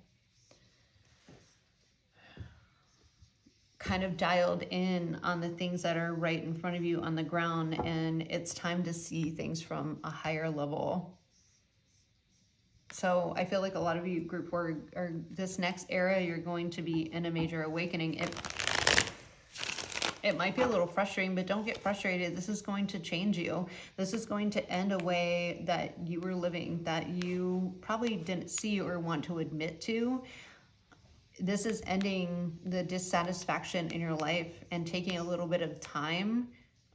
kind of dialed in on the things that are right in front of you on the ground. And it's time to see things from a higher level. So I feel like a lot of you group 4 or this next era, you're going to be in a major awakening. It might be a little frustrating, but don't get frustrated. This is going to change you. This is going to end a way that you were living that you probably didn't see or want to admit to. This is ending the dissatisfaction in your life and taking a little bit of time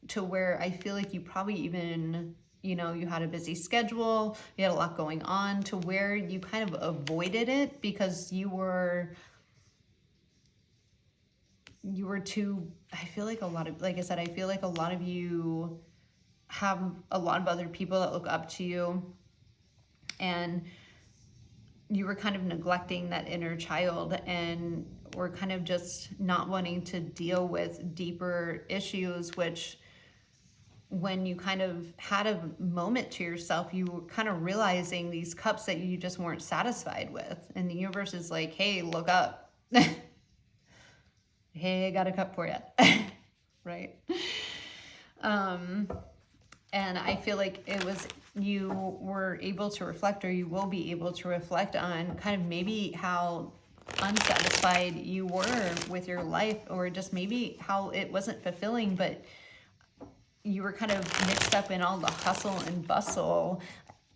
to where I feel like you probably even, you know, you had a busy schedule, you had a lot going on, to where you kind of avoided it because you were too, I feel like a lot of, like I said, I feel like a lot of you have a lot of other people that look up to you, and you were kind of neglecting that inner child and were kind of just not wanting to deal with deeper issues, which when you kind of had a moment to yourself, you were kind of realizing these cups that you just weren't satisfied with. And the universe is like, hey, look up. Hey, I got a cup for you. Right? And I feel like it was, you were able to reflect, or you will be able to reflect on kind of maybe how unsatisfied you were with your life, or just maybe how it wasn't fulfilling, but you were kind of mixed up in all the hustle and bustle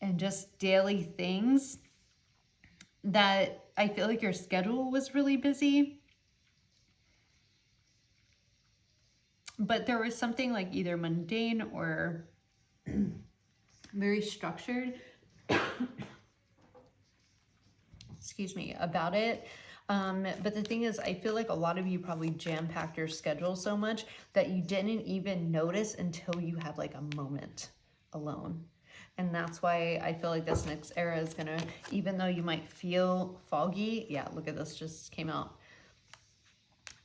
and just daily things that I feel like your schedule was really busy. But there was something like either mundane or very structured, excuse me, about it. But the thing is, I feel like a lot of you probably jam-packed your schedule so much that you didn't even notice until you had like a moment alone. And that's why I feel like this next era is gonna, even though you might feel foggy, yeah, look at this, just came out.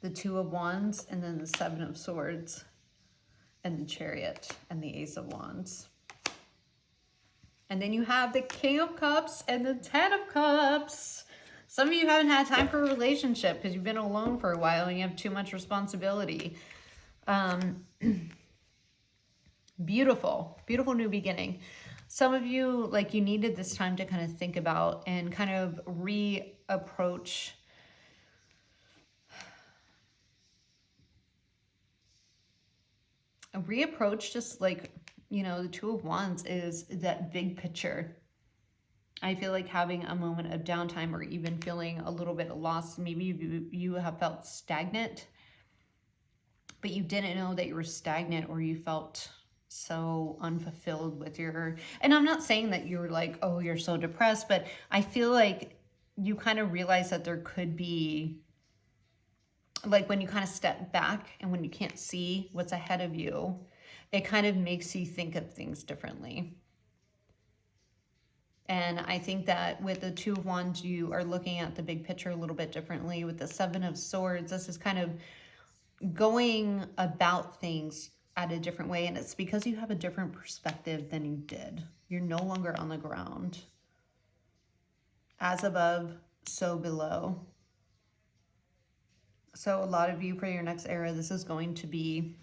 The Two of Wands, and then the Seven of Swords, and the Chariot, and the Ace of Wands. And then you have the King of Cups and the Ten of Cups. Some of you haven't had time for a relationship because you've been alone for a while and you have too much responsibility. Beautiful, beautiful new beginning. Some of you, like, you needed this time to kind of think about and kind of reapproach just like, you know, the Two of Wands is that big picture. I feel like having a moment of downtime or even feeling a little bit lost. Maybe you have felt stagnant, but you didn't know that you were stagnant, or you felt so unfulfilled with your, and I'm not saying that you're like, oh, you're so depressed, but I feel like you kind of realize that there could be, like, when you kind of step back and when you can't see what's ahead of you, it kind of makes you think of things differently. And I think that with the Two of Wands, you are looking at the big picture a little bit differently. With the Seven of Swords, this is kind of going about things at a different way, and it's because you have a different perspective than you did. You're no longer on the ground. As above, so below. So a lot of you, for your next era, this is going to be,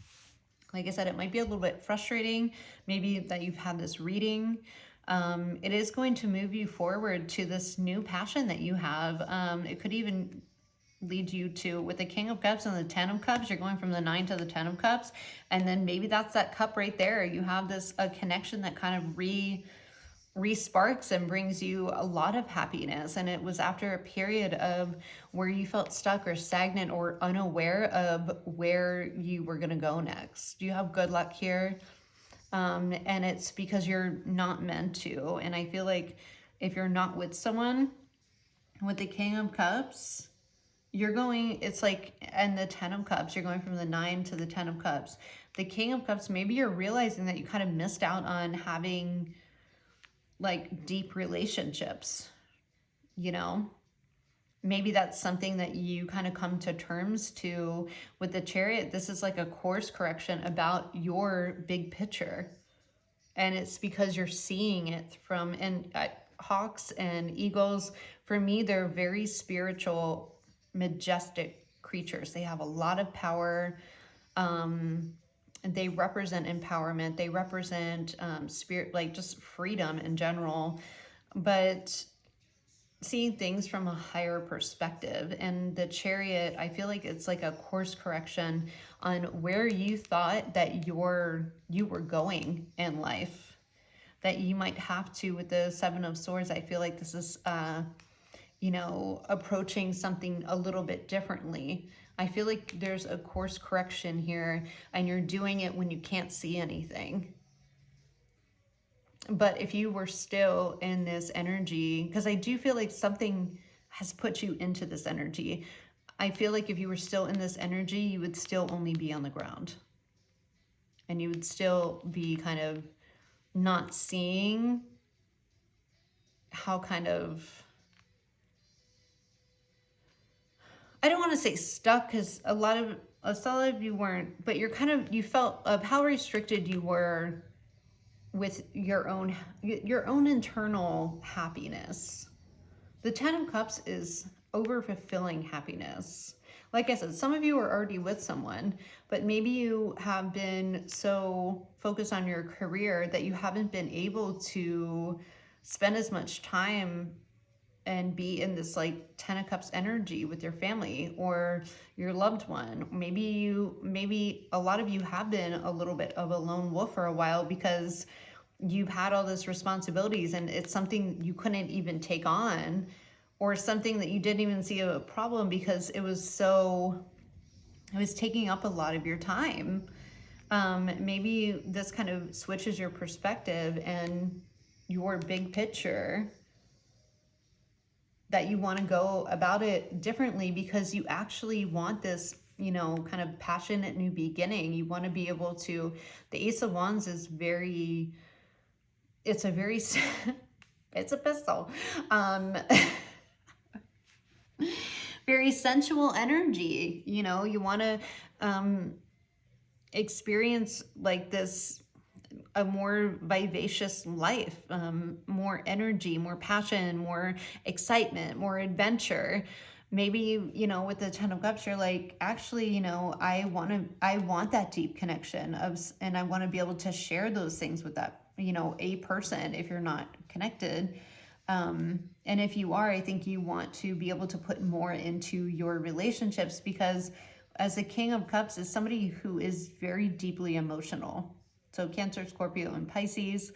like I said, it might be a little bit frustrating, maybe that you've had this reading. It is going to move you forward to this new passion that you have. It could even lead you to, with the King of Cups and the Ten of Cups, you're going from the 9 to the 10 of Cups, and then maybe that's that cup right there. You have this a connection that kind of re-sparks and brings you a lot of happiness. And it was after a period of where you felt stuck or stagnant or unaware of where you were going to go next. You have good luck here. And it's because you're not meant to. And I feel like if you're not with someone, with the King of Cups, you're going, it's like, and the 10 of Cups, you're going from the 9 to the 10 of Cups. The King of Cups, maybe you're realizing that you kind of missed out on having like deep relationships, you know? Maybe that's something that you kind of come to terms to with the Chariot. This is like a course correction about your big picture. And it's because you're seeing it from, and hawks and eagles, for me, they're very spiritual, majestic creatures. They have a lot of power. They represent empowerment. They represent spirit, like just freedom in general. But seeing things from a higher perspective. And the Chariot, I feel like it's like a course correction on where you thought that you were going in life, that you might have to. With the Seven of Swords, I feel like this is you know, approaching something a little bit differently. I feel like there's a course correction here, and you're doing it when you can't see anything. But if you were still in this energy, because I do feel like something has put you into this energy. I feel like if you were still in this energy, you would still only be on the ground. And you would still be kind of not seeing how kind of, I don't want to say stuck, because a lot of you weren't, but you're kind of, you felt of how restricted you were with your own internal happiness. The 10 of Cups is over-fulfilling happiness. Like I said, some of you are already with someone, but maybe you have been so focused on your career that you haven't been able to spend as much time and be in this like 10 of Cups energy with your family or your loved one. Maybe a lot of you have been a little bit of a lone wolf for a while because you've had all those responsibilities and it's something you couldn't even take on, or something that you didn't even see a problem because it was taking up a lot of your time. Maybe this kind of switches your perspective and your big picture, that you want to go about it differently because you actually want this, you know, kind of passionate new beginning. You want to be able to, the Ace of Wands is it's a very, it's a pistol. Very sensual energy, you know, you want to experience like this, a more vivacious life, more energy, more passion, more excitement, more adventure. Maybe, you know, with the Ten of Cups, you're like, actually, you know, I want that deep connection and I want to be able to share those things with that, you know, a person if you're not connected. And if you are, I think you want to be able to put more into your relationships, because as the King of Cups is somebody who is very deeply emotional. So Cancer, Scorpio, and Pisces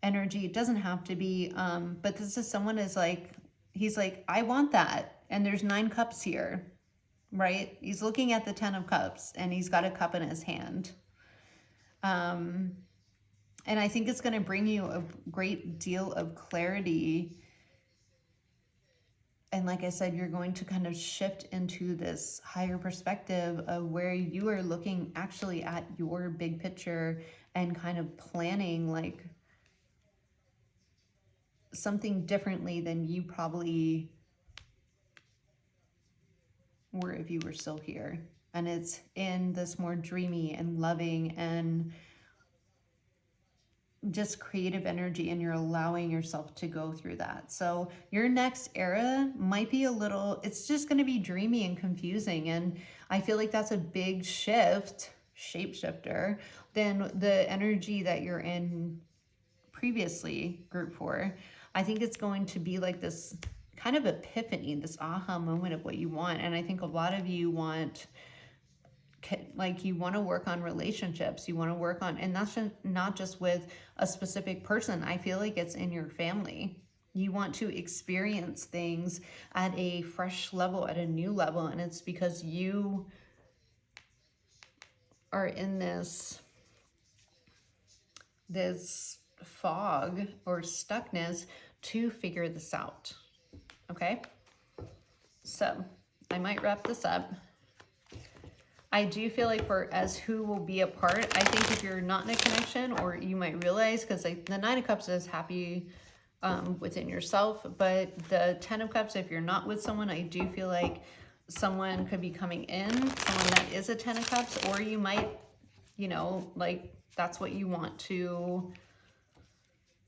energy, it doesn't have to be, but this is someone is like, he's like, I want that. And there's 9 cups here, right? He's looking at the 10 of Cups and he's got a cup in his hand. And I think it's going to bring you a great deal of clarity. And like I said, you're going to kind of shift into this higher perspective of where you are looking actually at your big picture and kind of planning like something differently than you probably were if you were still here. And it's in this more dreamy and loving and just creative energy, and you're allowing yourself to go through that. So your next era might be a little, it's just going to be dreamy and confusing. And I feel like that's a big shift, shapeshifter, than the energy that you're in previously, group 4. I think it's going to be like this kind of epiphany, this aha moment of what you want. And I think a lot of you want, like, you want to work on relationships, you want to work on, and that's not just with a specific person. I feel like it's in your family. You want to experience things at a fresh level, at a new level, and it's because you are in this fog or stuckness to figure this out. Okay, so I might wrap this up. I do feel like for as who will be apart, I think if you're not in a connection, or you might realize, because like the 9 of Cups is happy within yourself, but the 10 of Cups, if you're not with someone, I do feel like someone could be coming in, someone that is a 10 of Cups, or you might, you know, like that's what you want to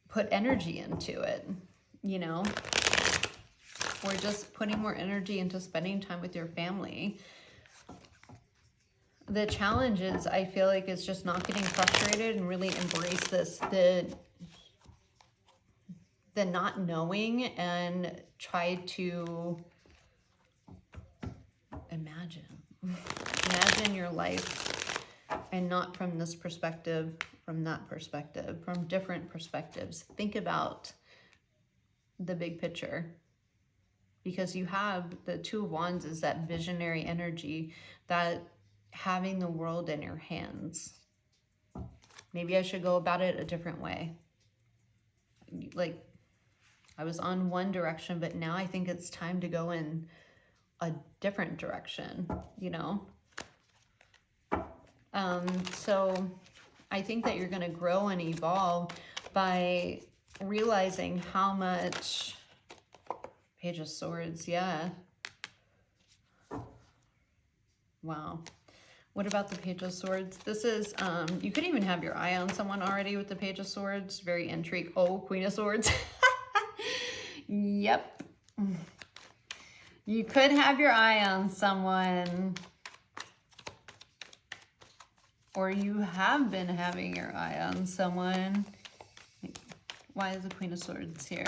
put energy into it, you know, or just putting more energy into spending time with your family. The challenge is, I feel like, it's just not getting frustrated and really embrace this, the not knowing, and try to imagine your life, and not from this perspective, from that perspective, from different perspectives. Think about the big picture, because you have the 2 of Wands is that visionary energy, that having the world in your hands. Maybe I should go about it a different way. Like, I was on one direction, but now I think it's time to go in a different direction, you know? So I think that you're going to grow and evolve by realizing how much Page of Swords, yeah. Wow. What about the Page of Swords? This is, you could even have your eye on someone already with the Page of Swords. Very intrigued. Oh, Queen of Swords. Yep. You could have your eye on someone, or you have been having your eye on someone. Why is the Queen of Swords here?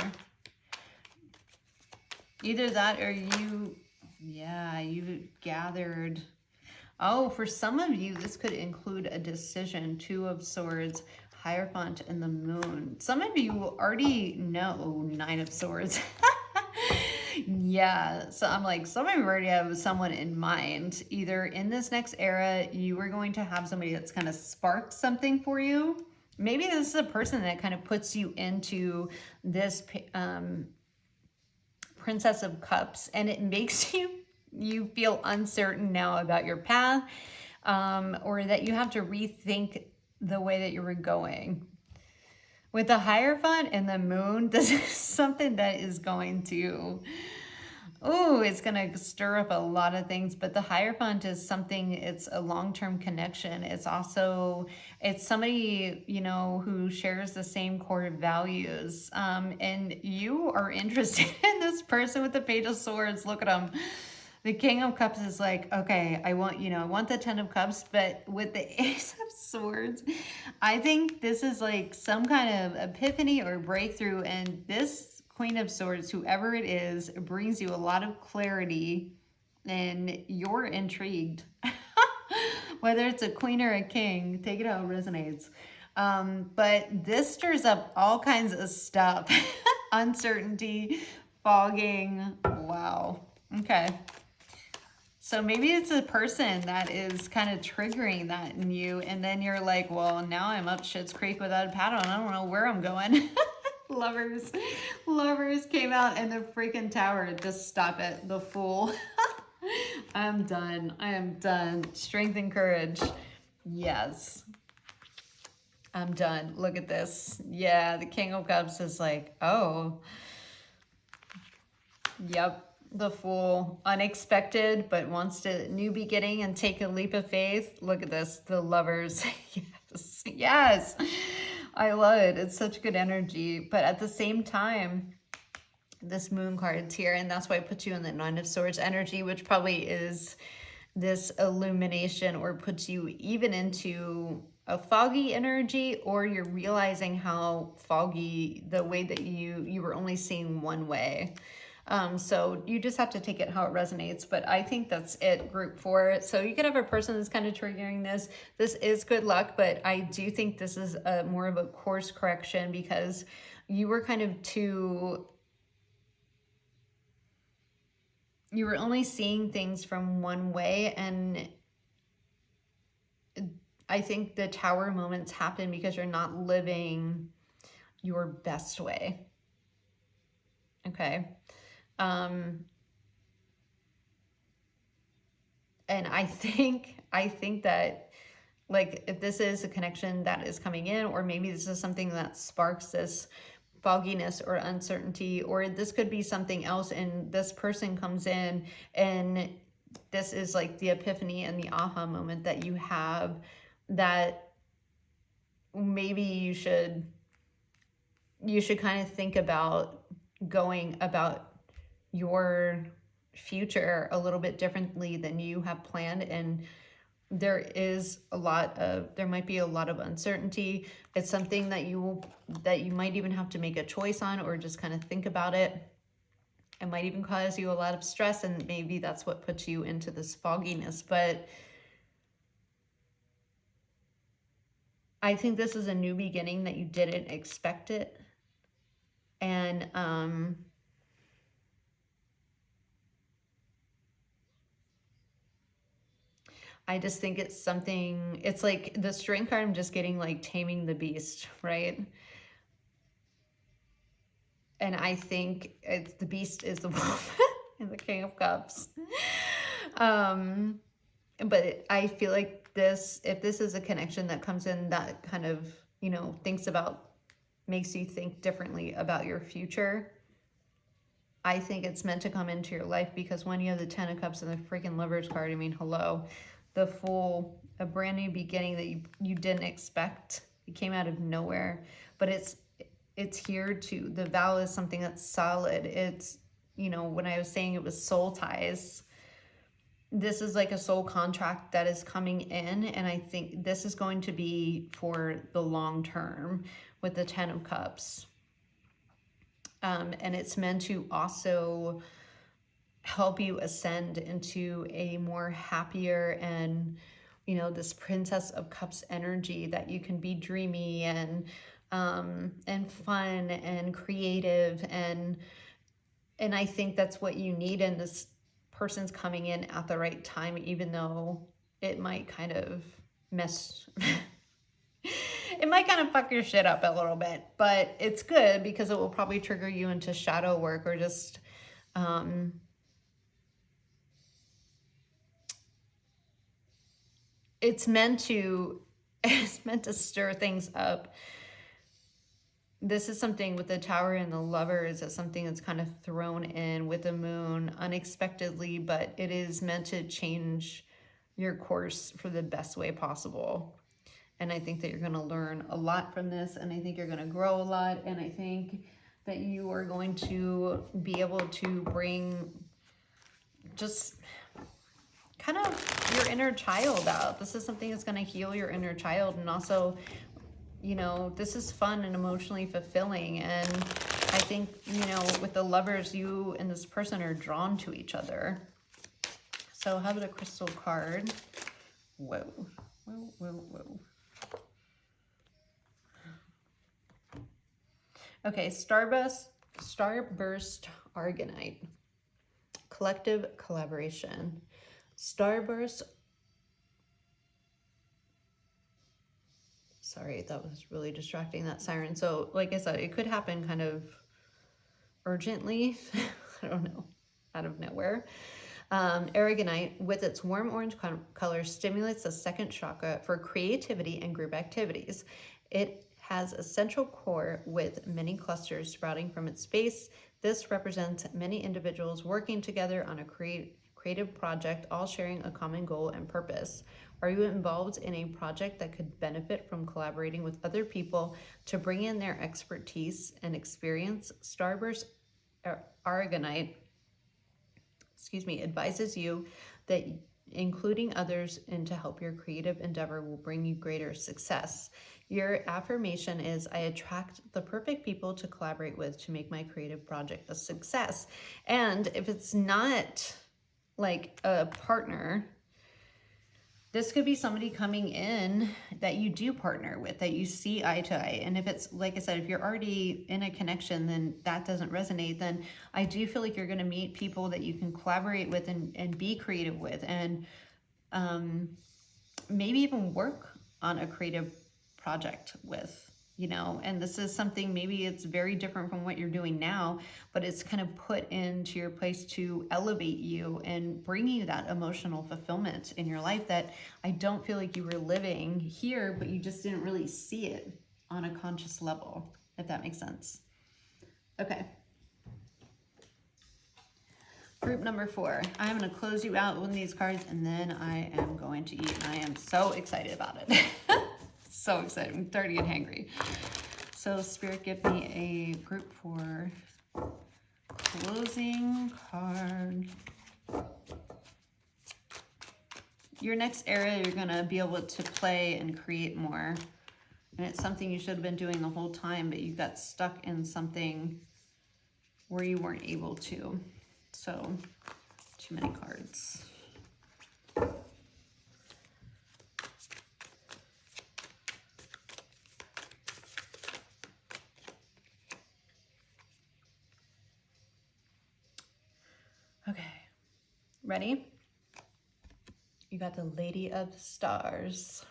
Either that, or you, yeah, you gathered. Oh, for some of you, this could include a decision. 2 of Swords, Hierophant, and the Moon. Some of you already know 9 of Swords. Yeah, so I'm like, some of you already have someone in mind. Either in this next era, you are going to have somebody that's kind of sparked something for you. Maybe this is a person that kind of puts you into this Princess of Cups, and it makes you feel uncertain now about your path, or that you have to rethink the way that you were going. With the Hierophant and the moon, this is something that is going to, oh, it's going to stir up a lot of things. But the Hierophant is something, it's a long-term connection. It's also, it's somebody, you know, who shares the same core values. And you are interested in this person with the Page of Swords. Look at them. The King of Cups is like, okay, I want, you know, I want the Ten of Cups, but with the Ace of Swords, I think this is like some kind of epiphany or breakthrough. And this Queen of Swords, whoever it is, brings you a lot of clarity and you're intrigued. Whether it's a queen or a king, take it how it resonates. But this stirs up all kinds of stuff. Uncertainty, fogging. Wow. Okay. So maybe it's a person that is kind of triggering that in you, and then you're like, well, now I'm up shit's creek without a paddle, and I don't know where I'm going. Lovers. Lovers came out in the freaking tower. Just stop it. The Fool. I'm done. I am done. Strength and courage. Yes. I'm done. Look at this. Yeah, the King of Cups is like, oh. Yep. The Fool, unexpected, but wants to new beginning and take a leap of faith. Look at this, the Lovers. Yes, yes, I love it. It's such good energy, but at the same time, this Moon card's here, and that's why I put you in the Nine of Swords energy, which probably is this illumination or puts you even into a foggy energy, or you're realizing how foggy the way that you were only seeing one way. So you just have to take it how it resonates. But I think that's it, group 4. So you could have a person that's kind of triggering this. This is good luck, but I do think this is a more of a course correction because you were kind of too... You were only seeing things from one way, and I think the tower moments happen because you're not living your best way. Okay. And I think that, like, if this is a connection that is coming in, or maybe this is something that sparks this fogginess or uncertainty, or this could be something else, and this person comes in and this is like the epiphany and the aha moment that you have, that maybe you should kind of think about going about your future a little bit differently than you have planned. And there might be a lot of uncertainty. It's something that you might even have to make a choice on, or just kind of think about it. It might even cause you a lot of stress, and maybe that's what puts you into this fogginess. But I think this is a new beginning that you didn't expect it. And I just think it's something, it's like the Strength card, I'm just getting like taming the beast, right? And I think it's the beast is the wolf and the King of Cups. But I feel like if this is a connection that comes in that kind of, you know, makes you think differently about your future, I think it's meant to come into your life, because when you have the Ten of Cups and the freaking Lovers card, I mean, hello. The Fool, a brand new beginning that you didn't expect. It came out of nowhere, but it's here to, the vow is something that's solid. It's, you know, when I was saying it was soul ties, this is like a soul contract that is coming in, and I think this is going to be for the long term with the Ten of Cups. And it's meant to also help you ascend into a more happier and, you know, this Princess of Cups energy, that you can be dreamy and fun and creative, and I think that's what you need, and this person's coming in at the right time, even though it might kind of it might kind of fuck your shit up a little bit, but it's good because it will probably trigger you into shadow work, or just it's meant to stir things up this is something with the Tower and the Lovers, is something that's kind of thrown in with the Moon unexpectedly, but it is meant to change your course for the best way possible. And I think that you're going to learn a lot from this, and I think you're going to grow a lot, and I think that you are going to be able to bring just kind of your inner child out. This is something that's going to heal your inner child, and also, you know, this is fun and emotionally fulfilling. And I think, you know, with the Lovers, you and this person are drawn to each other. So how about a crystal card? Whoa, whoa, whoa, whoa. Okay, Starburst Argonite. Collective collaboration. Starburst. Sorry, that was really distracting, that siren. So, like I said, it could happen kind of urgently. I don't know, out of nowhere. Aragonite, with its warm orange color, stimulates the second chakra for creativity and group activities. It has a central core with many clusters sprouting from its base. This represents many individuals working together on a creative project, all sharing a common goal and purpose. Are you involved in a project that could benefit from collaborating with other people to bring in their expertise and experience? Starburst Aragonite, advises you that including others and to help your creative endeavor will bring you greater success. Your affirmation is, I attract the perfect people to collaborate with to make my creative project a success. And if it's not like a partner, this could be somebody coming in that you do partner with, that you see eye to eye. And if it's, like I said, if you're already in a connection, then that doesn't resonate, then I do feel like you're going to meet people that you can collaborate with and be creative with, and maybe even work on a creative project with, you know. And this is something, maybe it's very different from what you're doing now, but it's kind of put into your place to elevate you and bring you that emotional fulfillment in your life that I don't feel like you were living here, but you just didn't really see it on a conscious level, if that makes sense. Okay. Group number 4. I'm going to close you out with these cards, and then I am going to eat, and I am so excited about it. So excited. I'm starting to get hangry. So Spirit, give me a group 4 closing card. Your next area, you're going to be able to play and create more. And it's something you should have been doing the whole time, but you got stuck in something where you weren't able to. So, too many cards. Okay, ready? You got the Lady of the Stars.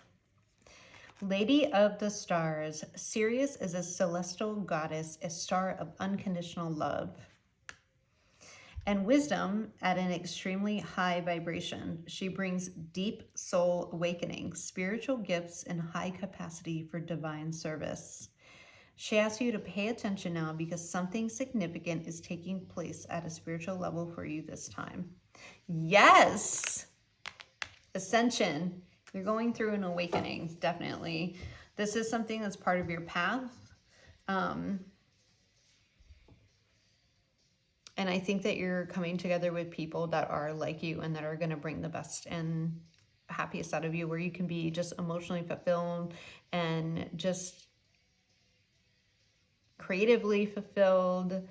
Lady of the Stars. Sirius is a celestial goddess, a star of unconditional love and wisdom at an extremely high vibration. She brings deep soul awakening, spiritual gifts, and high capacity for divine service. She asks you to pay attention now because something significant is taking place at a spiritual level for you this time. Yes! Ascension. You're going through an awakening, definitely. This is something that's part of your path. And I think that you're coming together with people that are like you and that are going to bring the best and happiest out of you, where you can be just emotionally fulfilled and just creatively fulfilled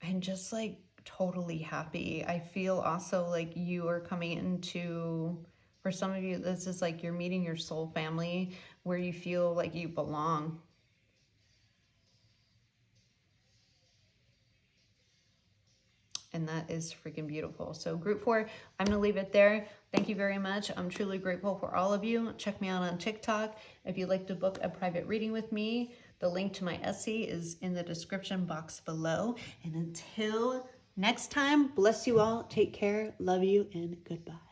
and just like totally happy. I feel also like you are coming into, for some of you, this is like you're meeting your soul family where you feel like you belong. And that is freaking beautiful. So group 4, I'm going to leave it there. Thank you very much. I'm truly grateful for all of you. Check me out on TikTok. If you'd like to book a private reading with me, the link to my Etsy is in the description box below. And until next time, bless you all. Take care. Love you and goodbye.